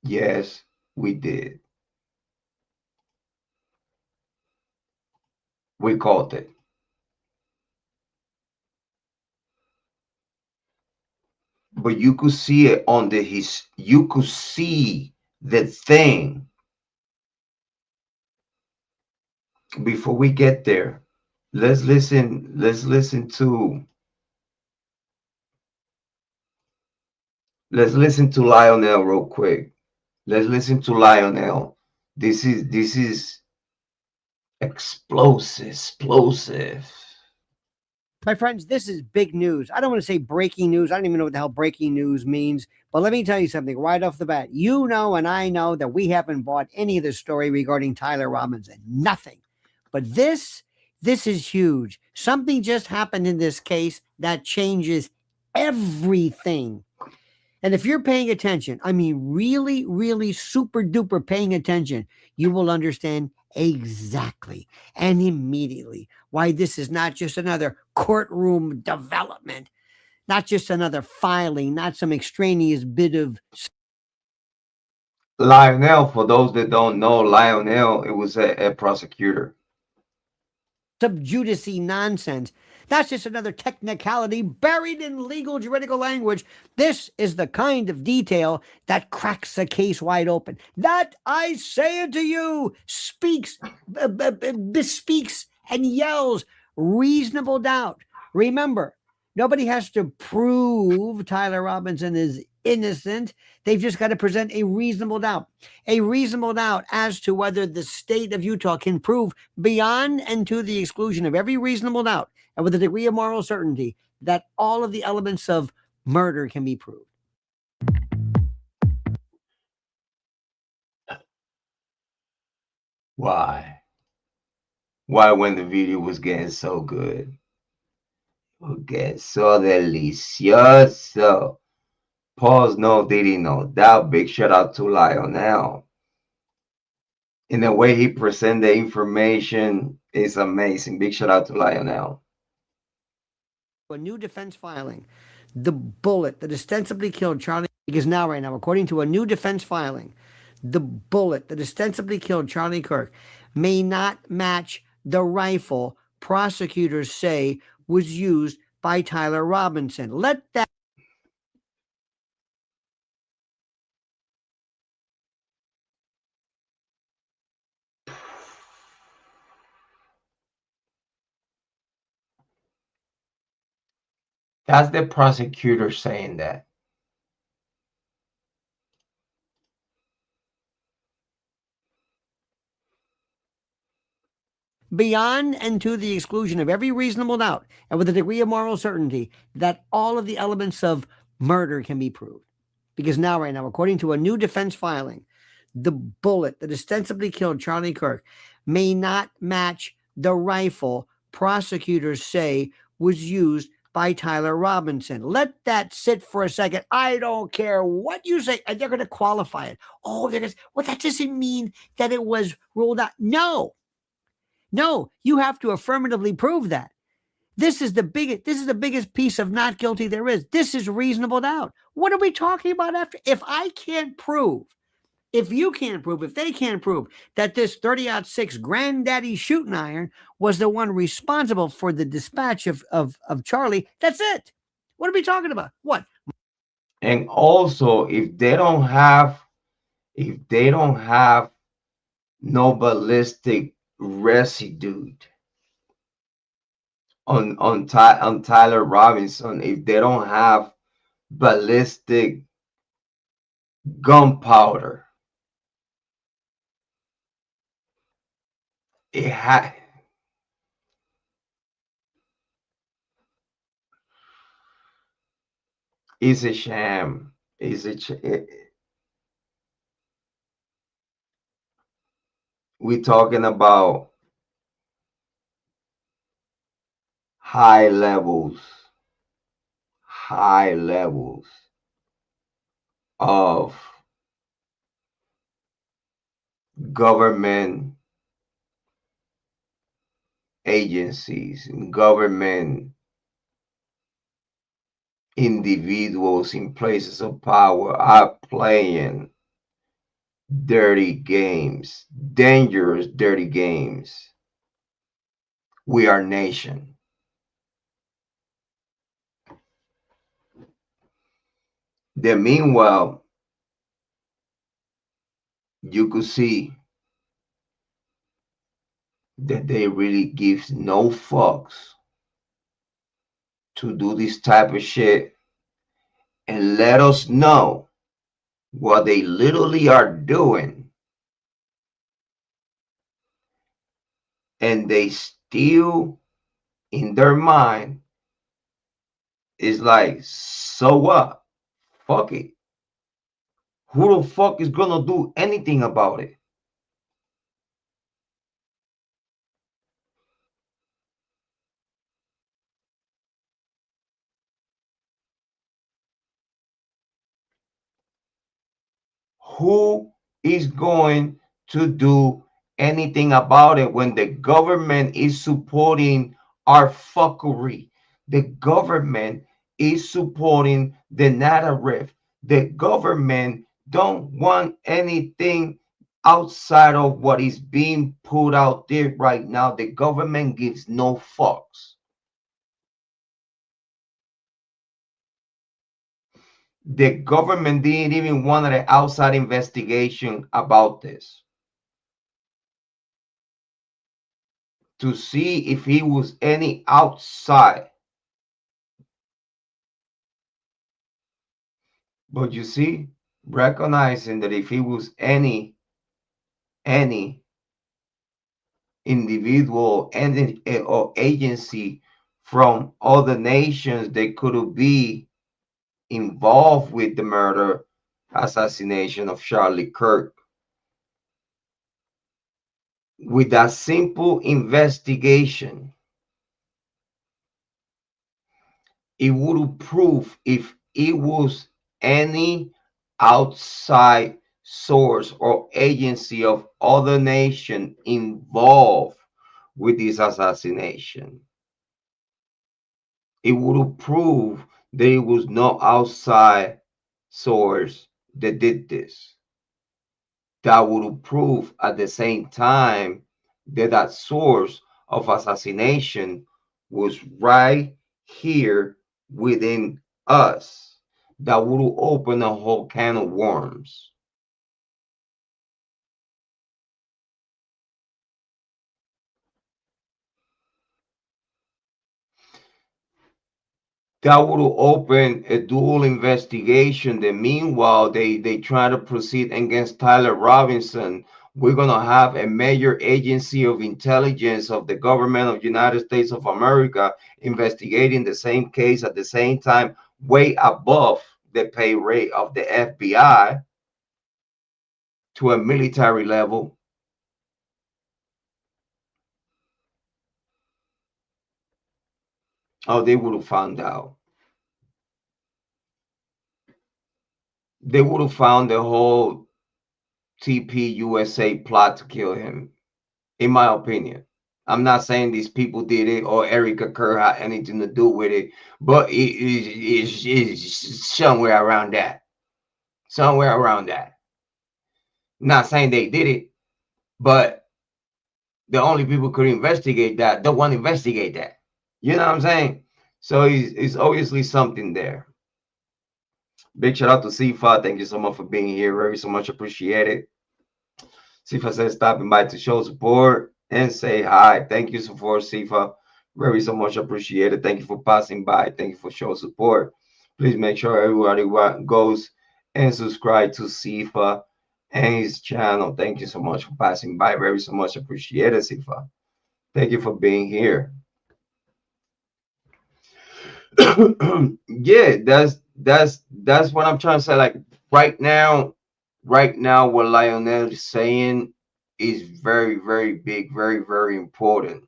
Yes, we did. We called it. But you could see it on you could see the thing. Before we get there, let's listen to Lionel real quick. Let's listen to Lionel. This is explosive. My friends, this is big news. I don't want to say breaking news. I don't even know what the hell breaking news means. But let me tell you something right off the bat. You know, and I know that we haven't bought any of the story regarding Tyler Robinson. Nothing. But this is huge. Something just happened in this case that changes everything. And if you're paying attention, I mean, really, really super duper paying attention, you will understand exactly and immediately why this is not just another courtroom development, not just another filing, not some extraneous bit of Lionel, for those that don't know, Lionel, it was a prosecutor. sub-judice nonsense. That's just another technicality buried in legal juridical language. This is the kind of detail that cracks a case wide open. That, I say it to you, bespeaks and yells reasonable doubt. Remember, nobody has to prove Tyler Robinson is innocent. They've just got to present a reasonable doubt as to whether the state of Utah can prove beyond and to the exclusion of every reasonable doubt and with a degree of moral certainty that all of the elements of murder can be proved. Why? Why when the video was getting so good? It was getting so delicioso. Pause, no diddy, no doubt. Big shout out to Lionel. In the way he present the information is amazing. Big shout out to Lionel. A new defense filing, the bullet that ostensibly killed Charlie, because now, right now, according to a new defense filing, the bullet that ostensibly killed Charlie Kirk may not match the rifle prosecutors say was used by Tyler Robinson. Let that. That's the prosecutor saying that. Beyond and to the exclusion of every reasonable doubt, and with a degree of moral certainty, that all of the elements of murder can be proved. Because now, right now, according to a new defense filing, the bullet that ostensibly killed Charlie Kirk may not match the rifle prosecutors say was used by Tyler Robinson. Let that sit for a second. I don't care what you say. And they're going to qualify it. Oh, they're going to, well, that doesn't mean that it was ruled out. No, you have to affirmatively prove that. This is the biggest piece of not guilty there is. This is reasonable doubt. What are we talking about after? If I can't prove, if you can't prove, if they can't prove that this 30-06 granddaddy shooting iron was the one responsible for the dispatch of Charlie, that's it. What are we talking about? What? And also, if they don't have no ballistic residue on Tyler Robinson, if they don't have ballistic gunpowder, it's a sham. We're talking about high levels of government agencies and government individuals in places of power are playing dirty games, dangerous dirty games. We are nation. Then meanwhile, you could see that they really gives no fucks to do this type of shit and let us know what they literally are doing, and they still in their mind it's like, so what? Fuck it. Who the fuck is gonna do anything about it? Who is going to do anything about it when the government is supporting our fuckery? The government is supporting the narrative. The government don't want anything outside of what is being put out there right now. The government gives no fucks. The government didn't even want an outside investigation about this to see if he was any outside. But you see, recognizing that if he was any individual and or agency from other nations that could be involved with the murder assassination of Charlie Kirk, with that simple investigation, it would prove if it was any outside source or agency of other nation involved with this assassination. It would prove that it was no outside source that did this. That would prove at the same time that that source of assassination was right here within us. That would open a whole can of worms. That would open a dual investigation. That meanwhile they try to proceed against Tyler Robinson. We're gonna have a major agency of intelligence of the government of United States of America investigating the same case at the same time, way above the pay rate of the FBI to a military level. Oh, they would have found out. They would have found the whole TP USA plot to kill him, in my opinion. I'm not saying these people did it or Erica Kerr had anything to do with it, but it's somewhere around that. Somewhere around that. Not saying they did it, but the only people could investigate that don't want to investigate that. You know what I'm saying? So it's obviously something there. Big shout out to Sifa. Thank you so much for being here. Very so much appreciated. Sifa says stopping by to show support and say hi. Thank you so for Sifa. Very so much appreciated. Thank you for passing by. Thank you for showing support. Please make sure everybody goes and subscribe to Sifa and his channel. Thank you so much for passing by. Very so much appreciated, Sifa. Thank you for being here. Yeah, that's what I'm trying to say. Like right now, what Lionel is saying is very, very big, very, very important.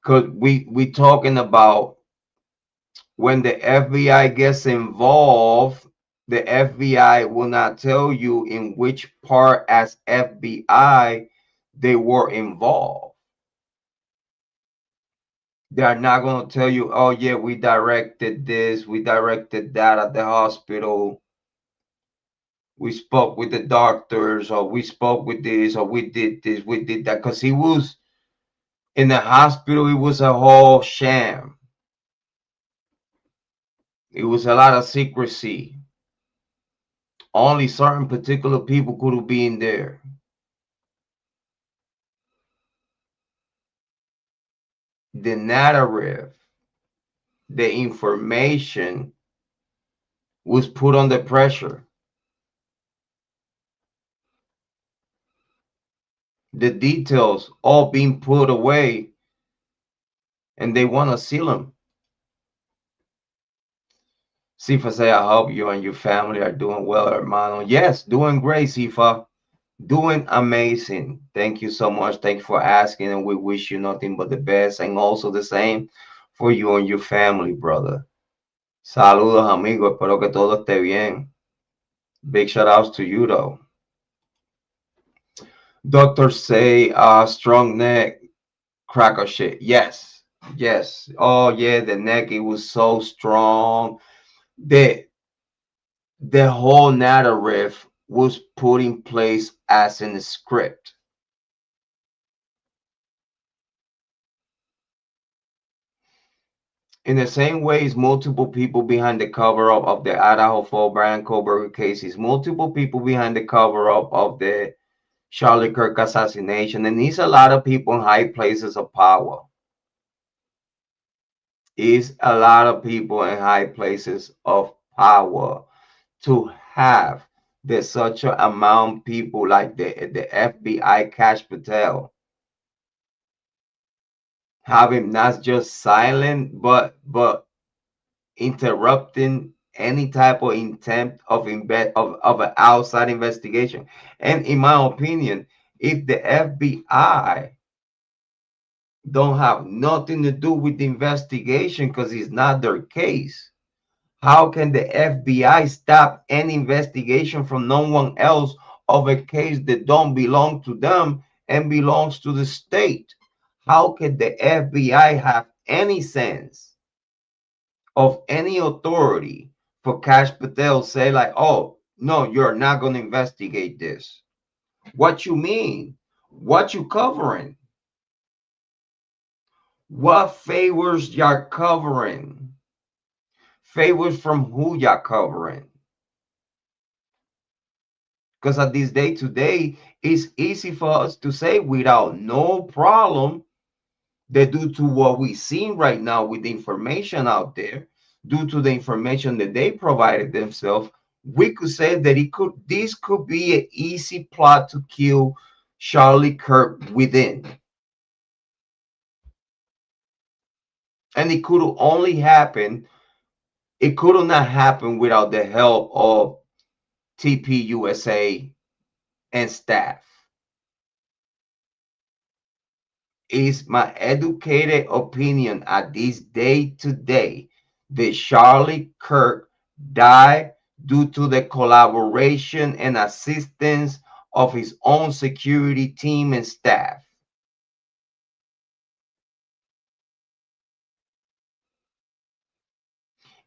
Because we talking about when the FBI gets involved, the FBI will not tell you in which part as FBI they were involved. They are not going to tell you, oh yeah, we directed this, we directed that at the hospital, we spoke with the doctors, or we spoke with this, or we did this, we did that. Because he was in the hospital, it was a whole sham. It was a lot of secrecy. Only certain particular people could have been there. The narrative, the information was put under pressure. The details all being put away, and they want to seal them. Sifa say, I hope you and your family are doing well, hermano. Yes, doing great, Sifa. Doing amazing. Thank you so much. Thank you for asking, and we wish you nothing but the best, and also the same for you and your family, brother. Saludos, amigo. Espero que todo esté bien. Big shout outs to you, though. Doctors say, strong neck, crack of shit. Yes, yes. Oh yeah, the neck, it was so strong. The whole narrative was put in place as in a script. In the same way, is multiple people behind the cover up of the Idaho Fall Brian Koberger cases, multiple people behind the cover up of the Charlie Kirk assassination, and there's a lot of people in high places of power. Is a lot of people in high places of power to have there's such an amount of people like the FBI Cash Patel have him not just silent but interrupting any type of intent of an outside investigation. And in my opinion, if the FBI don't have nothing to do with the investigation because it's not their case, how can the FBI stop any investigation from no one else of a case that don't belong to them and belongs to the state? How can the FBI have any sense of any authority for Cash Patel say like, oh, no, you're not going to investigate this? What you mean? What you covering? What favors y'all covering? Favors from who y'all covering? Because at this day to day, it's easy for us to say without no problem that due to what we seen right now with the information out there, due to the information that they provided themselves, we could say that this could be an easy plot to kill Charlie Kirk within. And it could only happen, it could not happen without the help of TPUSA and staff. Is my educated opinion at this day today that Charlie Kirk died due to the collaboration and assistance of his own security team and staff.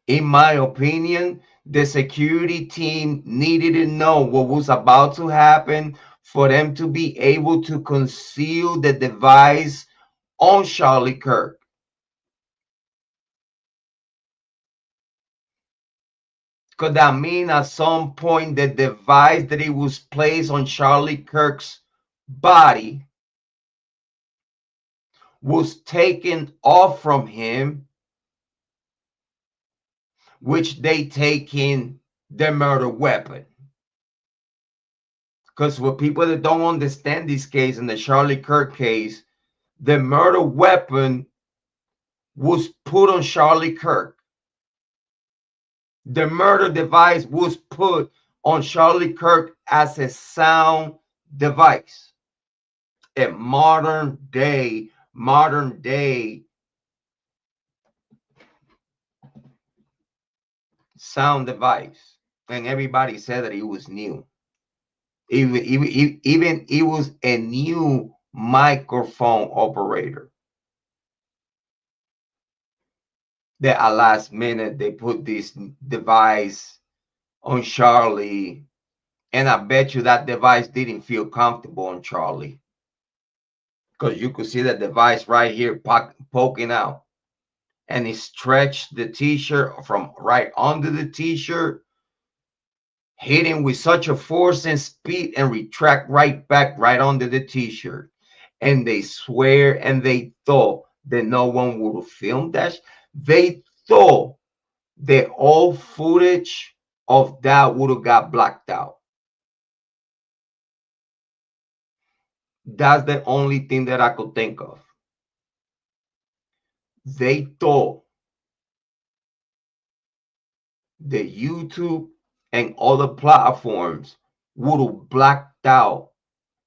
In my opinion, the security team needed to know what was about to happen for them to be able to conceal the device on Charlie Kirk. Could that mean at some point the device that it was placed on Charlie Kirk's body was taken off from him, which they taken the murder weapon? Because for people that don't understand this case, in the Charlie Kirk case, the murder weapon was put on Charlie Kirk. The murder device was put on Charlie Kirk as a sound device. A modern day sound device. And everybody said that it was new. Even it was a new microphone operator. That at last minute they put this device on Charlie, and I bet you that device didn't feel comfortable on Charlie, because you could see the device right here poking out, and it stretched the t-shirt from right under the t-shirt, hitting with such a force and speed, and retract right back right under the t-shirt. And they swear and they thought that no one would have filmed that. They thought that all footage of that would have got blacked out. That's the only thing that I could think of. They thought the YouTube and other platforms would have blacked out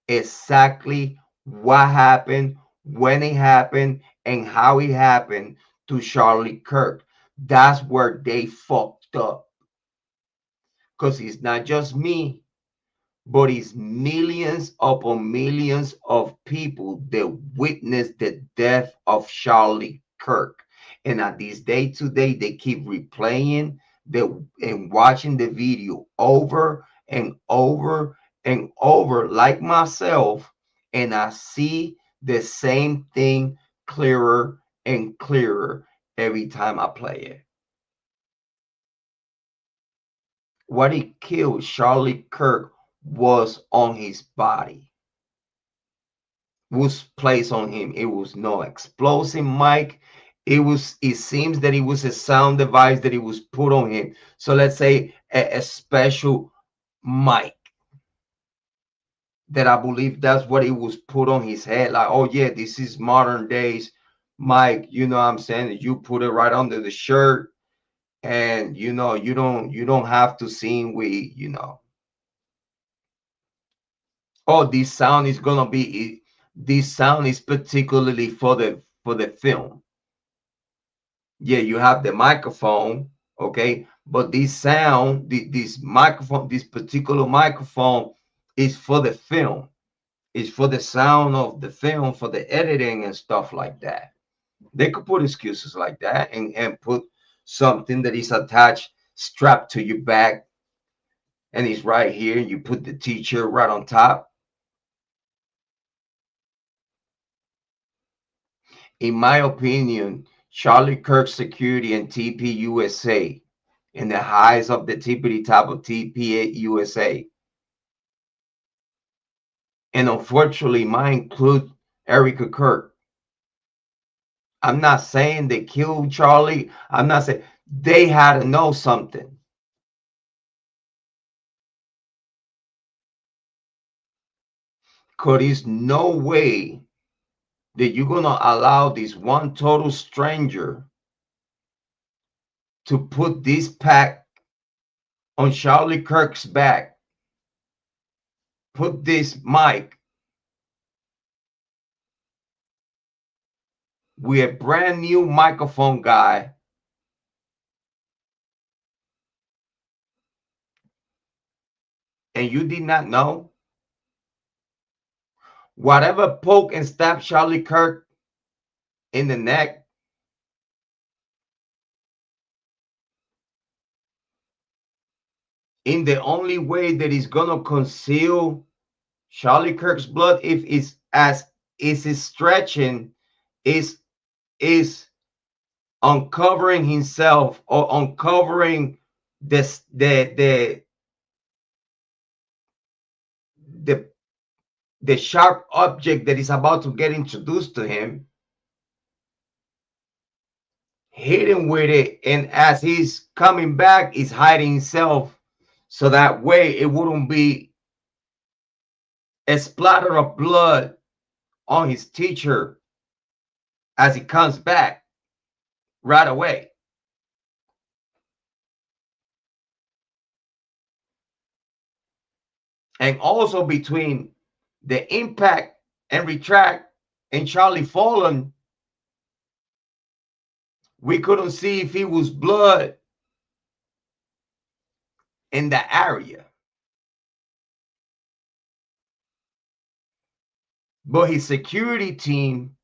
exactly what happened, when it happened, and how it happened to Charlie Kirk. That's where they fucked up. Because it's not just me, but it's millions upon millions of people that witnessed the death of Charlie Kirk. And at this day today, they keep replaying and watching the video over and over and over, like myself, and I see the same thing clearer and clearer every time I play it. What he killed Charlie Kirk was on his body, was placed on him. It was no explosive mic. It seems that it was a sound device that it was put on him. So let's say a special mic that I believe that's what it was put on his head. Like, oh yeah, this is modern days mic, you know what I'm saying? You put it right under the shirt, and you don't have to sing with, oh, this sound is gonna be, this sound is particularly for the film. Yeah, you have the microphone, okay, but this sound, this microphone, this particular microphone is for the film. It's for the sound of the film, for the editing and stuff like that. They could put excuses like that and put something that is attached, strapped to your back, and it's right here. You put the teacher right on top. In my opinion, Charlie Kirk Security and TP USA, and the highs of the tippity top of TP USA, and unfortunately, might include Erica Kirk. I'm not saying they killed Charlie. I'm not saying they had to know something. Because there's no way that you're going to allow this one total stranger to put this pack on Charlie Kirk's back, put this mic with a brand new microphone guy, and you did not know. Whatever poke and stab Charlie Kirk in the neck, in the only way that is gonna conceal Charlie Kirk's blood, if it's as is stretching, is uncovering himself, or uncovering this the sharp object that is about to get introduced to him, hit him with it, and as he's coming back, he's hiding himself, so that way it wouldn't be a splatter of blood on his teacher as he comes back right away. And also between the impact and retract and Charlie falling, we couldn't see if it was blood in the area. But his security team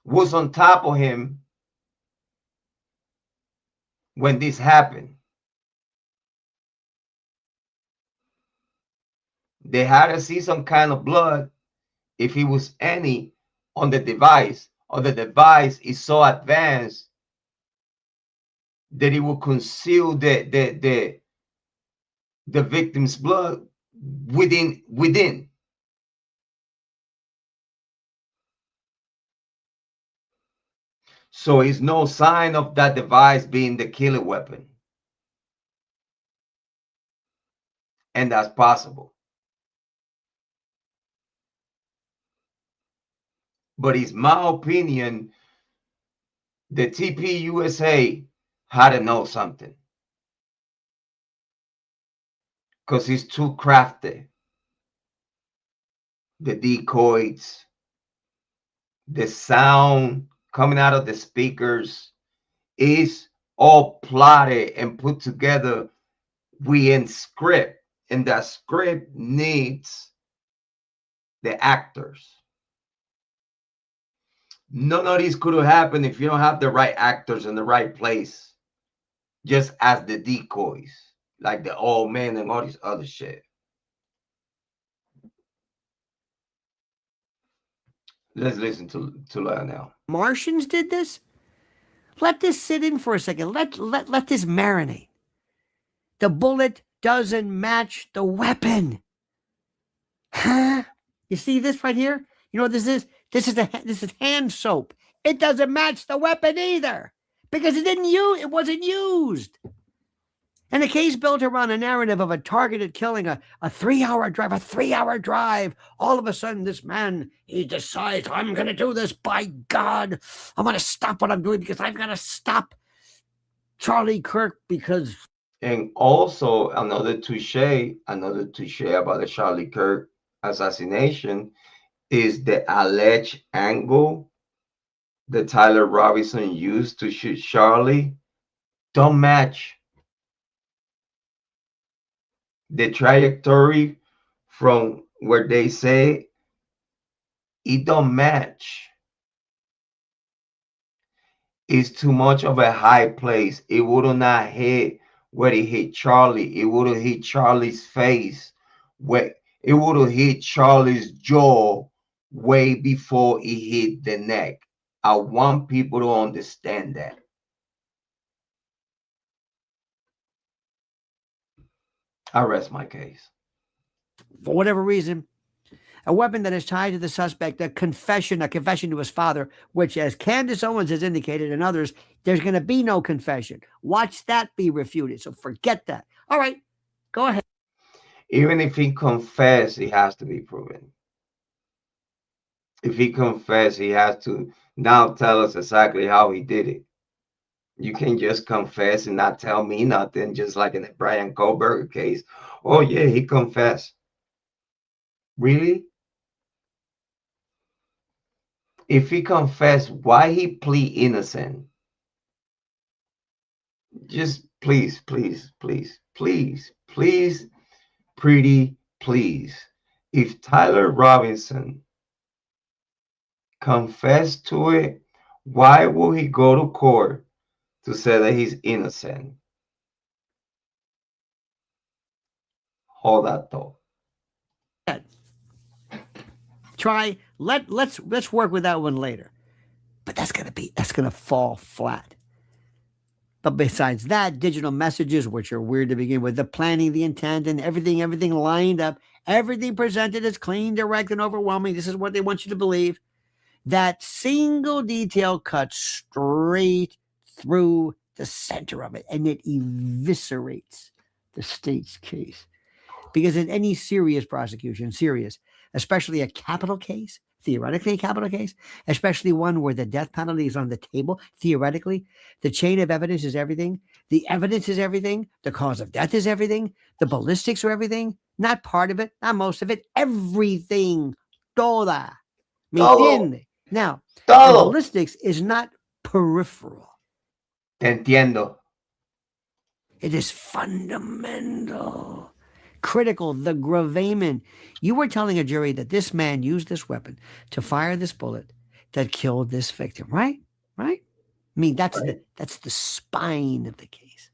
was on top of him when this happened. They had to see some kind of blood, if it was any, on the device, or the device is so advanced that it will conceal the victim's blood within. So it's no sign of that device being the killer weapon. And that's possible. But it's my opinion, the TP USA had to know something. because he's too crafty. The decoys, the sound coming out of the speakers is all plotted and put together. We in script, and that script needs the actors. None of these could have happened if you don't have the right actors in the right place, just as the decoys, like the old man and all this other shit. Let's listen to Lionel. Martians did this? Let this sit in for a second. Let this marinate. The bullet doesn't match the weapon. Huh? You see this right here? You know what this is? This is hand soap. It doesn't match the weapon either because it wasn't used. And the case built around a narrative of a targeted killing, a 3-hour drive. All of a sudden, this man, he decides, I'm going to do this. By God, I'm going to stop what I'm doing because I've got to stop Charlie Kirk because... And also another touche about the Charlie Kirk assassination is the alleged angle that Tyler Robinson used to shoot Charlie don't match the trajectory from where they say it don't match. It's too much of a high place. It would not hit where it hit Charlie. It would have hit Charlie's face. Where it would have hit Charlie's jaw way before it hit the neck. I want people to understand that. I rest my case. For whatever reason, a weapon that is tied to the suspect, a confession to his father, which, as Candace Owens has indicated and others, there's going to be no confession. Watch that be refuted. So forget that. All right, go ahead. Even if he confessed, it has to be proven. If he confessed, he has to now tell us exactly how he did it. You can't just confess and not tell me nothing, just like in the Brian Kohlberger case. Oh, yeah, he confessed. Really? If he confessed, why he plead innocent? Just please, please, please, please, please, pretty please. If Tyler Robinson confessed to it, why will he go to court to say that he's innocent? Hold that thought. Let's work with that one later. But that's gonna fall flat. But besides that, digital messages, which are weird to begin with, the planning, the intent, and everything lined up, everything presented as clean, direct, and overwhelming. This is what they want you to believe. That single detail cuts straight through the center of it, and it eviscerates the state's case. Because in any serious prosecution, especially a capital case, theoretically a capital case, especially one where the death penalty is on the table, theoretically, the chain of evidence is everything. The evidence is everything. The cause of death is everything. The ballistics are everything. Not part of it, not most of it, everything. Toda. ¿Me entiende? Now, the ballistics is not peripheral. Te entiendo. It is fundamental. Critical, the gravamen. You were telling a jury that this man used this weapon to fire this bullet that killed this victim, right? Right? I mean, that's the spine of the case.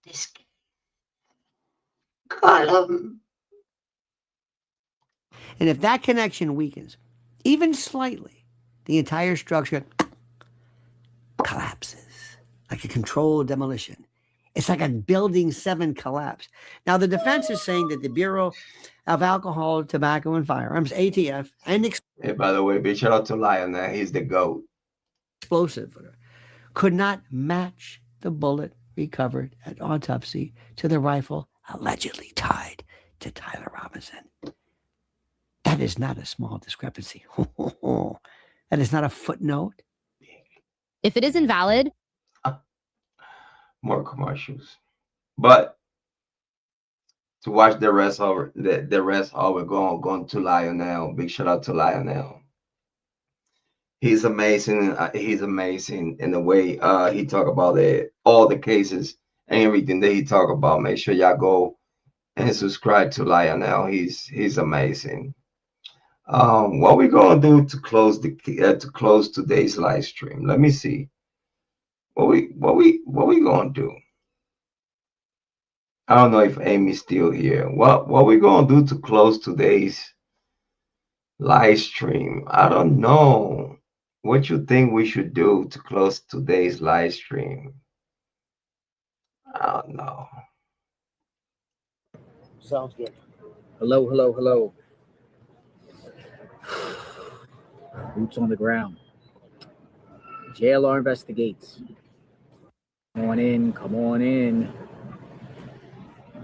This column. And if that connection weakens, even slightly, the entire structure collapses like a controlled demolition. It's like a Building 7 collapse. Now, the defense is saying that the Bureau of Alcohol, Tobacco, and Firearms, ATF, and Hey, by the way, big shout out to Lionel. He's the GOAT. Explosive could not match the bullet recovered at autopsy to the rifle allegedly tied to Tyler Robinson. That is not a small discrepancy. That is not a footnote. If it is invalid, more commercials. But to watch the rest of the rest of it, going to Lionel. Big shout out to Lionel. He's amazing. He's amazing in the way he talk about it, all the cases and everything that he talk about. Make sure y'all go and subscribe to Lionel. He's amazing. What we gonna do to close today's live stream? Let me see. What we gonna do? I don't know if Amy's still here. What we gonna do to close today's live stream? I don't know. What you think we should do to close today's live stream? I don't know. Sounds good. Hello, hello, hello. Boots on the ground. JLR investigates. Come on in, come on in.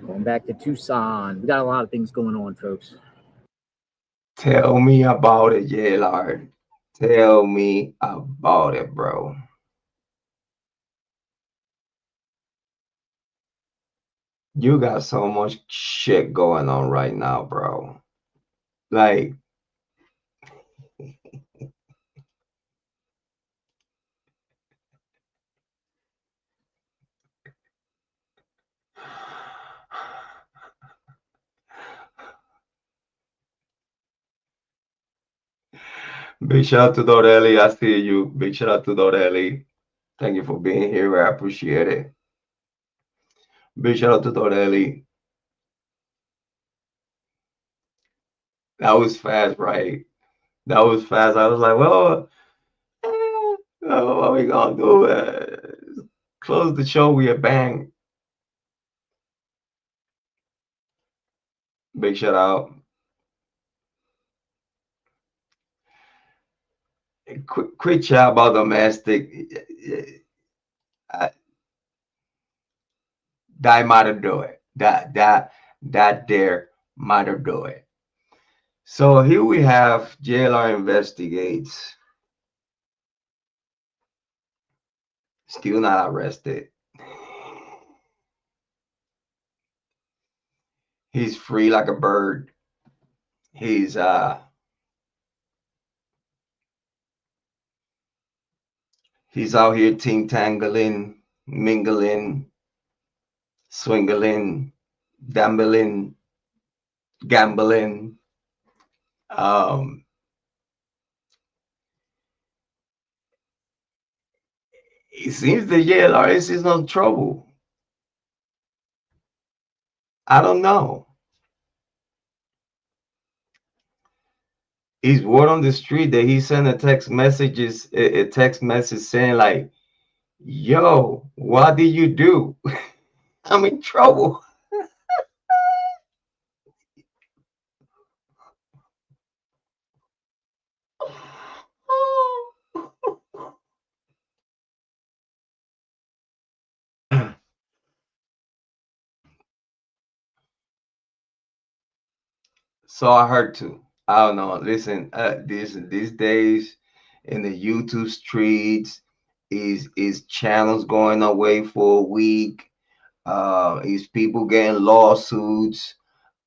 Going back to Tucson. We got a lot of things going on, folks. Tell me about it, JLR. Tell me about it, bro. You got so much shit going on right now, bro. Like, big shout out to Dorelli. I see you. Big shout out to Dorelli. Thank you for being here. I appreciate it. Big shout out to Dorelli. That was fast, right? That was fast. I was like, well, what are we gonna do? Close the show with a bang. Big shout out. Quick chat about domestic. That might have do it. That there might have do it. So here we have JLR investigates. Still not arrested. He's free like a bird. He's out here ting-tangling, mingling, swingling, gambling. It seems the JLR is in trouble. I don't know. He's word on the street that he sent a text message saying like, yo, what did you do? I'm in trouble. So I heard too. I don't know. Listen, these days in the YouTube streets is channels going away for a week. Is people getting lawsuits?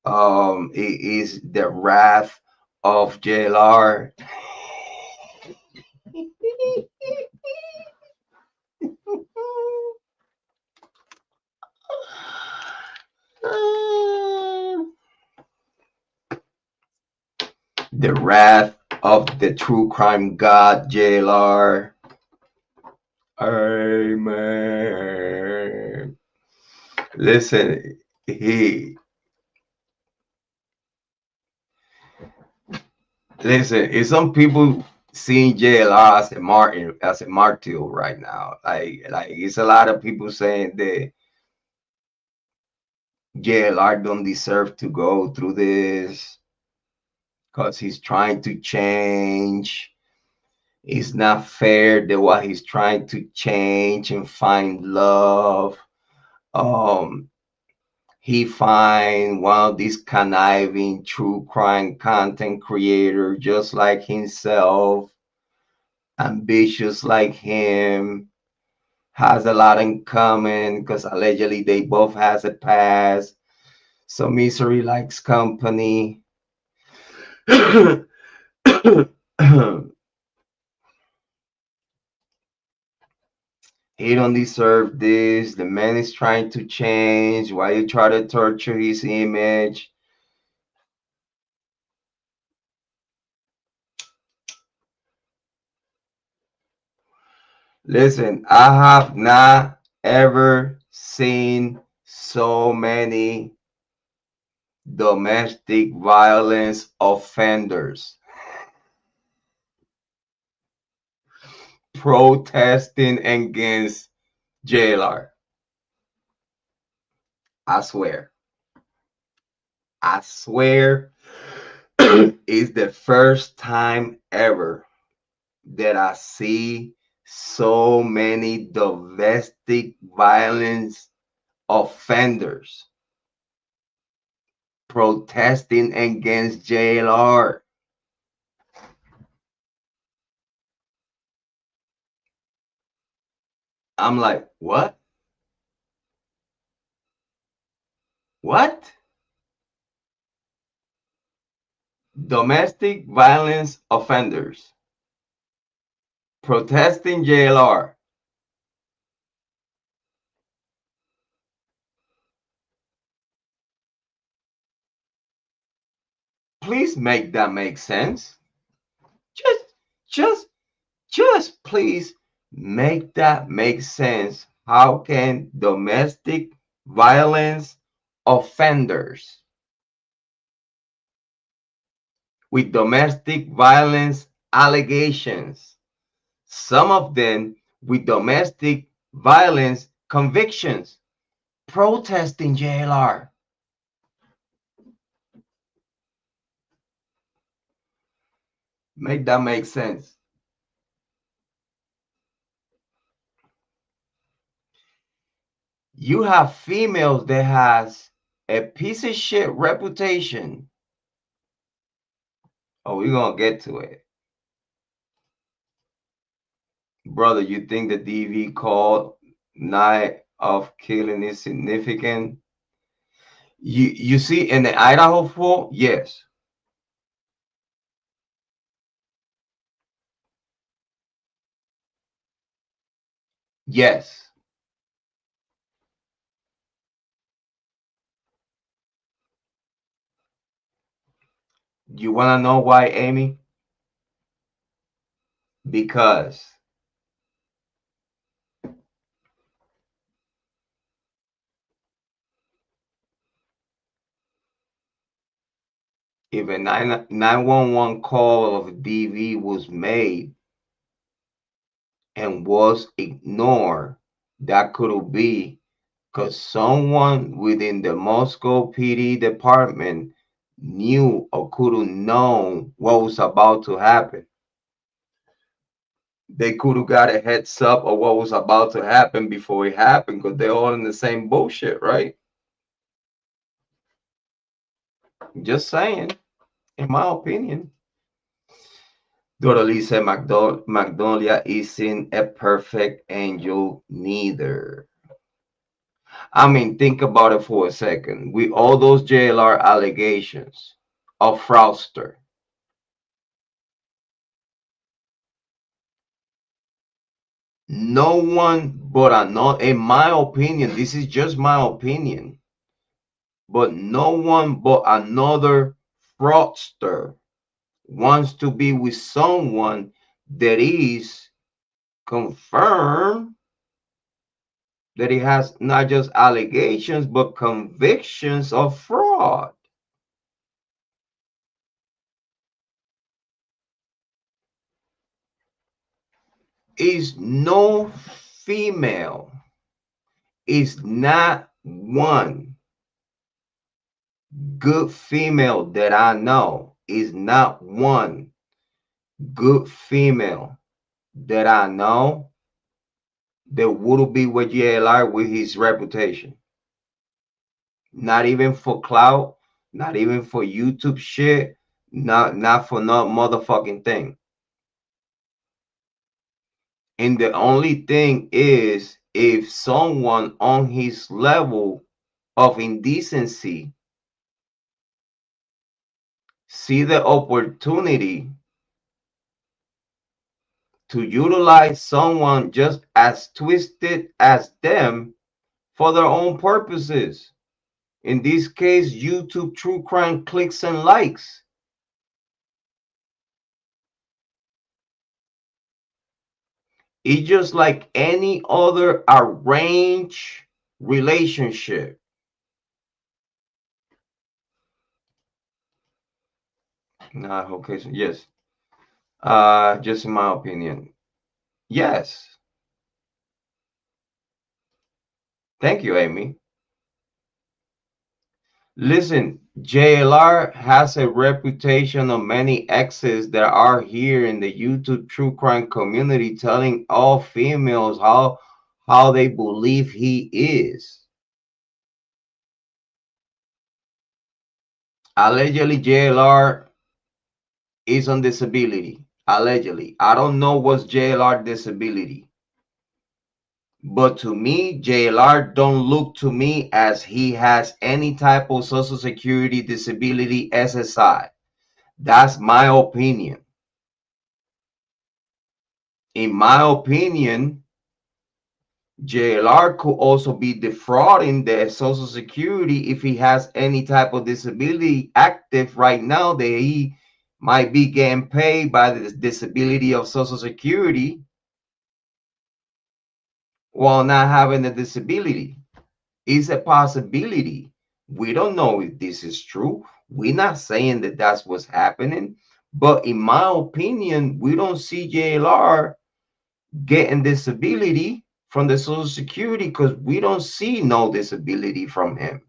It is the wrath of JLR. The wrath of the true crime god JLR. Amen. Listen, it's some people seeing JLR as a martyr right now. Like it's a lot of people saying that JLR don't deserve to go through this because he's trying to change. It's not fair that what he's trying to change and find love. He find one of these conniving true crime content creator just like himself, ambitious like him, has a lot in common because allegedly they both has a past. So Misery likes company. He don't deserve this. The man is trying to change. Why you try to torture his image? Listen, I have not ever seen so many domestic violence offenders protesting against JLR. I swear. I swear it's the first time ever that I see so many domestic violence offenders protesting against JLR. I'm like, what? What? Domestic violence offenders protesting JLR. Please make that make sense. Just please make that make sense. How can domestic violence offenders with domestic violence allegations, some of them with domestic violence convictions, protesting JLR? Make that make sense. You have females that has a piece of shit reputation. Oh, we're gonna get to it. Brother, you think the DV call night of killing is significant? You see in the Idaho 4, yes. Yes. You want to know why, Amy? Because if a 911 call of DV was made and was ignored, that could be because someone within the Moscow PD department knew or could have known what was about to happen. They could have got a heads up of what was about to happen before it happened because they're all in the same bullshit, right? Just saying, in my opinion. Dorothy said Magnolia isn't a perfect angel neither. I mean, think about it for a second. With all those JLR allegations of fraudster, no one but another, in my opinion, this is just my opinion, but no one but another fraudster wants to be with someone that is confirmed that he has not just allegations but convictions of fraud. Is no female, is not one good female that I know, is not one good female that I know that would be with JLR with his reputation. Not even for clout, not even for YouTube shit, not for no motherfucking thing. And the only thing is if someone on his level of indecency see the opportunity to utilize someone just as twisted as them for their own purposes. In this case, YouTube true crime clicks and likes. It's just like any other arranged relationship. Nah, okay, so yes. Just in my opinion. Yes. Thank you, Amy. Listen, JLR has a reputation of many exes that are here in the YouTube true crime community telling all females how they believe he is. Allegedly, JLR is on disability. Allegedly. I don't know what's JLR disability. But to me, JLR don't look to me as he has any type of Social Security disability SSI. That's my opinion. In my opinion, JLR could also be defrauding the Social Security if he has any type of disability active right now that he might be getting paid by the disability of Social Security while not having a disability. It's a possibility. We don't know if this is true. We're not saying that that's what's happening. But in my opinion, we don't see JLR getting disability from the Social Security because we don't see no disability from him.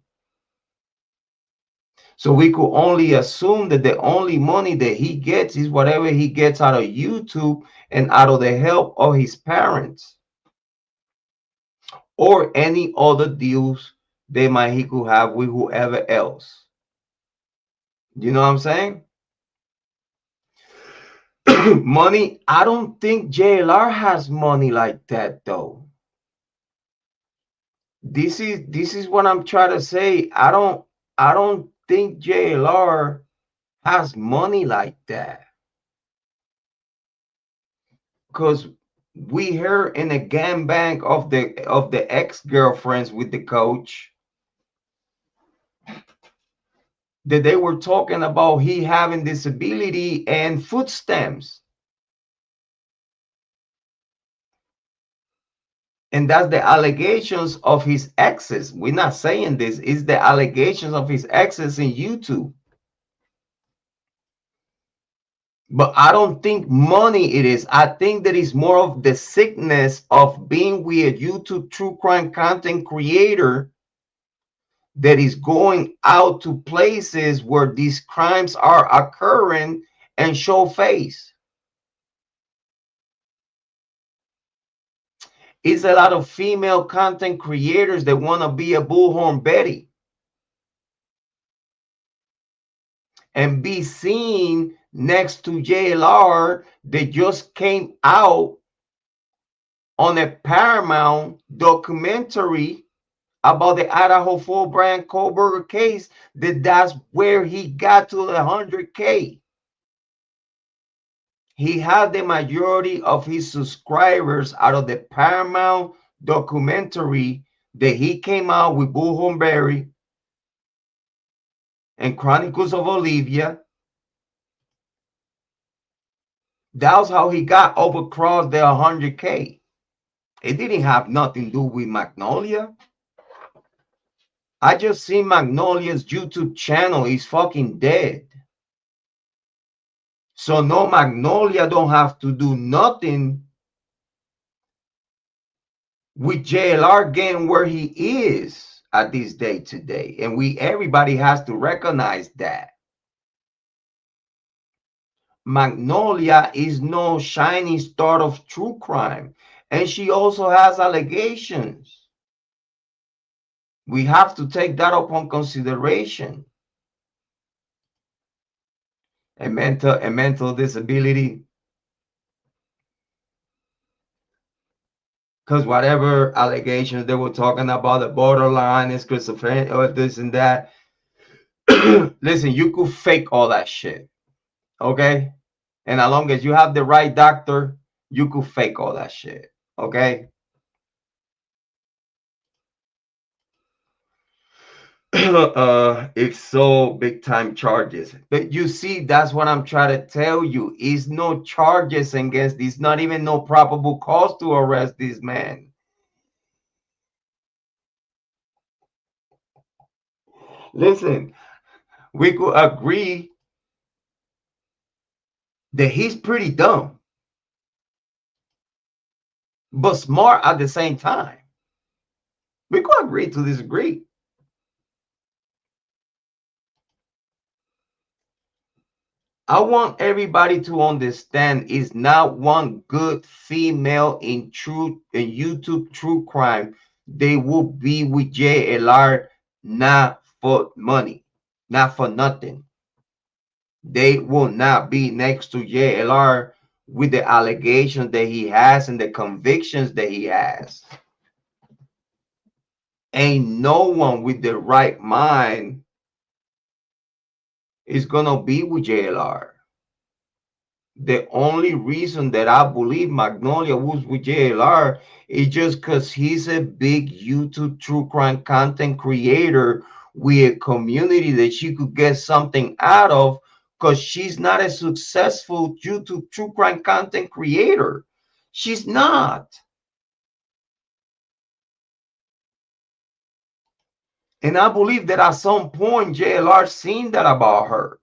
So we could only assume that the only money that he gets is whatever he gets out of YouTube and out of the help of his parents or any other deals that he could have with whoever else. You know what I'm saying? Money, I don't think JLR has money like that though. This is what I'm trying to say. I don't think JLR has money like that. Because we heard in a gangbang of the ex-girlfriends with the coach that they were talking about he having disability and food stamps. And that's the allegations of his exes. We're not saying this. It's the allegations of his exes in YouTube. But I don't think money it is. I think that it's more of the sickness of being with a YouTube true crime content creator that is going out to places where these crimes are occurring and show face. It's a lot of female content creators that want to be a Bullhorn Betty and be seen next to JLR that just came out on a Paramount documentary about the Idaho 4 Brian Kohlberger case, that's where he got to the 100K. He had the majority of his subscribers out of the Paramount documentary that he came out with Bullhorn Berry and Chronicles of Olivia. That's how he got over across the 100K. It didn't have nothing to do with Magnolia. I just seen Magnolia's YouTube channel is fucking dead. So no, Magnolia don't have to do nothing with JLR getting where he is at this day today. And everybody has to recognize that. Magnolia is no shining star of true crime. And she also has allegations. We have to take that upon consideration. A mental disability. because whatever allegations they were talking about, the borderline is schizophrenia or this and that. Listen, you could fake all that shit, okay? And as long as you have the right doctor, you could fake all that shit, okay? It's so big time charges. But you see, that's what I'm trying to tell you. Is no charges against this, not even no probable cause to arrest this man. Listen, we could agree that he's pretty dumb, but smart at the same time. We could agree to disagree. I want everybody to understand is not one good female in YouTube true crime. They will be with JLR not for money, not for nothing. They will not be next to JLR with the allegations that he has and the convictions that he has. Ain't no one with the right mind is gonna be with JLR. The only reason that I believe Magnolia was with JLR is just because he's a big YouTube true crime content creator with a community that she could get something out of, because she's not a successful YouTube true crime content creator. She's not. And I believe that at some point JLR seen that about her.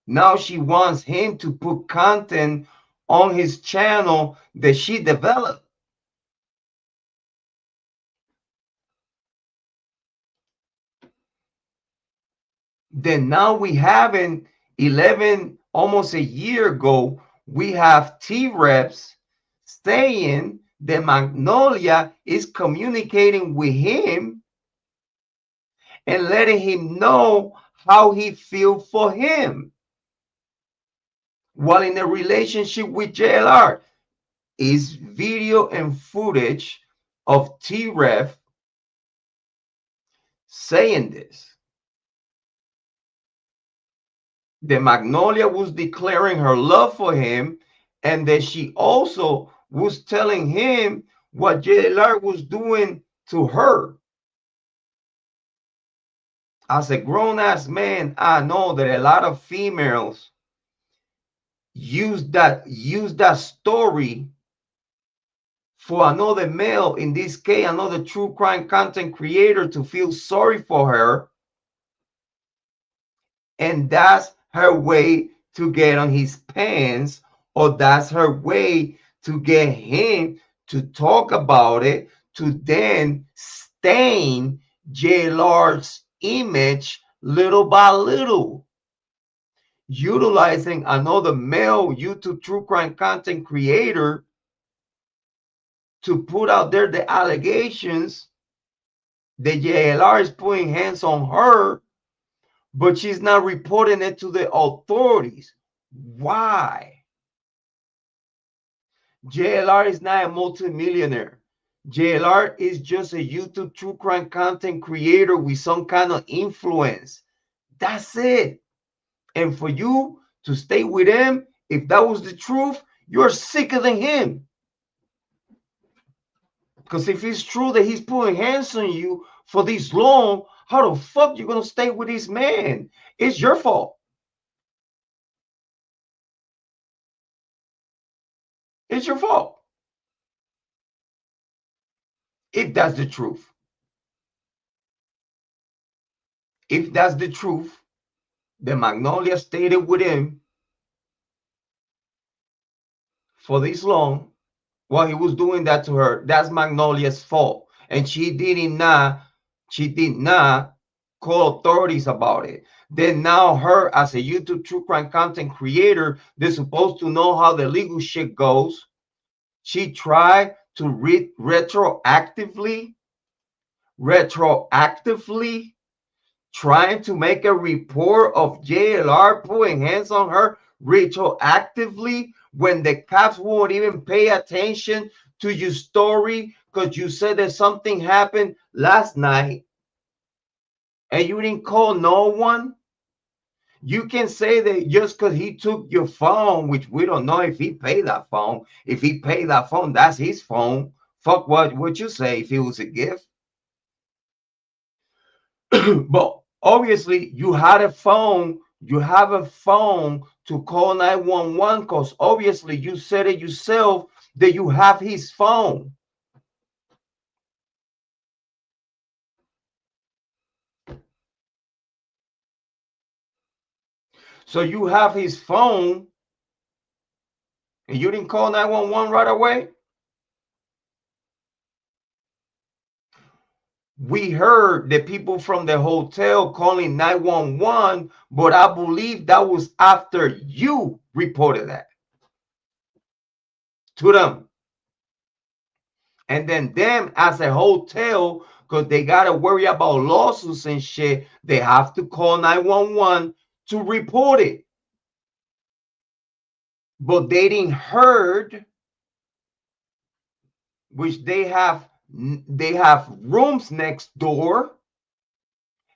Now she wants him to put content on his channel that she developed. Then now we have in 11, almost a year ago, we have T-Reps saying that Magnolia is communicating with him and letting him know how he feels for him while in a relationship with JLR. Is video and footage of T-Rep saying this. That Magnolia was declaring her love for him, and that she also was telling him what JLR was doing to her. As a grown-ass man, I know that a lot of females use that story for another male, in this case, another true crime content creator, to feel sorry for her. And that's her way to get on his pants, or that's her way to get him to talk about it, to then stain JLR's image little by little, utilizing another male YouTube true crime content creator to put out there the allegations that JLR is putting hands on her, but she's not reporting it to the authorities. Why? JLR is not a multimillionaire. JLR is just a YouTube true crime content creator with some kind of influence. That's it. And for you to stay with him, if that was the truth, you're sicker than him. Because if it's true that he's putting hands on you for this long, how the fuck you gonna stay with this man? It's your fault. It's your fault. If that's the truth. If that's the truth, then Magnolia stayed with him for this long while he was doing that to her. That's Magnolia's fault. And she did not call authorities about it. Then now her, as a YouTube true crime content creator, they're supposed to know how the legal shit goes. She tried to retroactively trying to make a report of JLR putting hands on her retroactively when the cops won't even pay attention to your story because you said that something happened last night and you didn't call no one? You can say that just because he took your phone, which we don't know if he paid that phone. If he paid that phone, that's his phone. Fuck what you say if it was a gift. But obviously you had a phone. You have a phone to call 911 because obviously you said it yourself that you have his phone. So you have his phone and you didn't call 911 right away? We heard the people from the hotel calling 911, but I believe that was after you reported that to them. And then them as a hotel, because they got to worry about lawsuits and shit, they have to call 911 to report it. But they didn't heard, which they have rooms next door,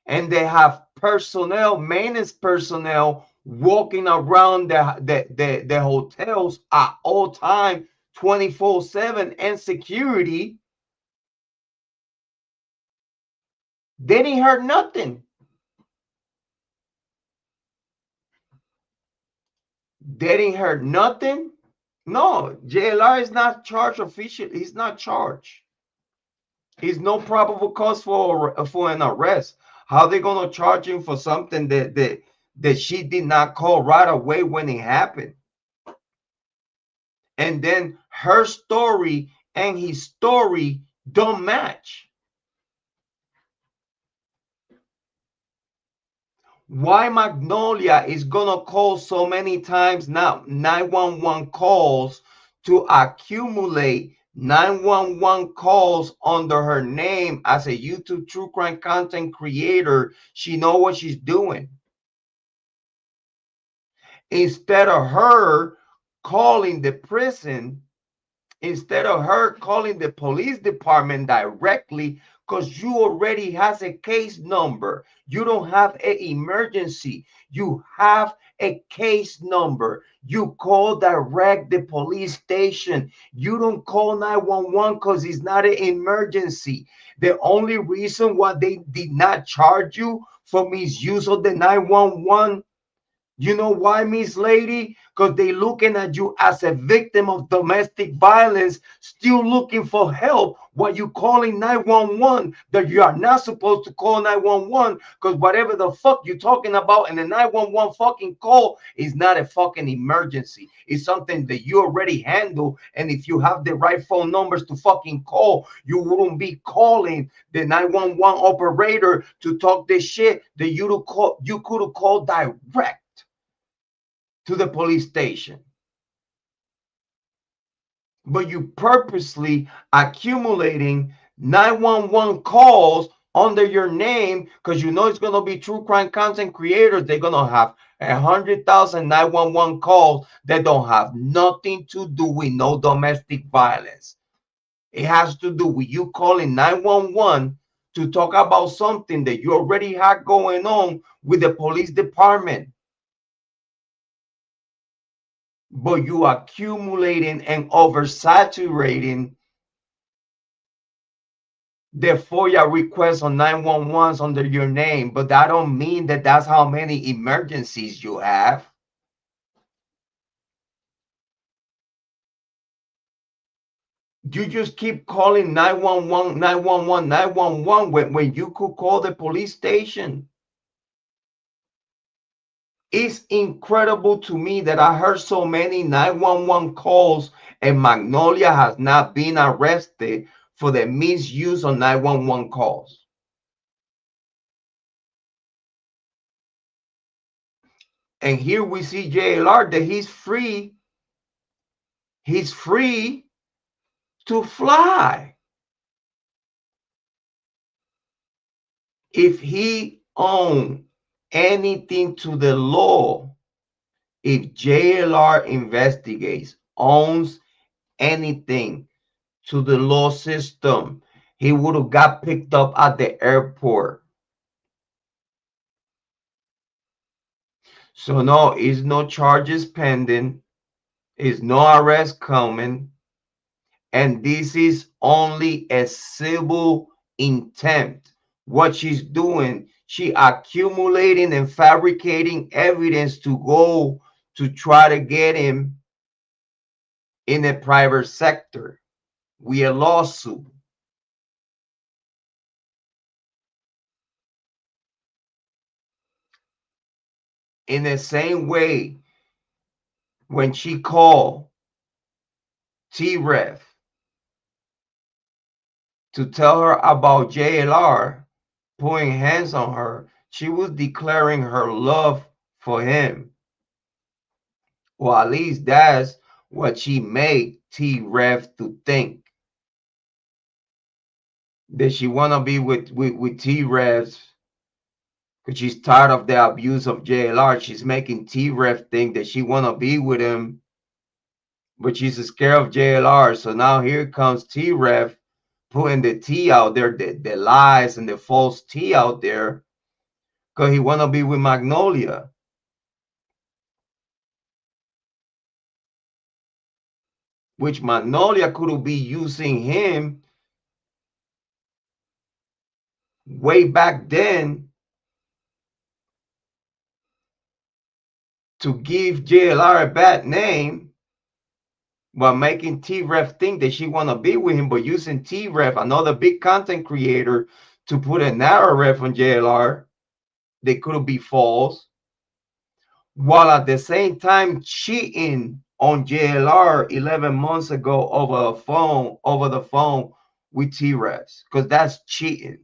and they have personnel, maintenance personnel walking around the hotels at all time, 24/7, and security. They didn't hear nothing. They didn't hear nothing. No, JLR is not charged officially. He's not charged. He's no probable cause for an arrest. How they gonna charge him for something that she did not call right away when it happened? And then her story and his story don't match. Why Magnolia is gonna call so many times now 911 calls to accumulate 911 calls under her name as a YouTube true crime content creator? She know what she's doing. Instead of her calling the prison, instead of her calling the police department directly, because you already has a case number. You don't have an emergency. You have a case number. You call direct the police station. You don't call 911 because it's not an emergency. The only reason why they did not charge you for misuse of the 911, you know why, Miss Lady? Because they looking at you as a victim of domestic violence, still looking for help while you calling 911 that you are not supposed to call 911, because whatever the fuck you're talking about in the 911 fucking call is not a fucking emergency. It's something that you already handle. And if you have the right phone numbers to fucking call, you wouldn't be calling the 911 operator to talk this shit that you could have called direct to the police station. But you purposely accumulating 911 calls under your name because you know it's going to be true crime content creators. They're going to have 100,000 911 calls that don't have nothing to do with no domestic violence. It has to do with you calling 911 to talk about something that you already had going on with the police department. But you accumulating and oversaturating the FOIA requests on 911s under your name, but that don't mean that that's how many emergencies you have. You just keep calling 911, 911, 911 when you could call the police station. It's incredible to me that I heard so many 911 calls and Magnolia has not been arrested for the misuse of 911 calls. And here we see JLR that he's free. He's free to fly. If he owned anything to the law, If JLR investigates, owns anything to the law system, he would have got picked up at the airport. So no, is no charges pending, is no arrest coming, and this is only a civil intent. What she's doing, she accumulating and fabricating evidence to go to try to get him in the private sector with a lawsuit. In the same way, when she called T-Ref to tell her about JLR putting hands on her, she was declaring her love for him. Well, at least that's what she made T-Ref to think. That she want to be with T-Ref because she's tired of the abuse of JLR. She's making T-Ref think that she want to be with him, but she's scared of JLR. So now here comes T-Ref putting the tea out there, the lies and the false tea out there, because he want to be with Magnolia. Which Magnolia could be using him way back then to give JLR a bad name by making T-Ref think that she want to be with him, but using T-Ref, another big content creator, to put a narrative on JLR. They could be false, while at the same time cheating on JLR 11 months ago over the phone with T-Refs, because that's cheating.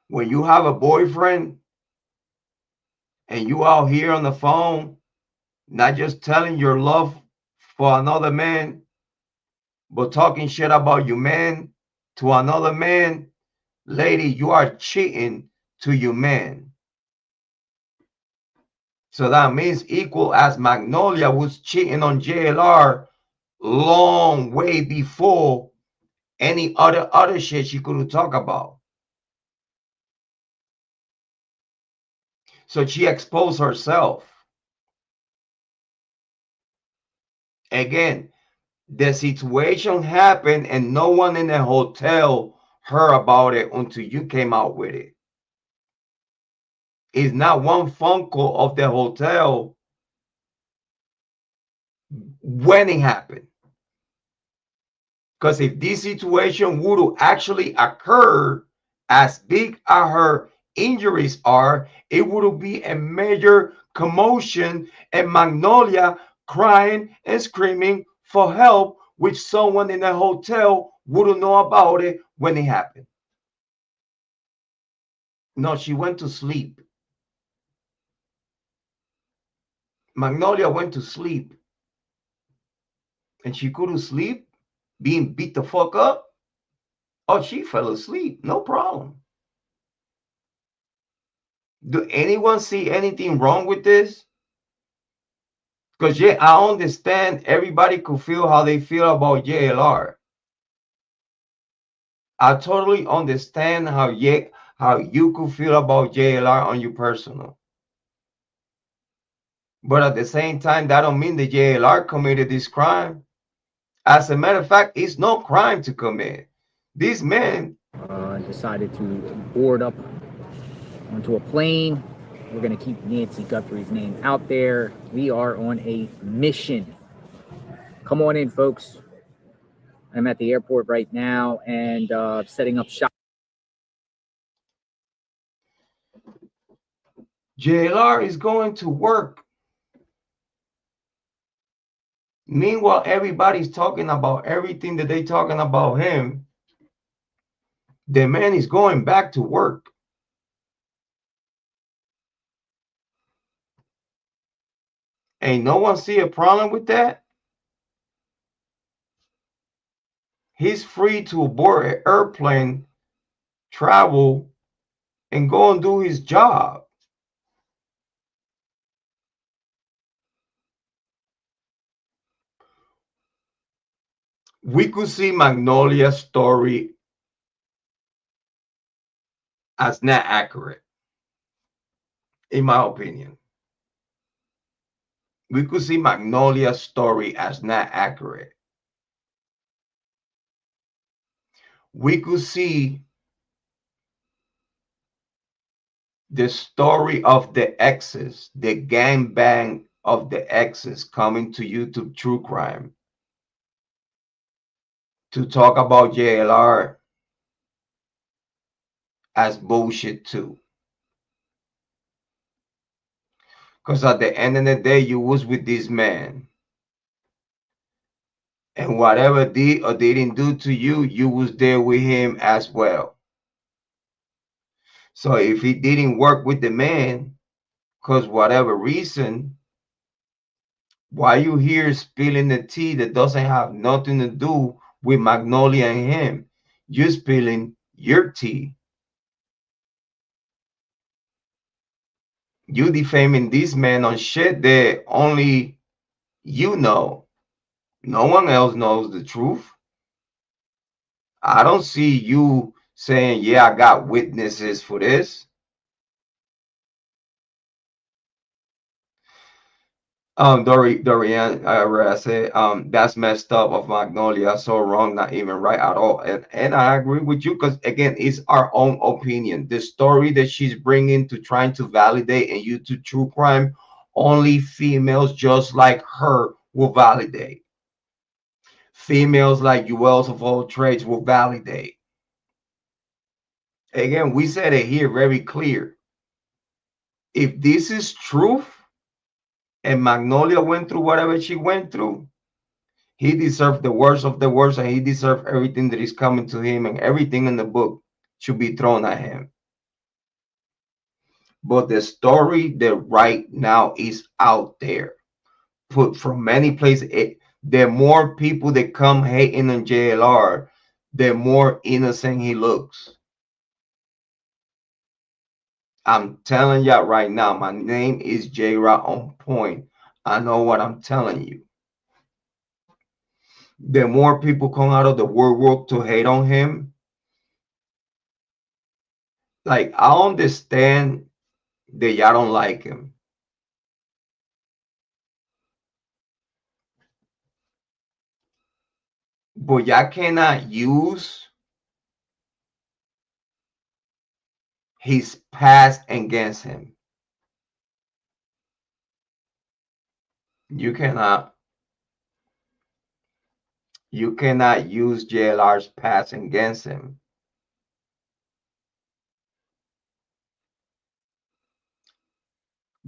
When you have a boyfriend and you out here on the phone, not just telling your love for another man, but talking shit about your man to another man, lady, you are cheating to your man. So that means equal as Magnolia was cheating on JLR long way before any other shit she could talk about. So she exposed herself. Again, the situation happened and no one in the hotel heard about it until you came out with it. It's not one phone call of the hotel when it happened. Because if this situation would have actually occurred, as big as her injuries are, it would be a major commotion and Magnolia crying and screaming for help, which someone in the hotel wouldn't know about it when it happened. No, she went to sleep. Magnolia went to sleep. And she couldn't sleep, being beat the fuck up. Oh, she fell asleep. No problem. Do anyone see anything wrong with this? Because yeah, I understand everybody could feel how they feel about JLR. I totally understand how you could feel about JLR on your personal. But at the same time, that don't mean that JLR committed this crime. As a matter of fact, it's no crime to commit. This man decided to board up onto a plane. We're going to keep Nancy Guthrie's name out there. We are on a mission. Come on in, folks. I'm at the airport right now and setting up shop. JLR is going to work. Meanwhile, everybody's talking about everything that they're talking about him. The man is going back to work. Ain't no one see a problem with that. He's free to board an airplane, travel, and go and do his job. We could see Magnolia's story as not accurate, in my opinion. We could see Magnolia's story as not accurate. We could see the story of the exes, the gangbang of the exes coming to YouTube True Crime to talk about JLR as bullshit too. Because at the end of the day, you was with this man. And whatever did or didn't do to you, you was there with him as well. So if he didn't work with the man, because whatever reason, why you here spilling the tea that doesn't have nothing to do with Magnolia and him? You're spilling your tea. You defaming this man on shit that only you know. No one else knows the truth. I don't see you saying, yeah, I got witnesses for this. Dorian, I said, that's messed up of Magnolia. So wrong, not even right at all. And I agree with you because, again, it's our own opinion. The story that she's bringing to trying to validate and you to true crime, only females just like her will validate. Females like Wells of all trades will validate. Again, we said it here very clear. If this is truth and Magnolia went through whatever she went through, he deserved the worst of the worst, and he deserved everything that is coming to him, and everything in the book should be thrown at him. But the story that right now is out there, put from many places, the more people that come hating on JLR, the more innocent he looks. I'm telling y'all right now, my name is Jrod on point. I know what I'm telling you. The more people come out of the work to hate on him, like, I understand that y'all don't like him. But y'all cannot use his past against him. You cannot use JLR's past against him.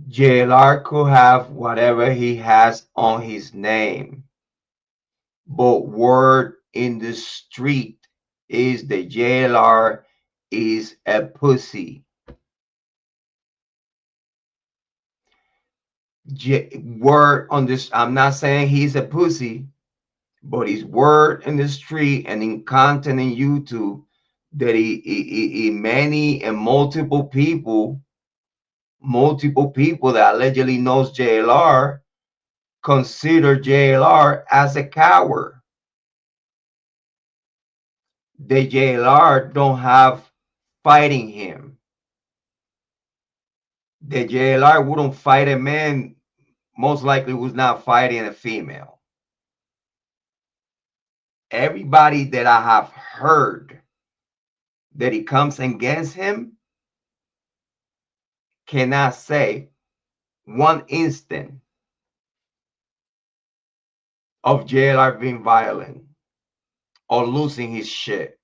JLR could have whatever he has on his name, but word in the street is that JLR is a pussy. Word on this, I'm not saying he's a pussy, but his word in the street and in content in YouTube that he many and multiple people that allegedly knows JLR consider JLR as a coward. The JLR don't have fighting him. The JLR wouldn't fight a man, most likely was not fighting a female. Everybody that I have heard that he comes against him cannot say one instant of JLR being violent or losing his shit.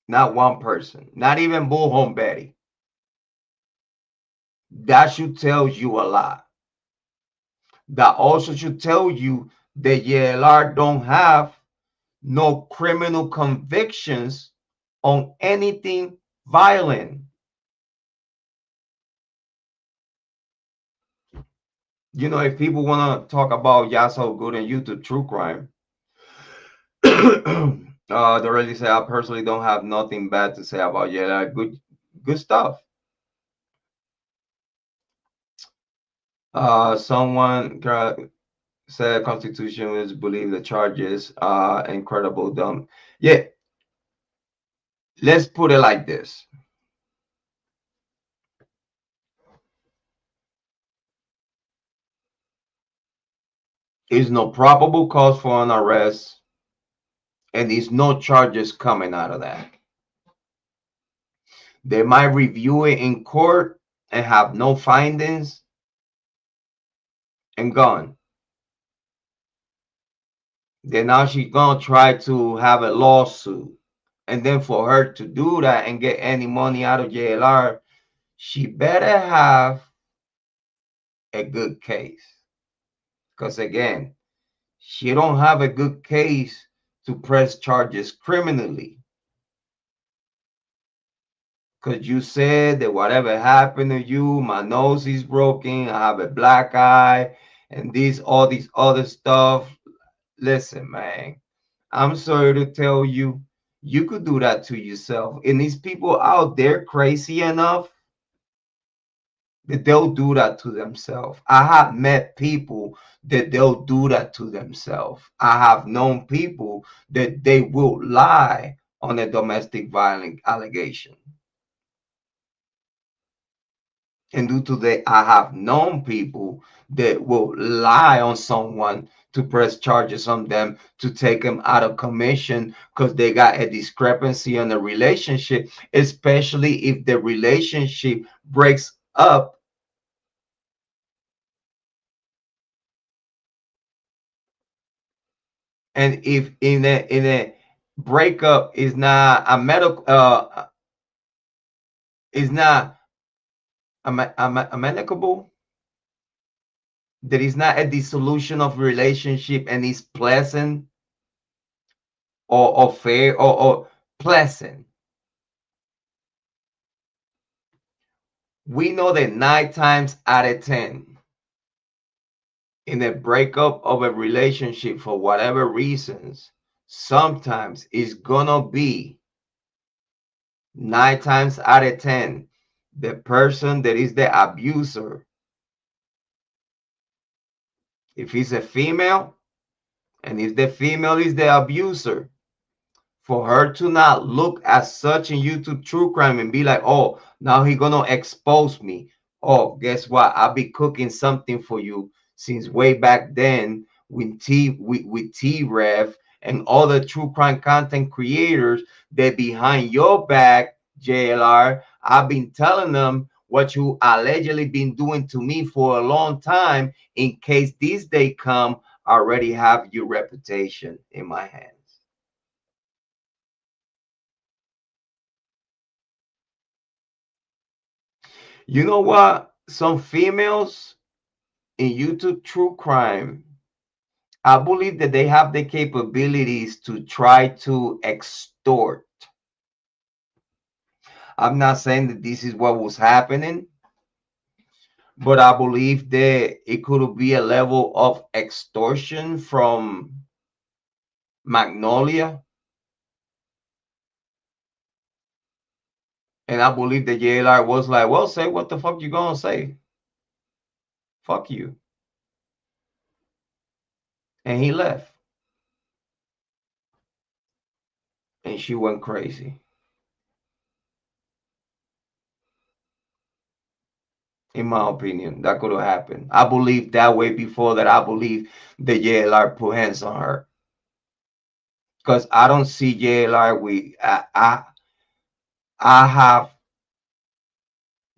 Not one person, not even Bullhorn Betty. That should tell you a lot. That also should tell you that JLR don't have no criminal convictions on anything violent. You know, if people want to talk about Yasso Good and YouTube true crime, they really say, I personally don't have nothing bad to say about JLR. Good stuff. Someone said constitutionalists believe the charges are incredible dumb. Yeah, let's put it like this. Is no probable cause for an arrest, and there's no charges coming out of that. They might review it in court and have no findings and gone. Then now she's gonna try to have a lawsuit. And then for her to do that and get any money out of JLR, she better have a good case. Because again, she don't have a good case to press charges criminally. Because you said that whatever happened to you, my nose is broken, I have a black eye, and all these other stuff. Listen, man, I'm sorry to tell you, you could do that to yourself. And these people out there crazy enough that they'll do that to themselves. I have met people that they'll do that to themselves. I have known people that they will lie on a domestic violence allegation. And due to that, I have known people that will lie on someone to press charges on them to take them out of commission because they got a discrepancy in the relationship, especially if the relationship breaks up. And if in a breakup is not a medical is not amicable, that is not a dissolution of relationship and is pleasant or fair or pleasant. We know that 9 times out of 10 in a breakup of a relationship for whatever reasons, sometimes it's gonna be 9 times out of 10 the person that is the abuser. If it's a female, and if the female is the abuser, for her to not look at such in YouTube true crime and be like, oh, now he gonna expose me. Oh, guess what? I'll be cooking something for you since way back then with T-Rev and other true crime content creators that behind your back, JLR, I've been telling them what you allegedly been doing to me for a long time. In case this day come, I already have your reputation in my hands. You know what? Some females in YouTube true crime, I believe that they have the capabilities to try to extort. I'm not saying that this is what was happening, but I believe that it could be a level of extortion from Magnolia. And I believe that JLR was like, well, say what the fuck you gonna say. Fuck you. And he left. And she went crazy. In my opinion, that could have happened. I believe that way before that. I believe the JLR put hands on her. Because I don't see JLR. I have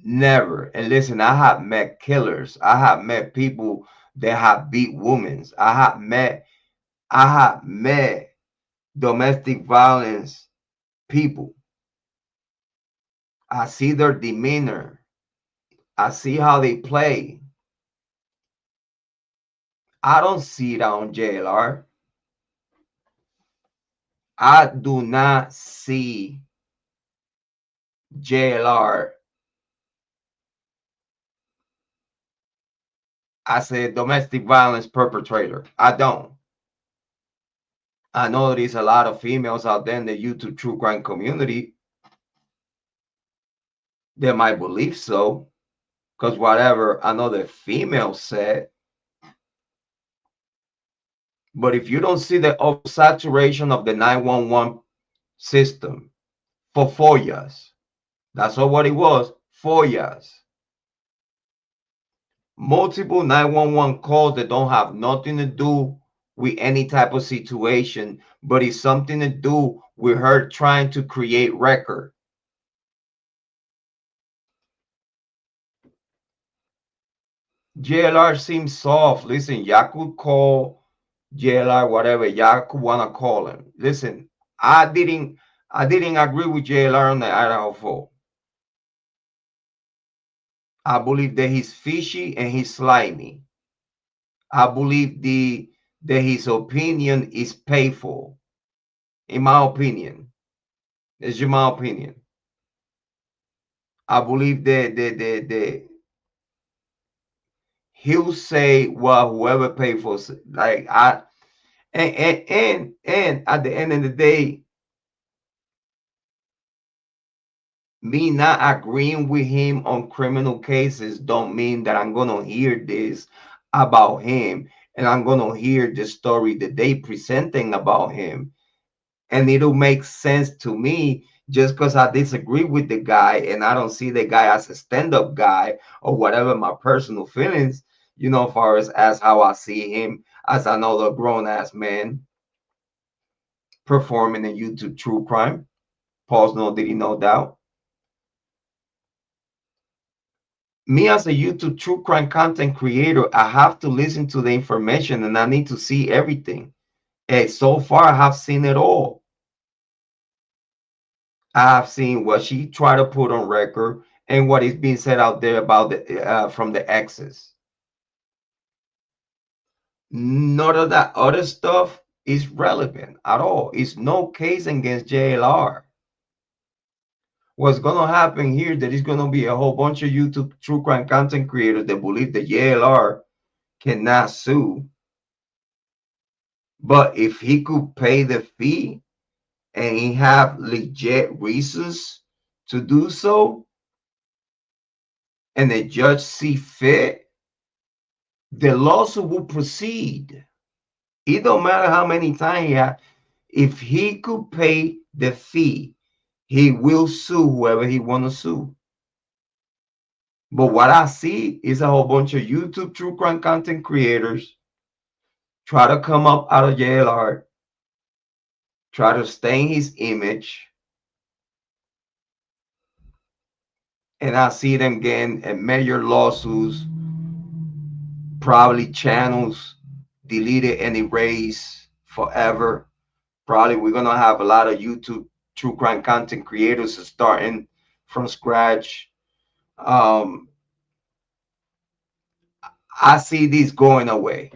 never, and listen, I have met killers. I have met people that have beat women. I have met domestic violence people. I see their demeanor. I see how they play. I don't see it on JLR. I do not see JLR as a domestic violence perpetrator. I don't. I know there's a lot of females out there in the YouTube true crime community that might believe so. Because whatever another female said, But if you don't see the oversaturation of the 911 system for 4 years, that's all what it was, 4 years. Multiple 911 calls that don't have nothing to do with any type of situation, but it's something to do with her trying to create record. JLR seems soft. Listen, y'all could call JLR whatever y'all could wanna call him. Listen, I didn't agree with JLR on the Idaho 4. I believe that he's fishy and he's slimy. I believe that his opinion is painful. In my opinion, it's just my opinion. I believe that he'll say, well, whoever paid for, like and at the end of the day, me not agreeing with him on criminal cases don't mean that I'm gonna hear this about him and I'm gonna hear the story that they presenting about him, and it'll make sense to me just because I disagree with the guy and I don't see the guy as a stand-up guy or whatever my personal feelings, as far as how I see him as another grown-ass man performing in YouTube true crime. Pause, no diddy, no doubt. Me as a YouTube true crime content creator, I have to listen to the information and I need to see everything. And so far, I have seen it all. I have seen what she tried to put on record and what is being said out there about from the exes. None of that other stuff is relevant at all. It's no case against JLR. What's going to happen here, there is going to be a whole bunch of YouTube true crime content creators that believe that JLR cannot sue. But if he could pay the fee and he have legit reasons to do so, and the judge see fit, the lawsuit will proceed. It don't matter how many times he has. If he could pay the fee, he will sue whoever he want to sue. But what I see is a whole bunch of YouTube true crime content creators try to come up out of JLR, try to stain his image, and I see them getting major lawsuits, probably channels deleted and erased forever. Probably we're gonna have a lot of YouTube true crime content creators starting from scratch. I see this going away.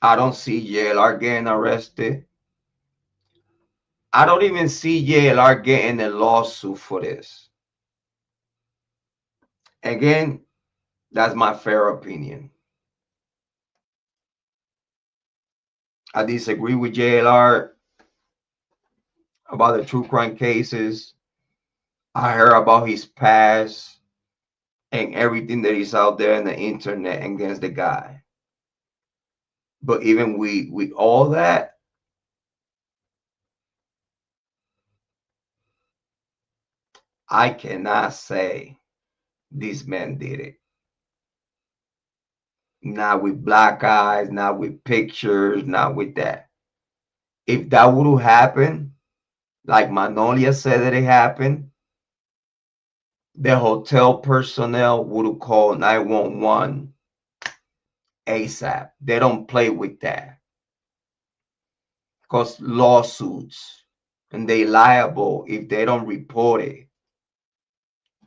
I don't see JLR getting arrested. I don't even see JLR getting a lawsuit for this. Again, that's my fair opinion. I disagree with JLR about the true crime cases. I heard about his past and everything that is out there in the internet against the guy. But even with all that, I cannot say this man did it. Not with black eyes, not with pictures, not with that. If that would have happened, like Manolia said that it happened, the hotel personnel would have called 911 ASAP. They don't play with that. Because lawsuits, and they liable if they don't report it.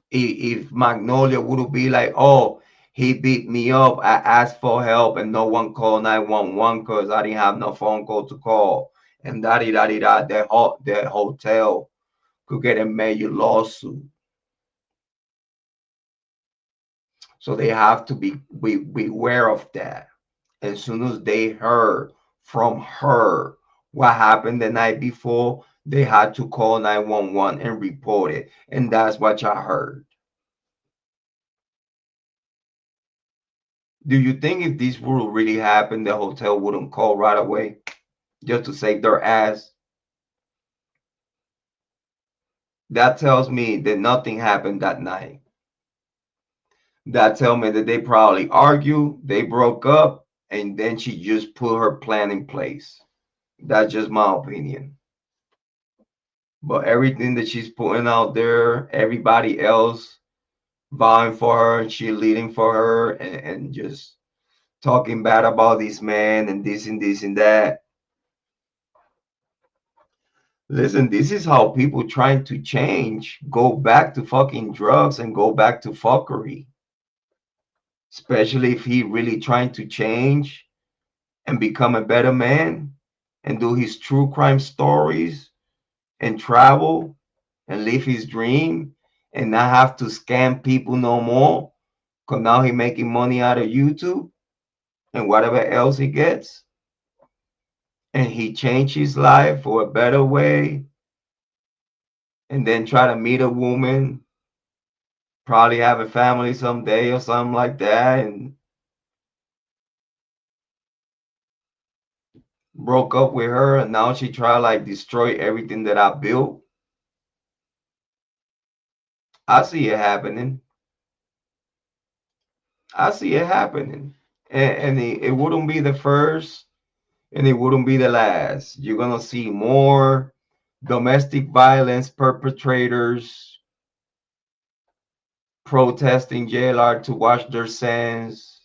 If Magnolia would be like, oh, he beat me up, I asked for help and no one called 911 because I didn't have no phone call to call, and the hotel could get a major lawsuit. So they have to be aware of that. As soon as they heard from her what happened the night before, they had to call 911 and report it. And that's what I heard. Do you think if this would really happen, the hotel wouldn't call right away just to save their ass? That tells me that nothing happened that night. That tells me that they probably argued, they broke up, and then she just put her plan in place. That's just my opinion. But everything that she's putting out there, everybody else vying for her and cheerleading for her and just talking bad about this man and this and this and that. Listen, this is how people trying to change go back to fucking drugs and go back to fuckery. Especially if he really trying to change and become a better man and do his true crime stories and travel and live his dream and not have to scam people no more. Because now he making money out of YouTube and whatever else he gets. And he changed his life for a better way. And then try to meet a woman, probably have a family someday or something like that. And broke up with her. And now she try to like destroy everything that I built. I see it happening. I see it happening. And it wouldn't be the first and it wouldn't be the last. You're going to see more domestic violence perpetrators protesting JLR to wash their sins,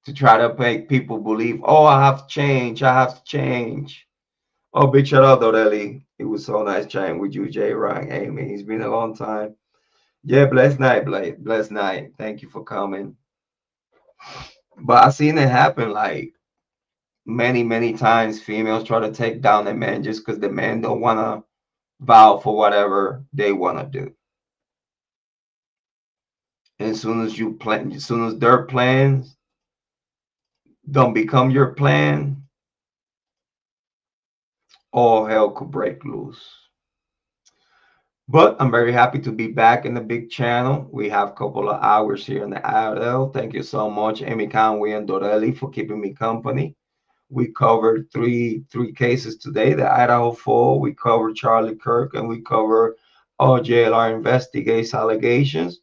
to try to make people believe, oh, I have changed. I have changed. Oh, big shout out, Dorelli. It was so nice chatting with you, Jrod. Amy, it's been a long time. Yeah, blessed night, Blake. Blessed night. Thank you for coming. But I've seen it happen like many times. Females try to take down a man just because the man don't want to vow for whatever they want to do. And as soon as you plan, as soon as their plans don't become your plan, all hell could break loose. But I'm very happy to be back in the big channel. We have a couple of hours here in the IRL. Thank you so much, Amy Conway and Dorelli, for keeping me company. We covered three cases today. The Idaho 4, we covered Charlie Kirk, and we covered all JLR investigates allegations.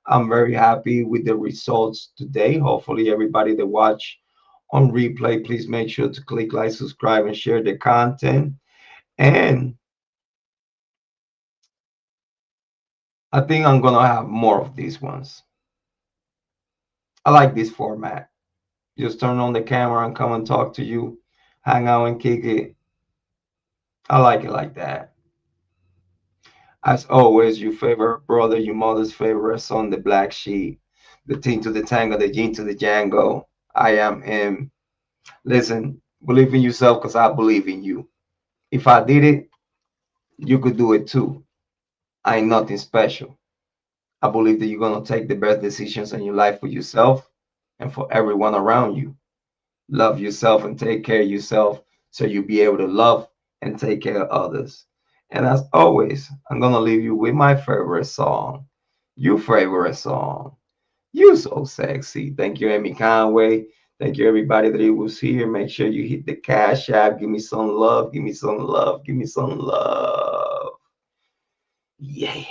I'm very happy with the results today. Hopefully everybody that watch on replay, please make sure to click like, subscribe, and share the content. And I think I'm going to have more of these ones. I like this format. Just turn on the camera and come and talk to you, hang out and kick it. I like it like that. As always, your favorite brother, your mother's favorite son, the black sheep, the team to the tango, the yin to the Django. I am him. Listen, believe in yourself because I believe in you. If I did it, you could do it too. I ain't nothing special. I believe that you're going to take the best decisions in your life for yourself and for everyone around you. Love yourself and take care of yourself so you'll be able to love and take care of others. And as always, I'm going to leave you with my favorite song. Your favorite song. You so sexy. Thank you, Amy Conway. Thank you, everybody that was here. Make sure you hit the Cash App. Give me some love. Give me some love. Give me some love. Yeah.